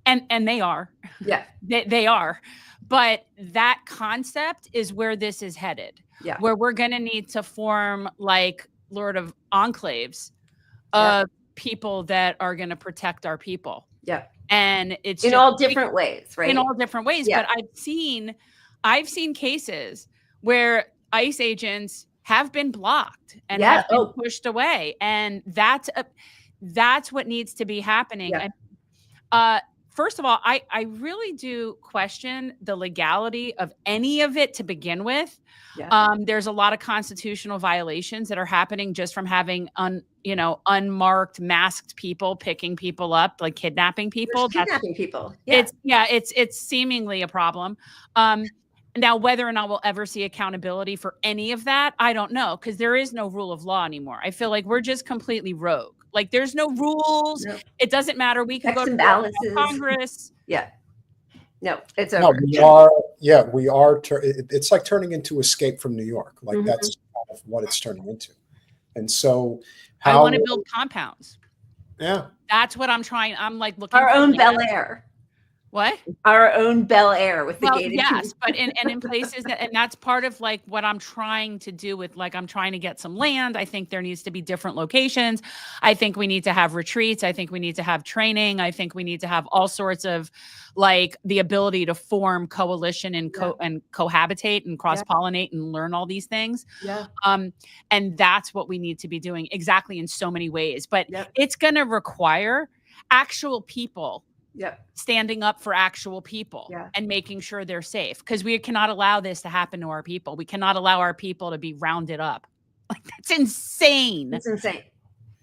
and they are. Yeah. They are. But that concept is where this is headed. Yeah. Where we're going to need to form like Lord of Enclaves of people that are going to protect our people. Yeah. And it's in all different ways, right? In all different ways. Yeah. But I've seen cases where ICE agents have been blocked and have been pushed away. And that's what needs to be happening. And, first of all, I really do question the legality of any of it to begin with. There's a lot of constitutional violations that are happening just from having unmarked, masked people picking people up, like kidnapping people. Kidnapping people. It's seemingly a problem. Now, whether or not we'll ever see accountability for any of that, I don't know, because there is no rule of law anymore. I feel like we're just completely rogue. Like there's no rules. No. It doesn't matter. We can go to Congress. No, it's over. No, we are. It's like turning into Escape from New York. Like that's kind of what it's turning into. And so I want to build compounds. Yeah. That's what I'm trying. I'm like looking our own Bel Air. What? Our own Bel Air with the gated yes, but in places and that's part of like what I'm trying to do with like I'm trying to get some land. I think there needs to be different locations. I think we need to have retreats. I think we need to have training. I think we need to have all sorts of like the ability to form coalition and cohabitate and cross-pollinate and learn all these things. And that's what we need to be doing exactly in so many ways. But it's going to require actual people standing up for actual people and making sure they're safe, because we cannot allow this to happen to our people. We cannot allow our people to be rounded up. Like that's insane. It's insane.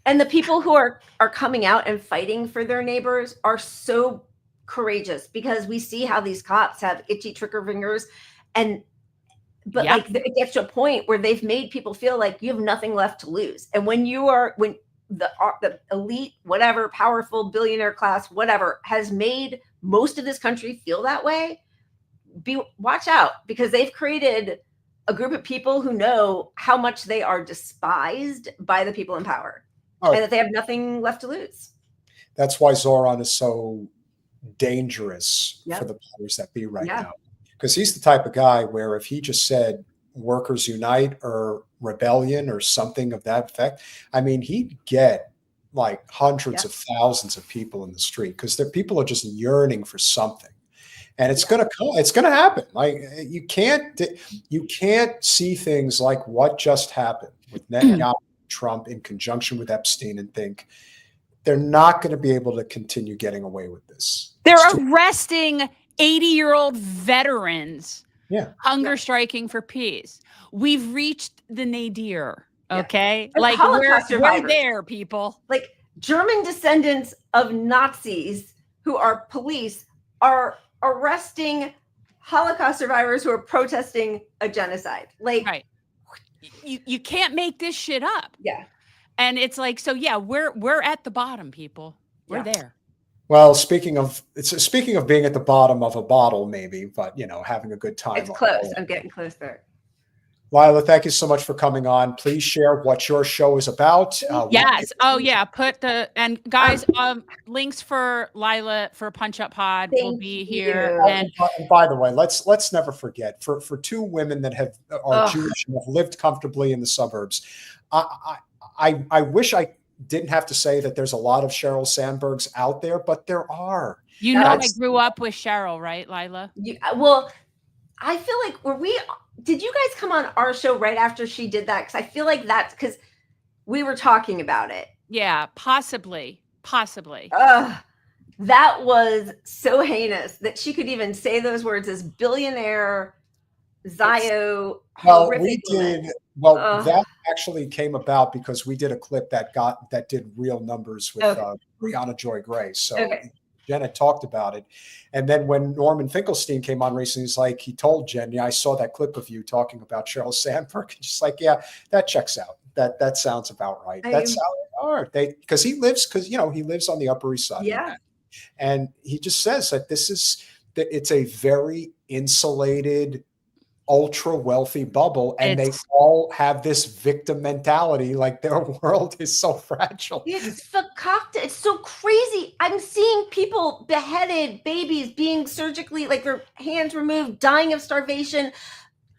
And the people who are coming out and fighting for their neighbors are so courageous, because we see how these cops have itchy trigger fingers but like it gets to a point where they've made people feel like you have nothing left to lose. And when the elite, whatever, powerful billionaire class, whatever, has made most of this country feel that way, watch out, because they've created a group of people who know how much they are despised by the people in power and that they have nothing left to lose. That's why Zoran is so dangerous for the powers that be right now, because he's the type of guy where if he just said workers unite or rebellion or something of that effect, I mean, he'd get like hundreds of thousands of people in the street because people are just yearning for something. And it's going to come. It's going to happen. Like you can't see things like what just happened with Netanyahu, Trump in conjunction with Epstein, and think they're not going to be able to continue getting away with this. They're arresting 80-year-old veterans, hunger striking for peace. We've reached the nadir. Okay, And like Holocaust we're survivors. there, people. Like German descendants of Nazis who are police are arresting Holocaust survivors who are protesting a genocide. Like, right. You can't make this shit up. Yeah. And it's like, so yeah, we're at the bottom, people. We're there. Well, speaking of being at the bottom of a bottle, maybe, but having a good time. It's close. I'm getting close there. Lila, thank you so much for coming on. Please share what your show is about. Yes. Oh yeah. And guys, links for Lila for Punch Up Pod will be here. And by the way, let's never forget for two women that are Jewish and have lived comfortably in the suburbs. I wish I didn't have to say that there's a lot of Sheryl Sandbergs out there, but there are. I grew up with Sheryl, right, Lila? Well, I feel like did you guys come on our show right after she did that? Because I feel like that's because we were talking about it. Yeah, possibly. That was so heinous that she could even say those words as billionaire, Zio. Well, we did. Well, that actually came about because we did a clip that did real numbers with Brianna Joy Gray. So Jen had talked about it. And then when Norman Finkelstein came on recently, he told Jen, yeah, I saw that clip of you talking about Sheryl Sandberg. And she's like, yeah, that checks out. That sounds about right. That's how they are. Because he lives on the Upper East Side. Yeah. And he just says that it's a very insulated, ultra wealthy bubble, and they all have this victim mentality, like their world is so fragile. It's fakakta. It's so crazy. I'm seeing people beheaded, babies being surgically, like their hands removed, dying of starvation,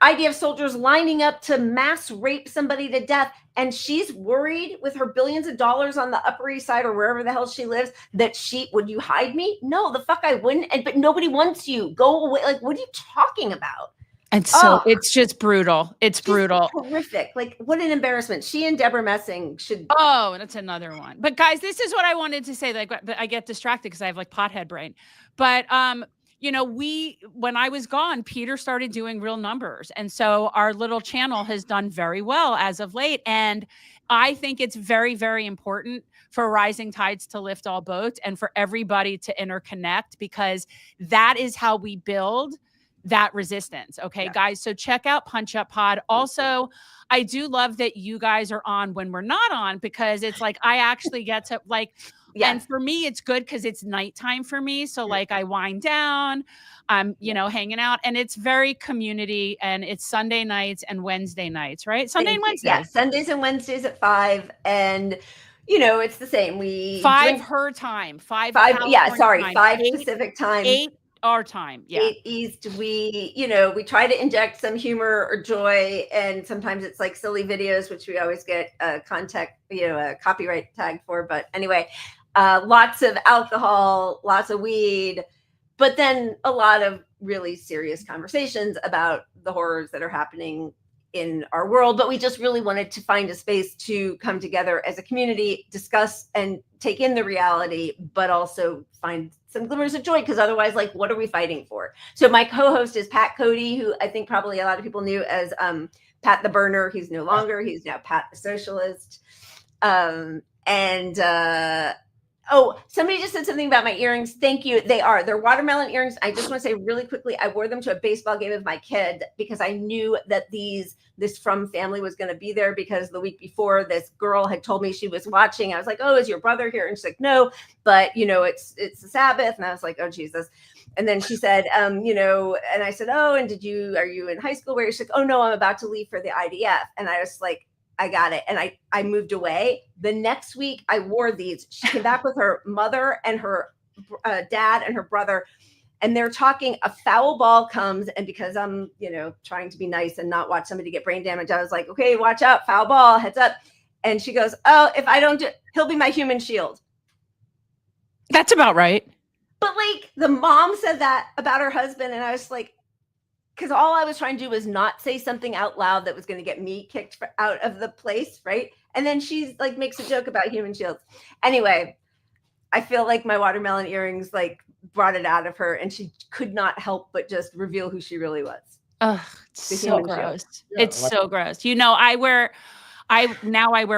IDF soldiers lining up to mass rape somebody to death. And she's worried with her billions of dollars on the Upper East Side or wherever the hell she lives that would you hide me? No, the fuck I wouldn't. But nobody wants you. Go away. Like, what are you talking about? And so it's just brutal. It's brutal. Horrific. Like, what an embarrassment. She and Deborah Messing should. Oh, and that's another one. But guys, this is what I wanted to say. Like, I get distracted because I have like pothead brain. But when I was gone, Peter started doing real numbers. And so our little channel has done very well as of late. And I think it's very, very important for rising tides to lift all boats and for everybody to interconnect, because that is how we build that resistance. Okay, guys. So check out Punch Up Pod. Also, I do love that you guys are on when we're not on, because it's like, I actually get to and for me, it's good because it's nighttime for me. So like I wind down, I'm, hanging out, and it's very community, and it's Sunday nights and Wednesday nights, right? Sunday and Wednesday. Yeah. Sundays and Wednesdays at 5. And it's the same. We 5 her time, 5. Yeah. Sorry. Time, 5 Pacific time. 8 our time. Yeah. 8 East. We try to inject some humor or joy, and sometimes it's like silly videos, which we always get a copyright tag for. But anyway, lots of alcohol, lots of weed, but then a lot of really serious conversations about the horrors that are happening in our world. But we just really wanted to find a space to come together as a community, discuss and take in the reality, but also find some glimmers of joy, because otherwise, like, what are we fighting for? So my co-host is Pat Cody, who I think probably a lot of people knew as Pat the Burner. He's no longer. He's now Pat the Socialist. Somebody just said something about my earrings. Thank you. They're watermelon earrings. I just want to say really quickly, I wore them to a baseball game with my kid because I knew that this From family was going to be there, because the week before this girl had told me she was watching. I was like, oh, is your brother here? And she's like, no, but it's the Sabbath. And I was like, oh, Jesus. And then she said, and I said, oh, and are you in high school? Where? She's like, oh no, I'm about to leave for the IDF. And I was like, I got it. And I moved away. The next week I wore these. She came back with her mother and her dad and her brother, and they're talking, a foul ball comes. And because I'm, trying to be nice and not watch somebody get brain damage, I was like, okay, watch out, foul ball, heads up. And she goes, oh, if I don't do it, he'll be my human shield. That's about right. But like the mom said that about her husband. And I was like, because all I was trying to do was not say something out loud that was going to get me kicked out of the place. Right. And then she's like, makes a joke about human shields. Anyway, I feel like my watermelon earrings like brought it out of her, and she could not help but just reveal who she really was. Ugh, it's so gross. Yeah, It's so gross. You know, I wear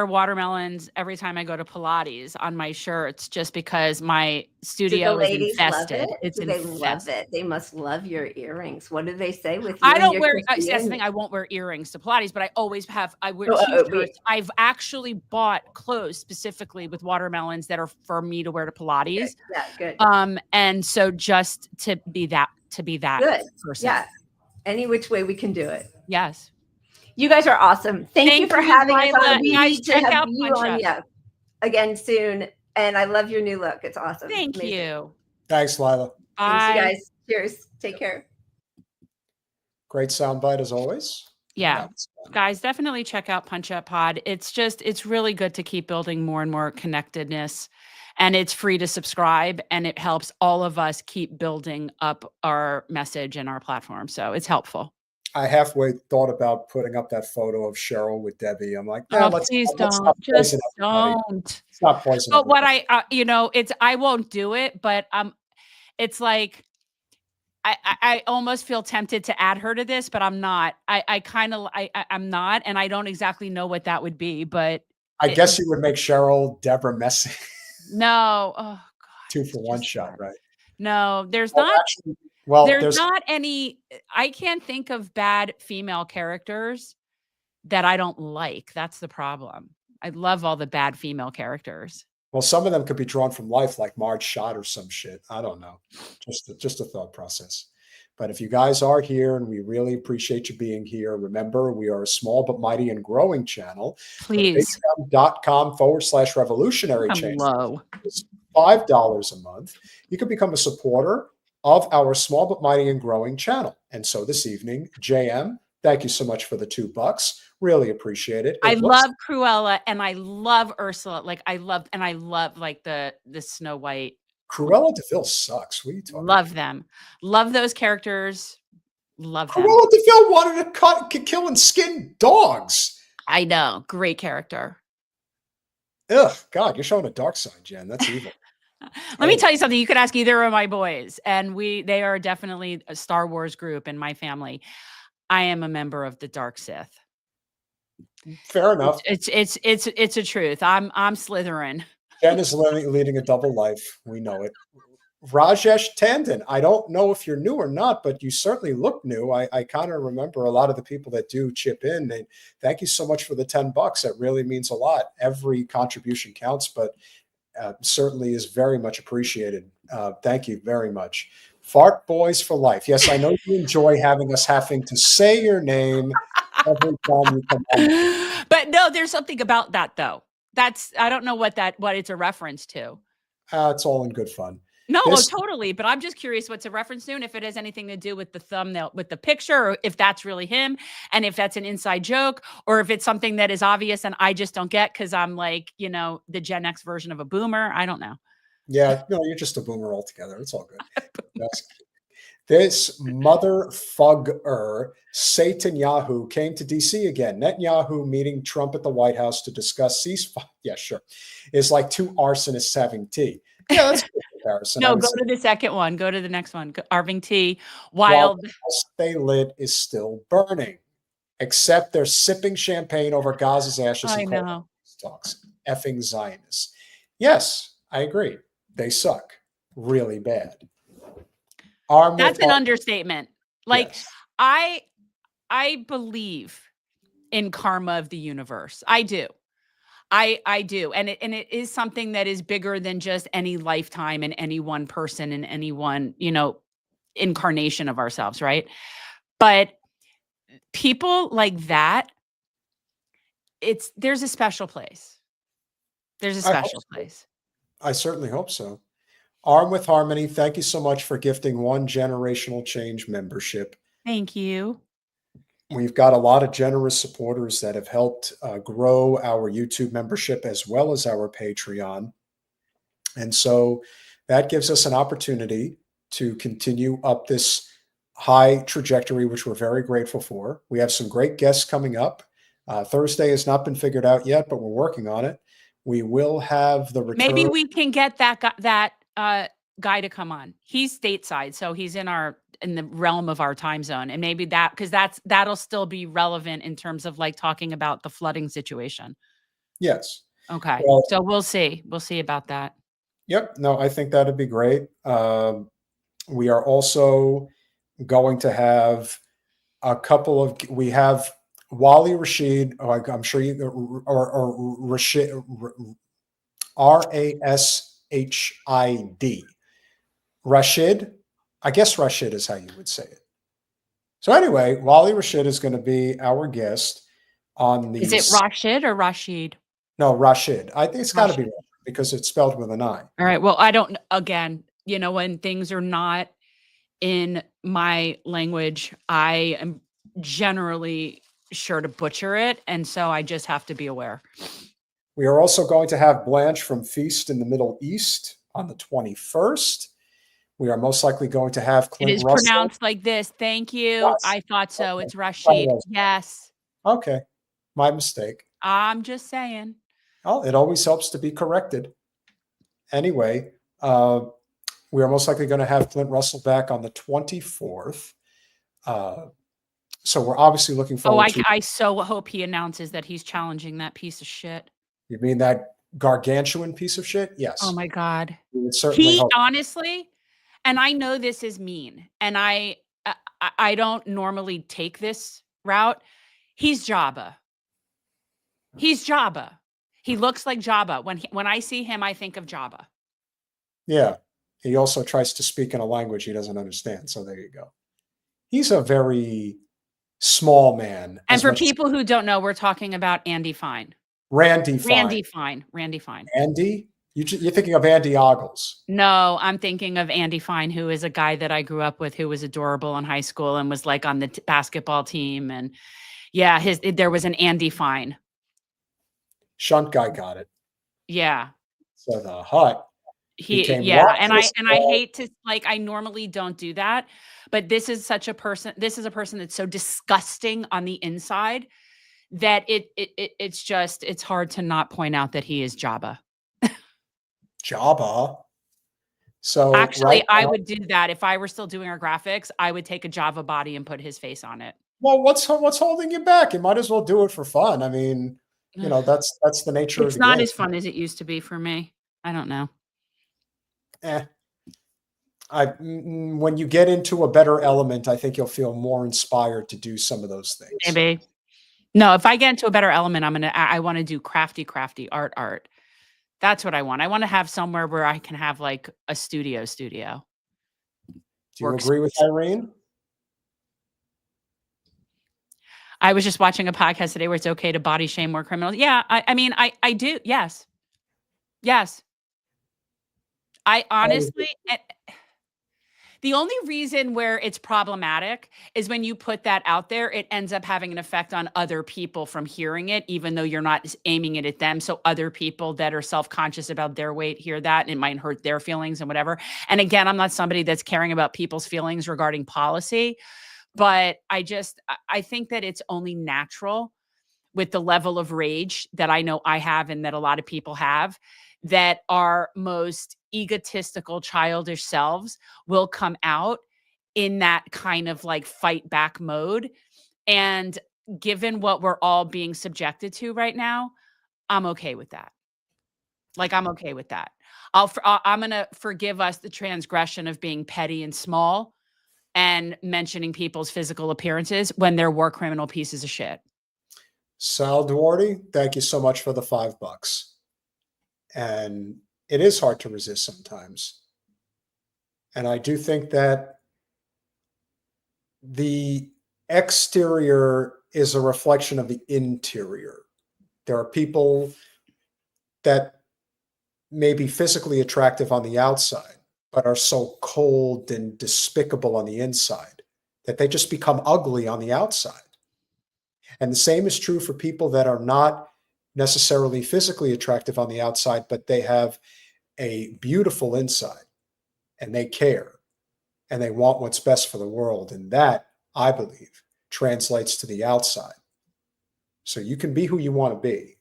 watermelons every time I go to Pilates on my shirts, just because my studio is infested. It's They infested. love it. They must love your earrings. What do they say with you? I and don't your wear. That's the Christianity? thing. I won't wear earrings to Pilates, but I always have. I wear wait. t-shirts. I've actually bought clothes specifically with watermelons that are for me to wear to Pilates. Yeah, good. And so just to be that Good. person. Yeah. Any which way we can do it. Yes. You guys are awesome. Thank you for having us Lila. on. We Guys, need to check have out you Punch on Up. yeah, again soon. And I love your new look. It's awesome. Thank Amazing. you. Thanks, Lila. Thanks, Bye. you guys. Cheers. Take care. Great soundbite as always. Yeah. Guys, definitely check out Punch Up Pod. It's really good to keep building more and more connectedness, and it's free to subscribe, and it helps all of us keep building up our message and our platform. So it's helpful. I halfway thought about putting up that photo of Cheryl with Debbie. I'm like, Oh, let's please let's don't. not Just poison everybody. don't. Let's not poison But what everybody. I won't do it, but it's like I almost feel tempted to add her to this, but I'm not. I'm not, and I don't exactly know what that would be, but I guess you would make Cheryl Deborah Messing. No. Oh God. 2-for-1 shot, right? No, there's Well, not. actually, well, there's not any. I can't think of bad female characters that I don't like. That's the problem. I love all the bad female characters. Well, some of them could be drawn from life, like Marge Schott or some shit. I don't know. Just a thought process. But if you guys are here, and we really appreciate you being here, remember, we are a small but mighty and growing channel. Please. Patreon.com/revolutionary change. Low. It's $5 a month. You can become a supporter of our small but mighty and growing channel. And so this evening, JM, thank you so much for the $2. Really appreciate it. I love Cruella and I love Ursula. Like I love like the Snow White. Cruella DeVille sucks. What are you talking about? Love them. Love those characters. Love them. Cruella DeVille wanted to kill and skin dogs. I know. Great character. Ugh, God, you're showing a dark side, Jen. That's evil. Let me tell you something. You could ask either of my boys, and they are definitely a Star Wars group in my family. I am a member of the Dark Sith. Fair enough. It's a truth. I'm Slytherin. Jen is leading a double life. We know it. Rajesh Tandon. I don't know if you're new or not, but you certainly look new. I kind of remember a lot of the people that do chip in. And thank you so much for the $10. That really means a lot. Every contribution counts, but certainly is very much appreciated. Thank you very much. Fart Boys for life. Yes, I know you enjoy having us having to say your name every time you come on. But no, there's something about that though. I don't know what it's a reference to. It's all in good fun. No, totally. But I'm just curious what's a reference to, and if it has anything to do with the thumbnail, with the picture, or if that's really him, and if that's an inside joke, or if it's something that is obvious and I just don't get because I'm like, the Gen X version of a boomer. I don't know. Yeah, no, you're just a boomer altogether. It's all good. This motherfugger, Satanyahu, came to DC again. Netanyahu meeting Trump at the White House to discuss ceasefire. Yeah, sure. It's like two arsonists having tea. Yeah, that's a good comparison. No, go to the second one. Go to the next one. Arving tea while the house they lit is still burning, except they're sipping champagne over Gaza's ashes. I know. Talks. Effing Zionists. Yes, I agree. They suck really bad. That's an understatement. Like yes. I believe in karma of the universe. I do. I do. And it is something that is bigger than just any lifetime and any one person and any one, incarnation of ourselves, right? But people like that, there's a special place. There's a special place. I certainly hope so. Arm with Harmony, thank you so much for gifting one generational change membership. Thank you. We've got a lot of generous supporters that have helped grow our YouTube membership as well as our Patreon. And so that gives us an opportunity to continue up this high trajectory, which we're very grateful for. We have some great guests coming up. Thursday has not been figured out yet, but we're working on it. We will have the return. Maybe we can get that guy to come on. He's stateside, so he's in the realm of our time zone, and maybe because that'll still be relevant in terms of like talking about the flooding situation. Yes. Okay. Well, so we'll see. We'll see about that. Yep. No, I think that'd be great. We are also going to have we have Wally Rashid, I'm sure you, or Rashid, R-A-S-H-I-D. Rashid, I guess Rashid is how you would say it. So anyway, Wally Rashid is going to be our guest on the... Is it Rashid or Rashid? No, Rashid. I think it's got to be Rashid because it's spelled with an I. All right. Well, I don't, again, when things are not in my language, I am generally sure to butcher it. And so I just have to be aware. We are also going to have Blanche from Feast in the Middle East on the 21st. We are most likely going to have Clint It is Russell. pronounced like this. Thank you. Yes. I thought so. Okay. It's Rashid. Yes. Yes. Okay. My mistake. I'm just saying. Oh, it always helps to be corrected. Anyway, we are most likely going to have Clint Russell back on the 24th. So we're obviously looking forward to... I so hope he announces that he's challenging that piece of shit. You mean that gargantuan piece of shit? Yes. Oh my God. We would certainly hope. Honestly, and I know this is mean, and I don't normally take this route. He's Jabba. He's Jabba. He looks like Jabba. When I see him, I think of Jabba. Yeah. He also tries to speak in a language he doesn't understand. So there you go. He's a very small man. And for people who don't know, we're talking about Andy Fine. Randy Fine. Randy Fine. Andy? You're thinking of Andy Ogles. No, I'm thinking of Andy Fine, who is a guy that I grew up with, who was adorable in high school and was like on the basketball team. And yeah, there was an Andy Fine. Shunt guy got it. Yeah. So the Hut. And I hate to, like, I normally don't do that, but this is a person that's so disgusting on the inside that it's hard to not point out that he is Jabba. Jabba. So actually, I would do that if I were still doing our graphics. I would take a Java body and put his face on it. Well, what's holding you back? You might as well do it for fun. I mean, that's the nature of it. It's not as fun as it used to be for me. I don't know. When you get into a better element, I think you'll feel more inspired to do some of those things. Maybe. No, if I get into a better element, I want to do crafty art. That's what I want. I want to have somewhere where I can have like a studio. Do you agree with Irene? I was just watching a podcast today where it's okay to body shame more criminals. Yeah, I mean, I do. Yes. I honestly, the only reason where it's problematic is when you put that out there, it ends up having an effect on other people from hearing it, even though you're not aiming it at them. So other people that are self-conscious about their weight hear that, and it might hurt their feelings and whatever. And again, I'm not somebody that's caring about people's feelings regarding policy, but I think that it's only natural with the level of rage that I know I have and that a lot of people have, that our most egotistical, childish selves will come out in that kind of like fight back mode. And given what we're all being subjected to right now, I'm okay with that. I'm okay with that. I'm going to forgive us the transgression of being petty and small and mentioning people's physical appearances when they're war criminal pieces of shit. Sal Duarte, thank you so much for the $5. And it is hard to resist sometimes. And I do think that the exterior is a reflection of the interior. There are people that may be physically attractive on the outside, but are so cold and despicable on the inside that they just become ugly on the outside. And the same is true for people that are not necessarily physically attractive on the outside, but they have a beautiful inside and they care and they want what's best for the world. And that, I believe, translates to the outside. So you can be who you want to be.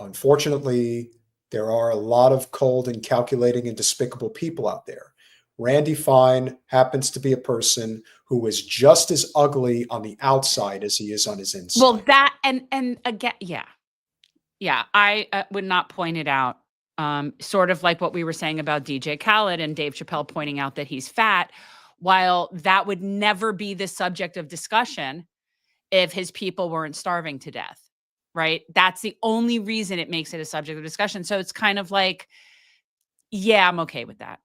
Unfortunately, there are a lot of cold and calculating and despicable people out there. Randy Fine happens to be a person who is just as ugly on the outside as he is on his inside. Well, that and again, yeah, I would not point it out. Sort of like what we were saying about DJ Khaled and Dave Chappelle pointing out that he's fat, while that would never be the subject of discussion if his people weren't starving to death, right? That's the only reason it makes it a subject of discussion. So it's kind of like, yeah, I'm okay with that.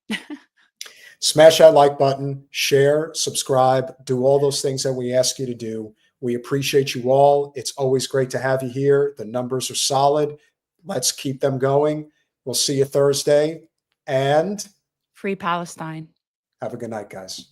Smash that like button, share, subscribe, do all those things that we ask you to do. We appreciate you all. It's always great to have you here. The numbers are solid. Let's keep them going. We'll see you Thursday. And Free Palestine. have a good night, guys.